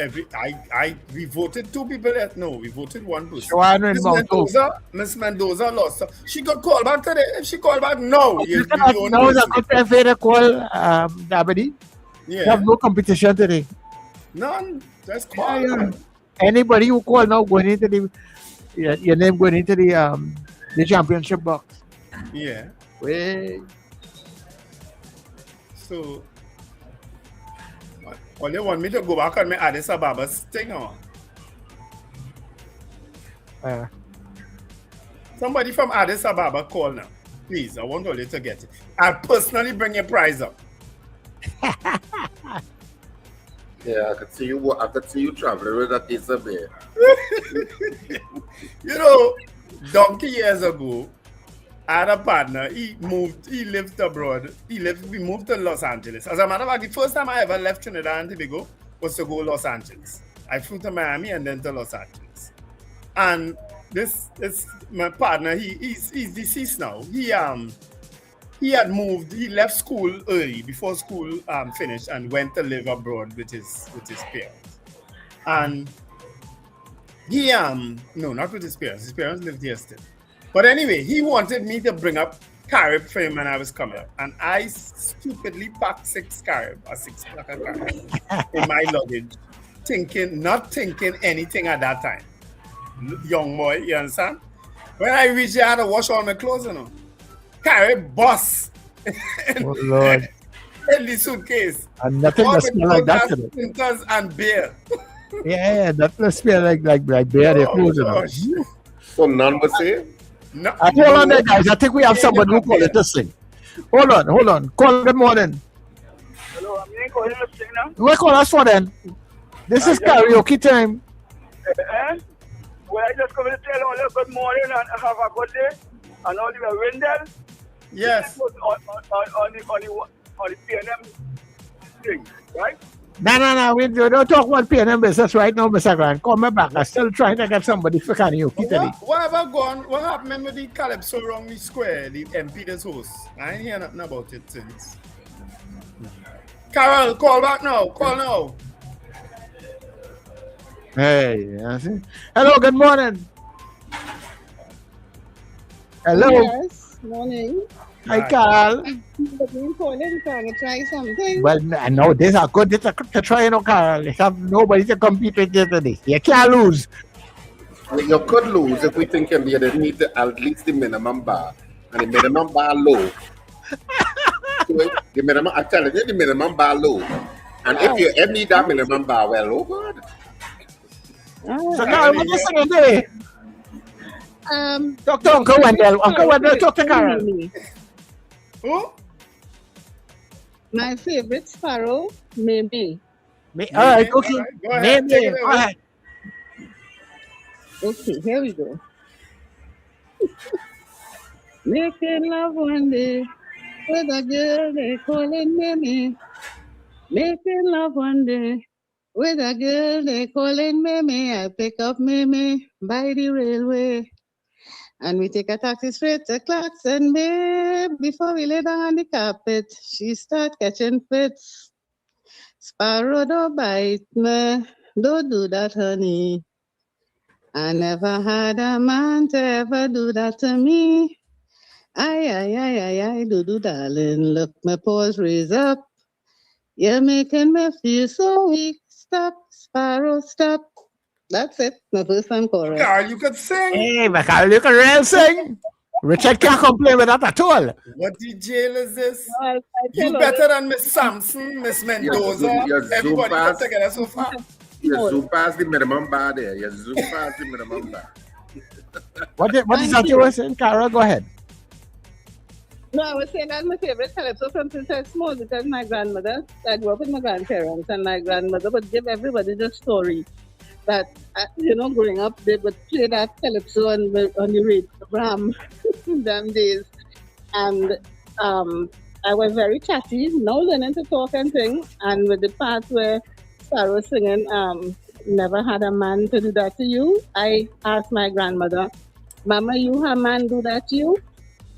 We voted 2 people. We voted 1 person. Miss Mendoza lost. She got called back today. If she called back, no. No, the good fair call, Dabadi. Yeah. You have no competition today. None. That's quiet. Anybody who call now going into your name going into the championship box. Yeah. Wait. So, well, they want me to go back on my Addis Ababa thing on. Somebody from Addis Ababa call now. Please, I want all you to get it. I'll personally bring your prize up. Yeah, I could see you traveling with that case of beer. You know, donkey years ago, I had a partner. He lived abroad. We moved to Los Angeles. As a matter of fact, the first time I ever left Trinidad and Tobago was to go to Los Angeles. I flew to Miami and then to Los Angeles. And this my partner. He's deceased now. He had moved. He left school early before school finished and went to live abroad with his parents. And he no, not with his parents. His parents lived here still. But anyway, he wanted me to bring up Carib for him when I was coming up. And I stupidly packed 6 Carib, a 6-pack of Carib in my luggage, not thinking anything at that time. Young boy, you understand? When I reached there, I had to wash all my clothes, you know. Carib bus. Oh, Lord. In the suitcase. And nothing all that smell like that today. Printers and beer. Yeah, nothing smell like beer. Their clothes, you know. So none was say? No. Hold on there, guys. I think we have somebody who called it to sing. Hold on. Call, good morning. Hello, I'm going to call you to sing now. What call us for then? This is karaoke time. Well, I just come to tell all you good morning and have a good day. And all you Wendell. Yes. On the PNM thing, right? No. We don't talk about PNM business right now, Mr. Grant. Call me back. I'm still trying to get somebody for karaoke today. What happened with the Calypso around the square, the MP this host? I ain't hear nothing about it since. Carol, call back now. Call now. Hey, hello, good morning. Hello. Yes, morning. Hi, Carl. I'm calling to try something. Well, no, these are good. This is to try, you know, Carl. You have nobody to compete with you today. You can't lose. Well, you could lose if we think you need at least the minimum bar. And the minimum bar low. The minimum, I tell you, the minimum bar low. And if you ever need that minimum bar, well, oh God. So, Carl, what you singing today? Talk to Uncle Wendell. Uncle Wendell, talk to Carol. Who? My favorite sparrow, maybe. All right, okay. All right, go ahead. Take it Go ahead. Okay, here we go. Making love one day with a girl they calling Mimi. Making love one day with a girl they calling Mimi. I pick up Mimi by the railway. And we take a taxi straight to Clarkson Bay. Before we lay down on the carpet, she start catching fits. Sparrow, don't bite me. Don't do that, honey. I never had a man to ever do that to me. Ay, do, darling. Look, my paws raise up. You're making me feel so weak. Stop, Sparrow, stop. That's it. My first time chorus. Carl, you could sing. Hey, Carol, you can really sing. Richard can't complain with that at all. What the jail is this? No, You better than Miss Sampson, Miss Mendoza. Everybody put together so far. You zoom past the minimum bar there. You zoom past the minimum bar. What is that you were saying, Carol? Go ahead. No, I was saying that's my favorite calypso from since I was small because my grandmother, I grew up with my grandparents, and my grandmother would give everybody the story that, growing up, they would play that calypso on the radio program them days. And I was very chatty, now learning to talk and sing. And with the part where Sparrow was singing, never had a man to do that to you, I asked my grandmother, Mama, you had a man do that to you?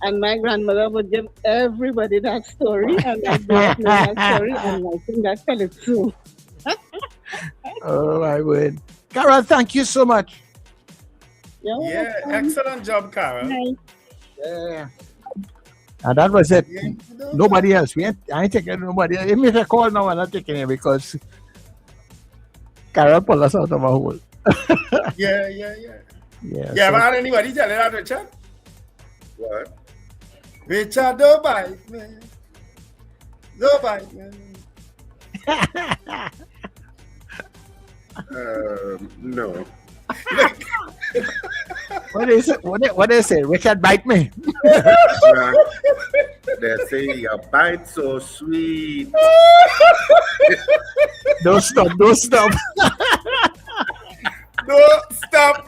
And my grandmother would give everybody that story, and I brought me that story, and I think that calypso. Oh, I would. Carol, thank you so much. Yeah, excellent job, Carol. Yeah. And that was it. Nobody else. I ain't taking nobody else. If me a call now, I'm not taking it because Carol pulled us out of a hole. Yeah. Yeah. You ever had anybody tell you that, Richard? What? Richard, don't bite me. Don't bite me. No. What is it? What is it? Richard, bite me. They say your bite so sweet. Don't stop. Don't stop,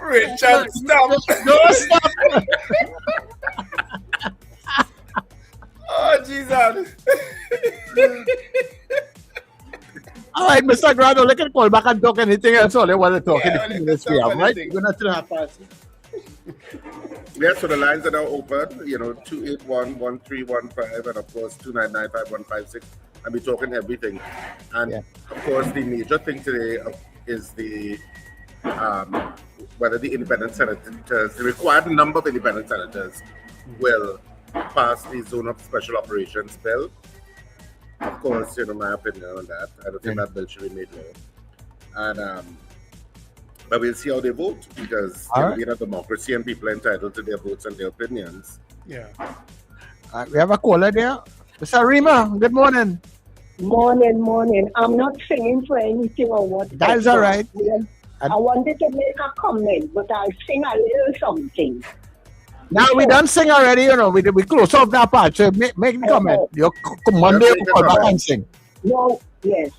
Richard. Stop. Don't stop. Oh, Jesus. All right, Mr. Grado, let can call back and talk anything else. All they want to talk in the few minutes we have, right? We're not 3.5 past. Yes, so the lines are now open, 281-1315 and of course 299-5156. And we're talking everything. And of course, the major thing today is the whether the independent senators, the required number of independent senators will pass the Zone of Special Operations bill. Of course, my opinion on that. I don't think that bill should be made law. And but we'll see how they vote because we're in a democracy and people are entitled to their votes and their opinions. Yeah. We have a caller there. Mr. Rima, good morning. Morning. I'm not singing for anything or what. That's all right. I wanted to make a comment, but I'll sing a little something. Now we done sing already, we close off that part. So make the comment. You come Monday, we call back and sing. No, yes.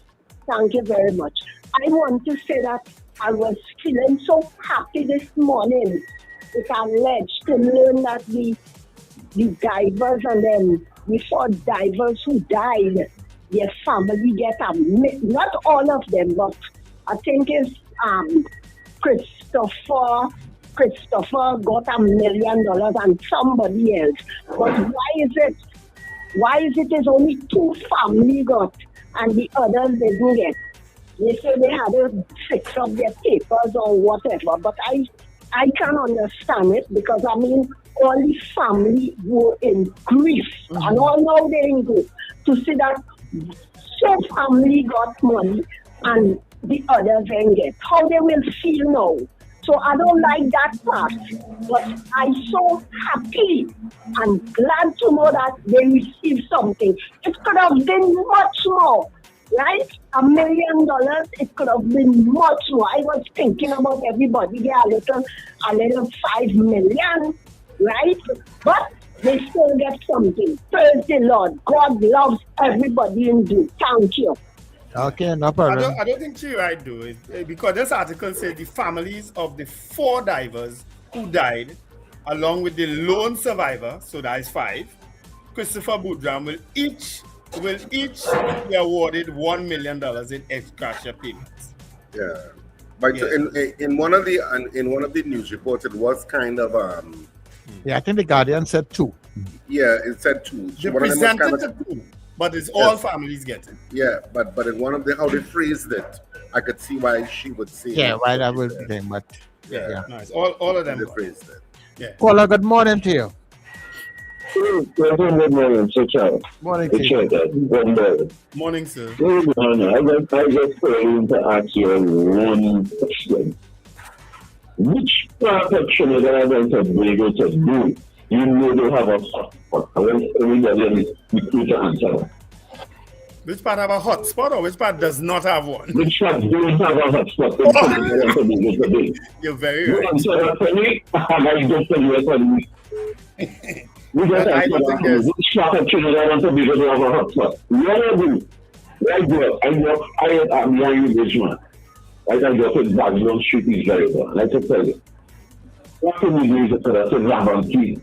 Thank you very much. I want to say that I was feeling so happy this morning. It's alleged to learn that the divers and then we saw divers who died. Their family get not all of them, but I think it's Christopher got $1 million and somebody else. But why is it there's only 2 families got and the others didn't get? They say they had to fix up their papers or whatever, but I can't understand it because all the family were in grief and all now they're in grief to see that some family got money and the others didn't get. How they will feel now. So I don't like that part, but I'm so happy and glad to know that they received something. It could have been much more, right? $1 million, it could have been much more. I was thinking about everybody get a little 5 million, right? But they still get something. Praise the Lord. God loves everybody in due. Thank you. Okay, no problem. I don't think she right though, because this article says the families of the 4 divers who died, along with the lone survivor, so that is 5, Christopher Boudram, will each be awarded $1 million in extra payments. Yeah, but in one of the news reports, it was kind of Yeah, I think the Guardian said 2. yeah, it said 2. They One of them was presented kind to of, 2, but it's all families getting. yeah, but in one of the how they phrased it, I could see why she would say Yeah, why that would be them, but Yeah, nice. All of them. They phrased it. Yeah. Caller, good morning to you. Good morning, Sir Charles. Morning, Good morning. Morning, sir. Good morning. I just going to ask you one question. Which part of Trinidad and Tobago to do? You know they have a hotspot. I want everybody to answer. Which part have a hotspot or which part does not have one? Which part don't have a hotspot in Trinidad and Tobago today? You're very You right. answer that for me, and I just tell you for me. We just I answer don't that think for me. there's- Which part of Trinidad and Tobago do have a hotspot? Where I do? Right there. I am young Englishman. I can just say Babylon Street is very well. Like I tell you. What can we do to that? Say Lavanti,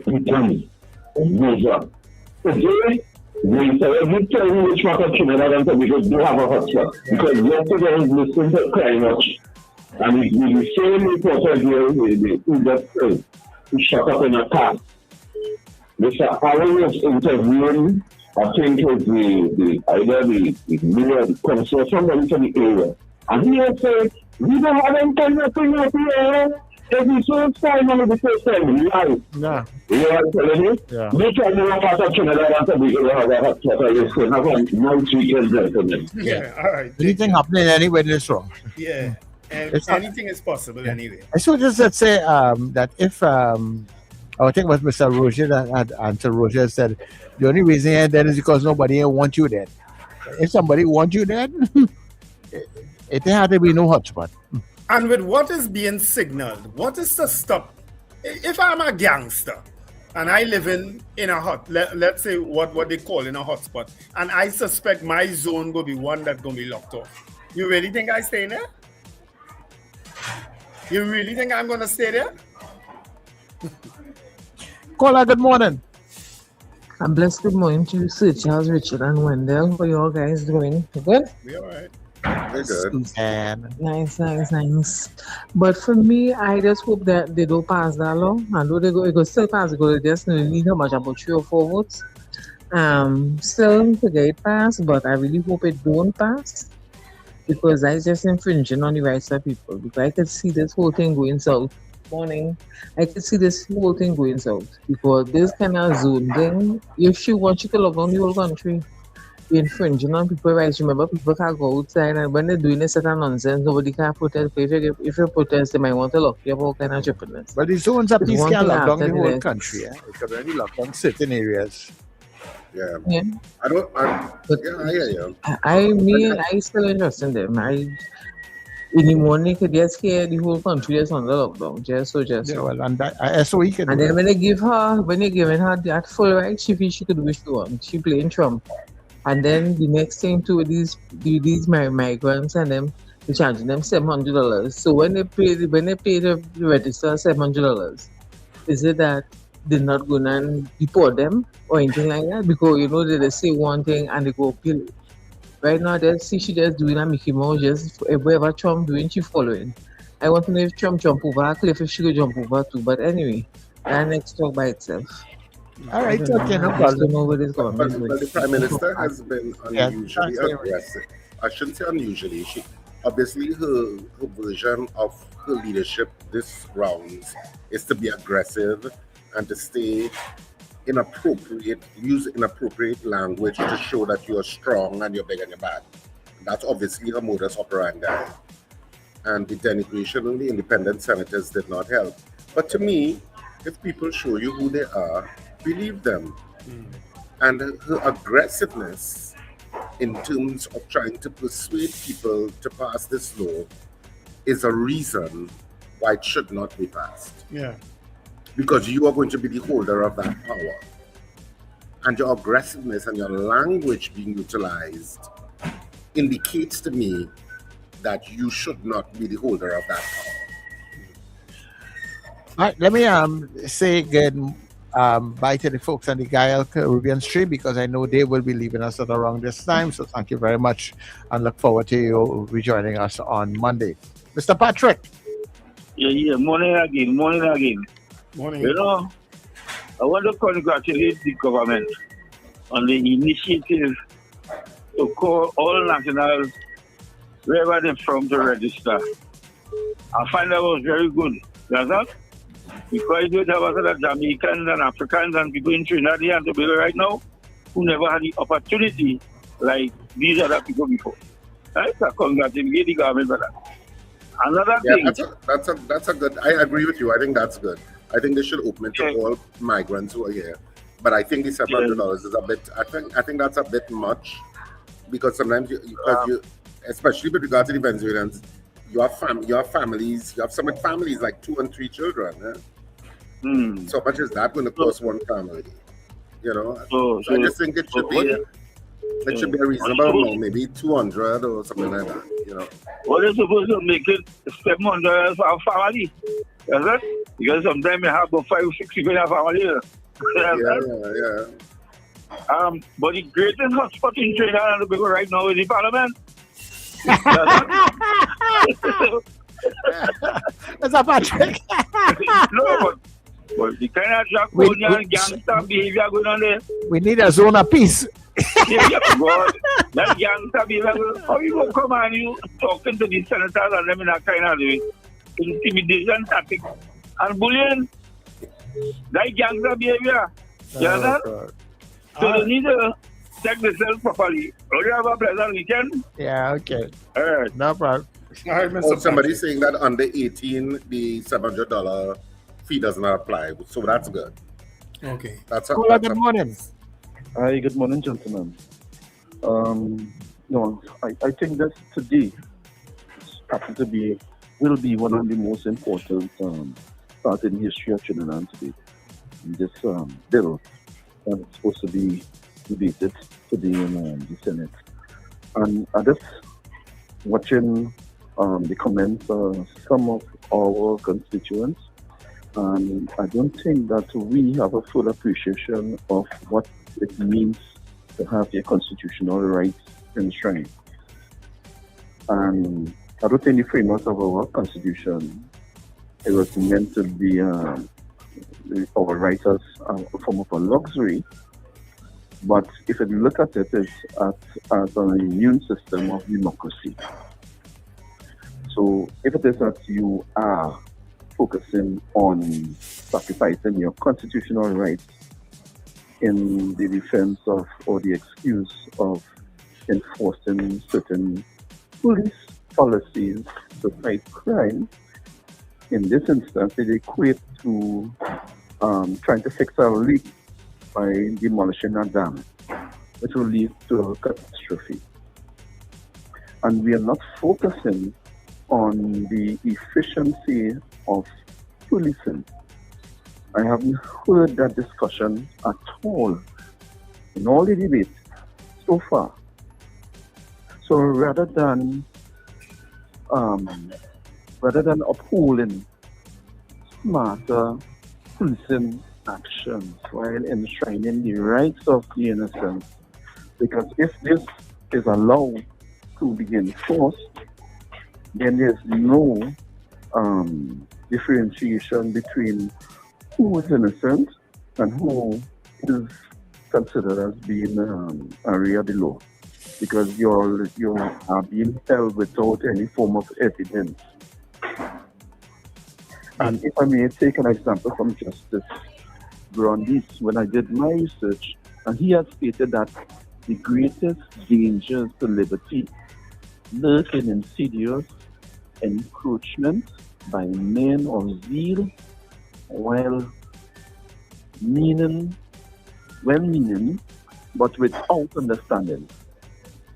Brittany, Rosa. Today, we say every time which part of Trinidad and Tobago do have a hotspot. Because yesterday I was listening to Cry Much. And it was the same reporter here, who shut up in a car. Mr. Allen was interviewing, I think it was either the mayor, the council, somebody from the area. And he had said, we don't have any kind of thing up here. Every first time, only the first time, live. Yeah. You know what I'm telling you? Yeah. They tell me what part of Trinidad and Tobago have a hot spot. I just say, have a nice weekend, gentlemen. Yeah, all right. Anything happening anywhere in this wrong. Yeah. And It's not- anything is possible anyway. I saw just that say that if I think it was Mr. Roger that had answered. Roger said the only reason you're dead is because nobody wants you dead. If somebody wants you dead, it had to be no hotspot. And with what is being signaled, what is to stop? If I'm a gangster and I live in a let's say what they call in a hotspot, and I suspect my zone will be one that's going to be locked off, you really think I stay there? You really think I'm going to stay there? Caller, good morning. And blessed good morning to you, Sir Charles, Richard, and Wendell. How you all guys doing? Good? We all right. We're good. Nice. But for me, I just hope that they don't pass that law. And though they go still pass, they just need how much about 3 or 4 votes. Still to get it passed, but I really hope it don't pass. Because that's just infringing on the rights of people. Because I could see this whole thing going south. Morning. I could see this whole thing going south. Because this kind of zone thing, if she wants, she could love on the whole country. Infringing on people's rights. Remember, people can't go outside, and when they're doing this certain nonsense, nobody can protest. If you protest, they might want to lock you up all kind of jeopardness. But the zones up It's these one can't thing lock down after the the whole next. country. It can only lock down certain areas. Yeah. Yeah. I hear you. I still interest in them. In the morning, could get scared, the whole country is under lockdown. Just Yeah, well, and that, SOE can And do then that. when they giving her that full right, she feels she could do what she wants. She playing Trump. And then the next thing too, these migrants and them, they charging them $700. So when they pay the register $700, is it that they're not gonna deport them or anything like that? Because you know they say one thing and they go appeal it. Right now, she just doing a Mickey Mouse, just whatever Trump doing, she following. I want to know if Trump jump over a cliff, if she could jump over too. But anyway, that next talk by itself. All right, okay, no I just problem. don't know where this going. But the Prime Minister has been Yeah, unusually that's right. aggressive. I shouldn't say unusually. She obviously her version of her leadership this round is to be aggressive and to stay use inappropriate language to show that you're strong and you're big and you're bad. That's obviously her modus operandi. And the denigration of the independent senators did not help. But to me, if people show you who they are, believe them. And her aggressiveness in terms of trying to persuade people to pass this law is a reason why it should not be passed. Yeah. Because you are going to be the holder of that power. And your aggressiveness and your language being utilized indicates to me that you should not be the holder of that power. All right, let me say again bye to the folks on the Gael Caribbean stream, because I know they will be leaving us at around this time. So thank you very much and look forward to you rejoining us on Monday. Mr. Patrick. Yeah. Morning again. Morning. You know, I want to congratulate the government on the initiative to call all nationals wherever they're from to register. I find that was very good. You understand? Because you have a lot of Jamaicans and Africans and people in Trinidad and Tobago right now who never had the opportunity like these other people before. Right? So congratulate the government for that. Another thing. That's a good. I agree with you. I think that's good. I think they should open it to all migrants who are here. But I think the $700 is a bit. I think that's a bit much, because sometimes you especially with regard to the Venezuelans, you have families. You have some families like 2 and 3 children. So much is that going to cost one family? You know. So I just think it should be. It should be a reasonable amount, maybe 200 or something like that. You know. Well, they're supposed to make it $700 for a family. Yes, sir? Because sometimes you have about 5 or 6 people in a family. Yeah. But the greatest hotspot in Trinidad and Tobago right now is the Parliament. That's a Patrick. No, but the kind of draconian gangster behavior going on there. We need a zone of peace. God, that gangster behavior. How you going to come and you talking to the senators and them in that kind of intimidation tactic and bullying? That gangster behavior. You understand? So they need to check themselves properly. Do you have a pleasant weekend? Yeah, okay. All right. No problem. All right, Mr. Somebody saying that under 18, the $700 fee does not apply. So that's good. Okay. Good morning. Hi, good morning, gentlemen. No, I think that today will be one of the most important part in the history of Trinidad and Tobago. This bill that is supposed to be debated today in the Senate. And I just watching the comments of some of our constituents, and I don't think that we have a full appreciation of what it means to have your constitutional rights enshrined. And I don't think the framework of our constitution, it was meant to be our rights as a form of a luxury. But if you look at it, it's as an immune system of democracy. So if it is that you are focusing on sacrificing your constitutional rights in the defense of or the excuse of enforcing certain police policies to fight crime, in this instance, it equates to trying to fix a leak by demolishing a dam, which will lead to a catastrophe. And we are not focusing on the efficiency of policing. I haven't heard that discussion at all in all the debates so far. So rather than upholding smarter policing actions while enshrining the rights of the innocent, because if this is allowed to be enforced, then there's no differentiation between who is innocent and who is considered as being area of the law, because you are being held without any form of evidence. And if I may take an example from Justice Brundis, when I did my research, and he had stated that the greatest dangers to liberty lurk in insidious encroachment by men of zeal, well meaning, but without understanding.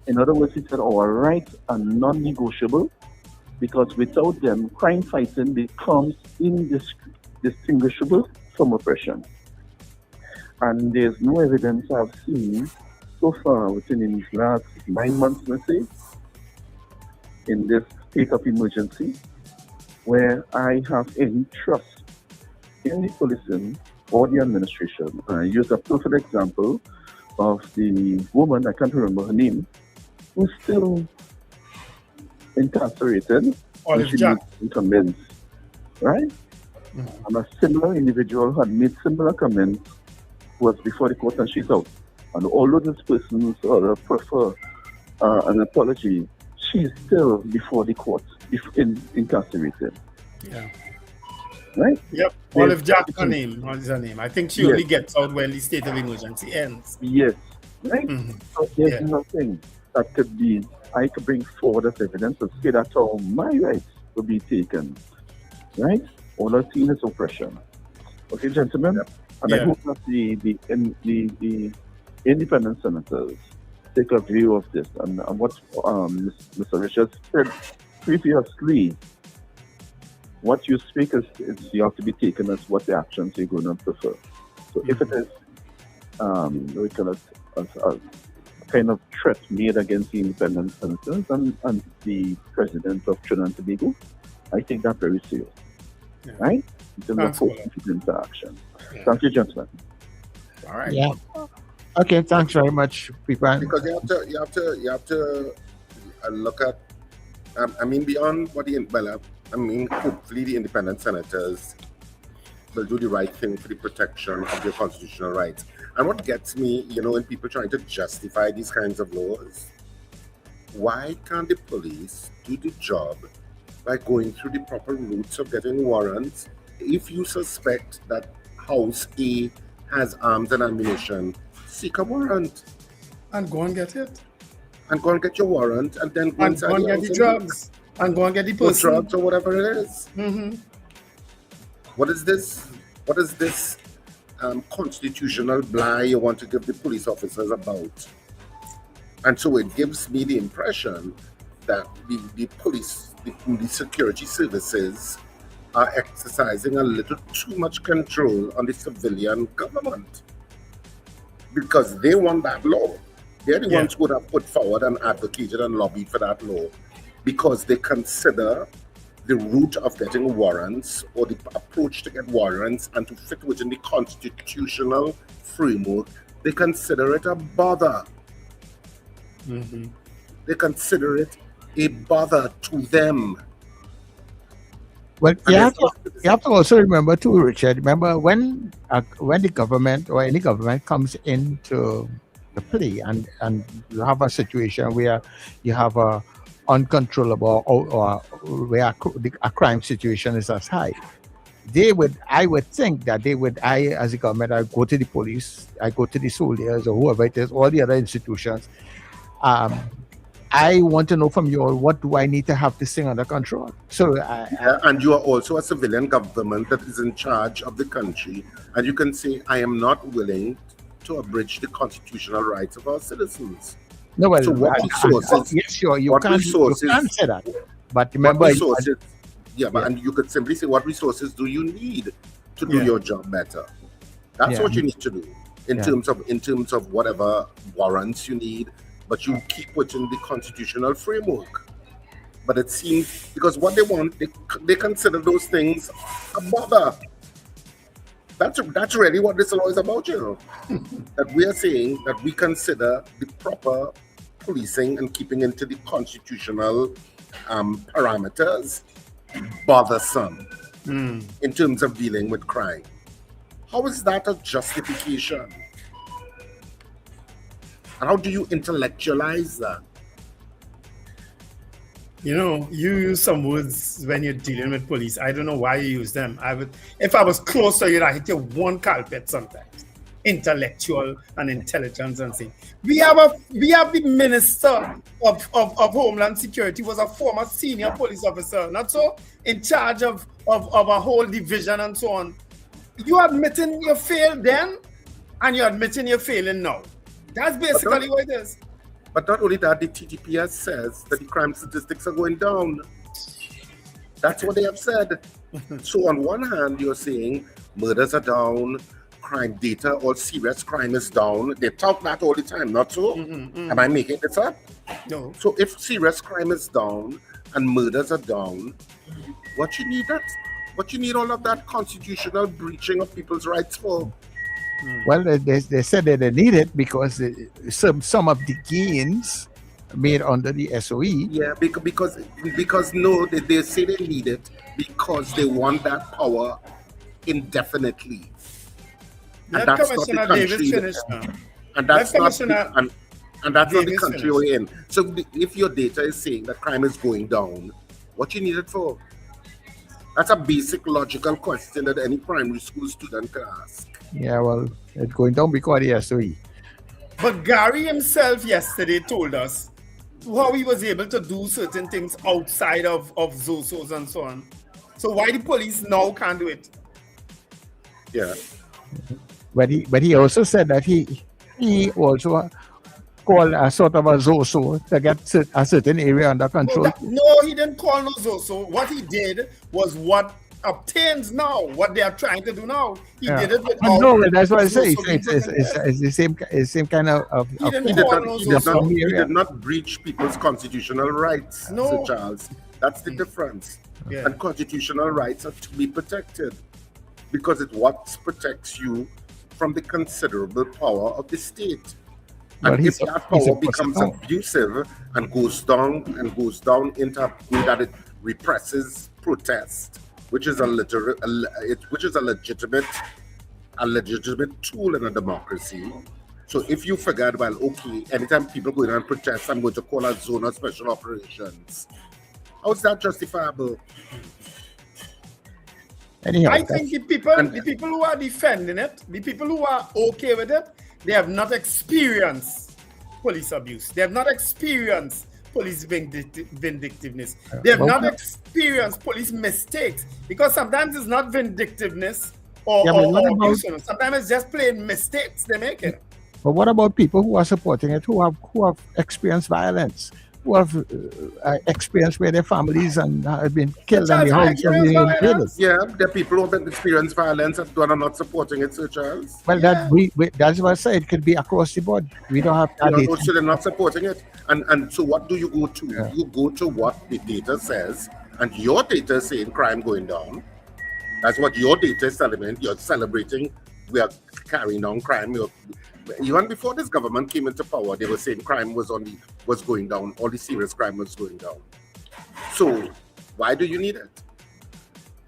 In other words, he said our rights are non-negotiable because without them, crime fighting becomes indistinguishable from oppression. And there's no evidence I've seen so far within these last 9 months, let's say, in this state of emergency, where I have any trust in the policing or the administration. I use a perfect example of the woman, I can't remember her name, who's still incarcerated. Olive Jack. Comments, right? And a similar individual had made similar comments, was before the court, and she's out. And although this person prefer an apology, she's still before the court, incarcerated. Yeah. Right? Yep. Olive Jack, her name. What is her name? I think she only gets out when the state of emergency ends. Yes. Right? So there's nothing that I could bring forward as evidence to say that all my rights will be taken. Right? All I've seen is oppression. Okay, gentlemen? Yep. And I hope that the independent senators take a view of this. And what Mr. Richards said previously, what you speak is you have to be taken as what the actions you're going to prefer. So if it is a kind of threat made against the independent senators and the president of Trinidad and Tobago, I take that very serious. Yeah. Right? In terms of interaction. Yeah. Thank you, gentlemen. All right. Yeah. Okay. Thanks very much, people. Because you have to look at. I mean, beyond what hopefully the independent senators will do the right thing for the protection of their constitutional rights. And what gets me, when people trying to justify these kinds of laws, why can't the police do the job by going through the proper routes of getting warrants? If you suspect that House A has arms and ammunition, seek a warrant. And go and get it. And go and get your warrant, and then go and get the drugs. And go and get the person. Drugs or whatever it is. Mm-hmm. What is this constitutional blie you want to give the police officers about? And so it gives me the impression that the police, the security services are exercising a little too much control on the civilian government because they want that law. They're the ones who would have put forward and advocated and lobbied for that law because they consider the route of getting warrants or the approach to get warrants and to fit within the constitutional framework, they consider it a bother. Mm-hmm. They consider it a bother to them. Well, you have to also remember too, Richard. Remember when the government or any government comes into the play, and you have a situation where you have a uncontrollable or where a crime situation is as high. I would think that I as a government, I go to the police, I go to the soldiers or whoever it is, all the other institutions. I want to know from you all, what do I need to have this thing under control? So, and you are also a civilian government that is in charge of the country, and you can say, I am not willing to abridge the constitutional rights of our citizens. No, well, so what resources? Yes, sure, you can't say that. But remember, and you could simply say, what resources do you need to do your job better? That's what you need to do in terms of whatever warrants you need. But you keep within the constitutional framework. But it seems, because what they want, they consider those things a bother. That's really what this law is about, that we are saying that we consider the proper policing and keeping into the constitutional parameters bothersome in terms of dealing with crime. How is that a justification? And how do you intellectualize that? You use some words when you're dealing with police. I don't know why you use them. If I was close to you, I'd hit you one carpet sometimes. Intellectual and intelligence and things. We have the Minister of Homeland Security was a former senior police officer, not so, in charge of a whole division and so on. You admitting you failed then, and you're admitting you're failing now. That's basically what it is. But not only that, the TTPS says that the crime statistics are going down. That's what they have said. So on one hand, you're saying murders are down, crime data or serious crime is down. They talk that all the time, not so? Am I making this up? No. So if serious crime is down and murders are down, what you need all of that constitutional breaching of people's rights for? Well, they said that they need it because some of the gains made under the SOE. Yeah, because no, they say they need it because they want that power indefinitely. And that's not the country. And that's not the country we're in. So if your data is saying that crime is going down, what you need it for? That's a basic logical question that any primary school student can ask. Yeah, well, it's going down because of the SOE. But Gary himself yesterday told us how he was able to do certain things outside of ZOSOs and so on. So why the police now can't do it? Yeah. But he also said that he also called a sort of a ZOSO to get a certain area under control. No, he didn't call no ZOSO. What he did was what obtains now, what they are trying to do now. He did it with no, that's what I say. It's the same kind of he did not breach people's constitutional rights, No. Sir Charles. That's the difference. Yeah. And constitutional rights are to be protected because it's what protects you from the considerable power of the state. But And if that power becomes abusive and goes down into a way that it represses protest, which is a legitimate tool in a democracy. So if you forget, well, okay, anytime people go in and protest, I'm going to call a zone of special operations. How is that justifiable? Anyhow, I think the people who are defending it, the people who are okay with it, they have not experienced police abuse. They have not experienced police vindictiveness. They have not experienced police mistakes, because sometimes it's not vindictiveness or abuse. Sometimes it's just plain mistakes they're making. But what about people who are supporting it, who have experienced violence, who have experienced where their families and have been killed and the house have been invaded? Yeah, there are people who have experienced violence and are not supporting it, Sir Charles. Well, that's what I say. It could be across the board. We don't have that. So they're not supporting it. And so what do you go to? Yeah. You go to what the data says, and your data is saying crime going down. That's what your data is telling me. You're celebrating we are carrying on crime. Even before this government came into power, they were saying crime was going down. All the serious crime was going down. So why do you need it?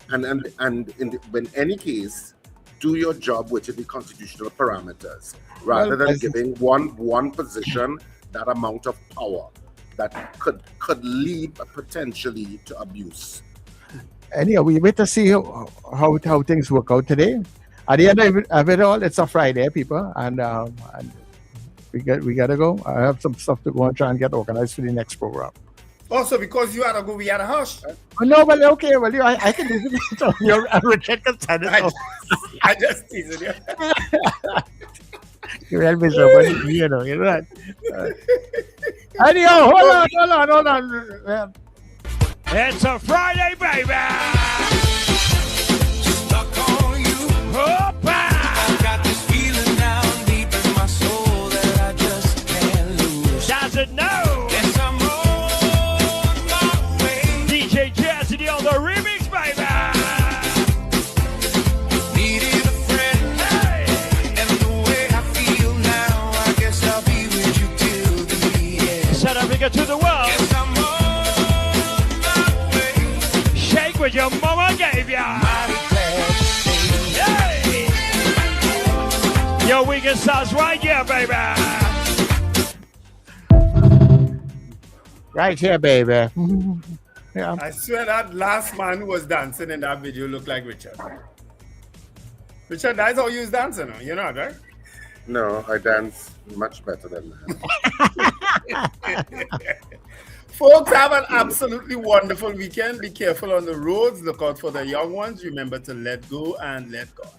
And in any case, do your job within the constitutional parameters, rather than giving one position that amount of power that could lead potentially to abuse. Anyhow, we wait to see how things work out today. At the end of it all, it's a Friday, people, and we gotta go. I have some stuff to go and try and get organized for the next program. Also, because you had to go, we had a hush. Oh, no, but okay, well, I can do it. So you're Richard can stand it. I just teased you. You're helping somebody, you're right. Anyhow, hold on. It's a Friday, baby. Stuck on you. I got this feeling down deep in my soul that I just can't lose. Doesn't know. Yes, I'm on my way. DJ Jazzy on the remix, baby. Needed a friend. Hey. And the way I feel now, I guess I'll be with you till the end. South Africa to the world. Yes, I'm with your mama gave ya. Hey. Your weakest sauce right here, baby. Right here, baby. Yeah. I swear that last man who was dancing in that video looked like Richard. Richard, that's how you was dancing, you know, right? No, I dance much better than that. Folks, have an absolutely wonderful weekend. Be careful on the roads. Look out for the young ones. Remember to let go and let God.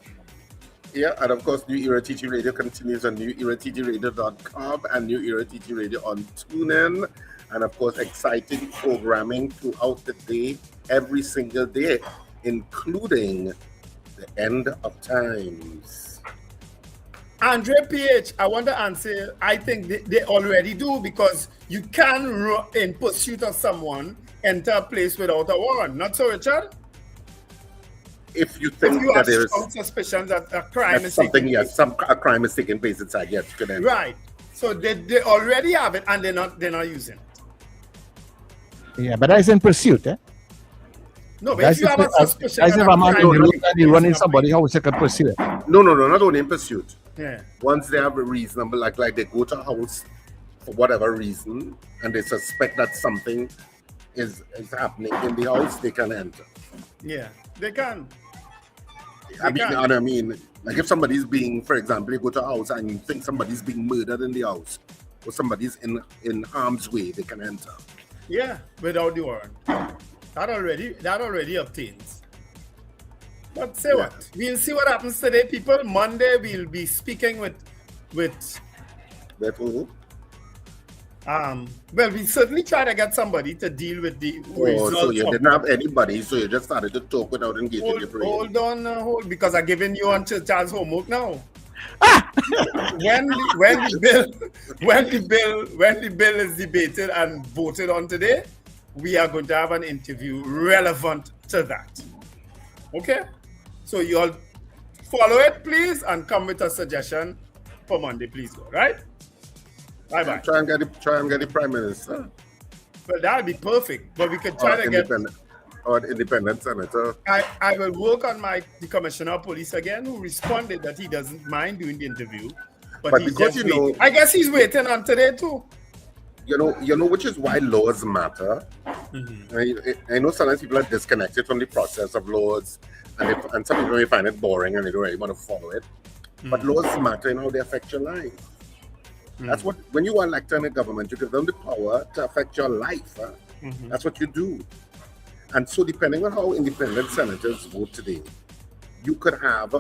Yeah, and of course, New Era TT Radio continues on newerattradio.com and New Era TT Radio on TuneIn. And of course, exciting programming throughout the day, every single day, including the end of times. Andre PH, I want to answer. I think they already do, because you can, in pursuit of someone, enter a place without a warrant. Not so, Richard? If you think you that have there is strong suspicion that a crime is something, taking yes, a crime is taking place inside, yes, you can enter. Right. So they already have it, and they're not using it. Yeah, but that's in pursuit, eh? No, but if you have a suspicion, if I'm out in the road and you run in somebody, how is it can pursue it? No, not only in pursuit. Yeah. Once they have a reasonable, like they go to a house for whatever reason, and they suspect that something is happening in the house, they can enter. Yeah, they can. I mean, like if somebody's being, for example, you go to a house and you think somebody's being murdered in the house, or somebody's in harm's way, they can enter. Yeah, without the warrant. That already obtains. But say what? We'll see what happens today, people. Monday we'll be speaking with who? Well, we certainly try to get somebody to deal with the results. So you didn't have anybody, so you just started to talk without engaging your brain. Hold on, because I'm giving you on Charles' homework now. when the bill is debated and voted on today, we are going to have an interview relevant to that. Okay? So you all follow it, please, and come with a suggestion for Monday, please go, right? Bye-bye. Try and get the Prime Minister. Well, that would be perfect, but we could try to get... Or an independent senator. I will work on the Commissioner of Police again, who responded that he doesn't mind doing the interview. But he's because just waiting. I guess he's waiting on today too. You know, which is why laws matter. I know sometimes people are disconnected from the process of laws, and some people may find it boring and they don't really want to follow it. But laws matter in how they affect your life. That's what, when you are elected in a government, you give them the power to affect your life. That's what you do. And so, depending on how independent senators vote today, you could have,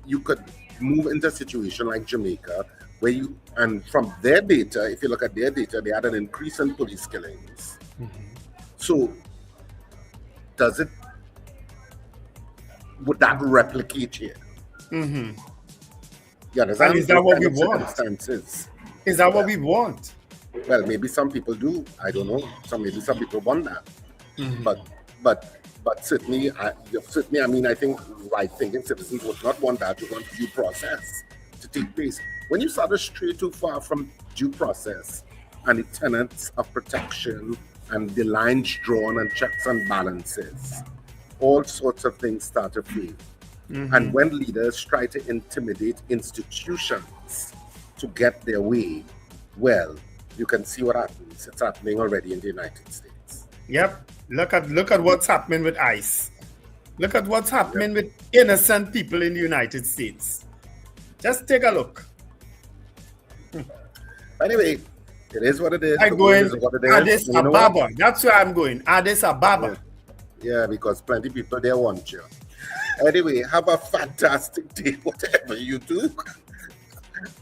you could move into a situation like Jamaica, where and from their data, if you look at their data, they had an increase in police killings. So, would that replicate here? Yeah, and is that what we want? Is that what we want? Well, maybe some people do. I don't know. Maybe some people want that. But certainly, I mean, I think right-thinking citizens would not want that. You want due process to take place. When you start to stray too far from due process and the tenets of protection and the lines drawn and checks and balances, all sorts of things start to fail. And when leaders try to intimidate institutions to get their way, well, you can see what happens. It's happening already in the United States. Yep. Look at what's happening with ICE. Look at what's happening with innocent people in the United States. Just take a look. Anyway, it is what it is. I'm going Addis Ababa. That's where I'm going. Addis Ababa. Yeah, because plenty of people there want you. Anyway, have a fantastic day, whatever you do.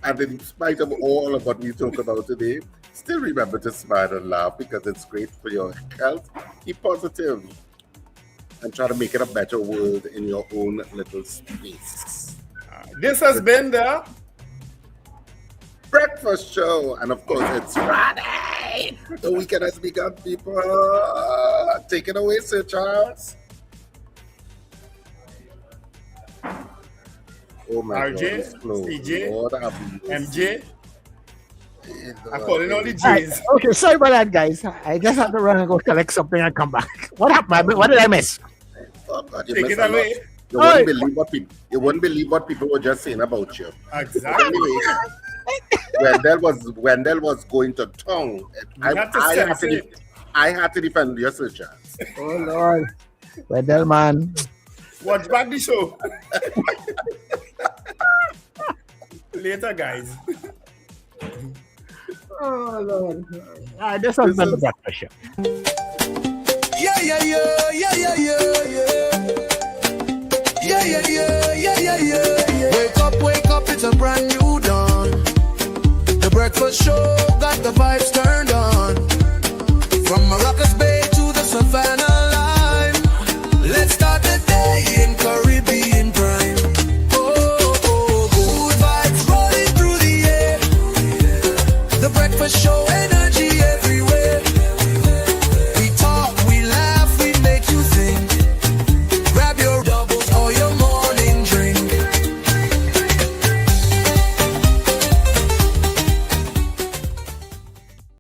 And in spite of all of what we talk about today, still remember to smile and laugh, because it's great for your health. Keep positive and try to make it a better world in your own little space. This has been the Breakfast Show. And of course, it's Friday. The weekend has begun, people. Take it away, Sir Charles. Oh my RJ, God, CJ, Lord, MJ. I'm calling all the J's. Okay, sorry about that, guys. I just had to run and go collect something and come back. What happened? What did I miss? Oh God, take it away. You wouldn't believe what people were just saying about you. Exactly. Anyway, Wendell was going to tongue. I had to defend your searchers. Oh Lord, Wendell, man. Watch back the show. Later, guys. Oh Lord. This has been the Breakfast Show. Yeah. show, got the vibes turned.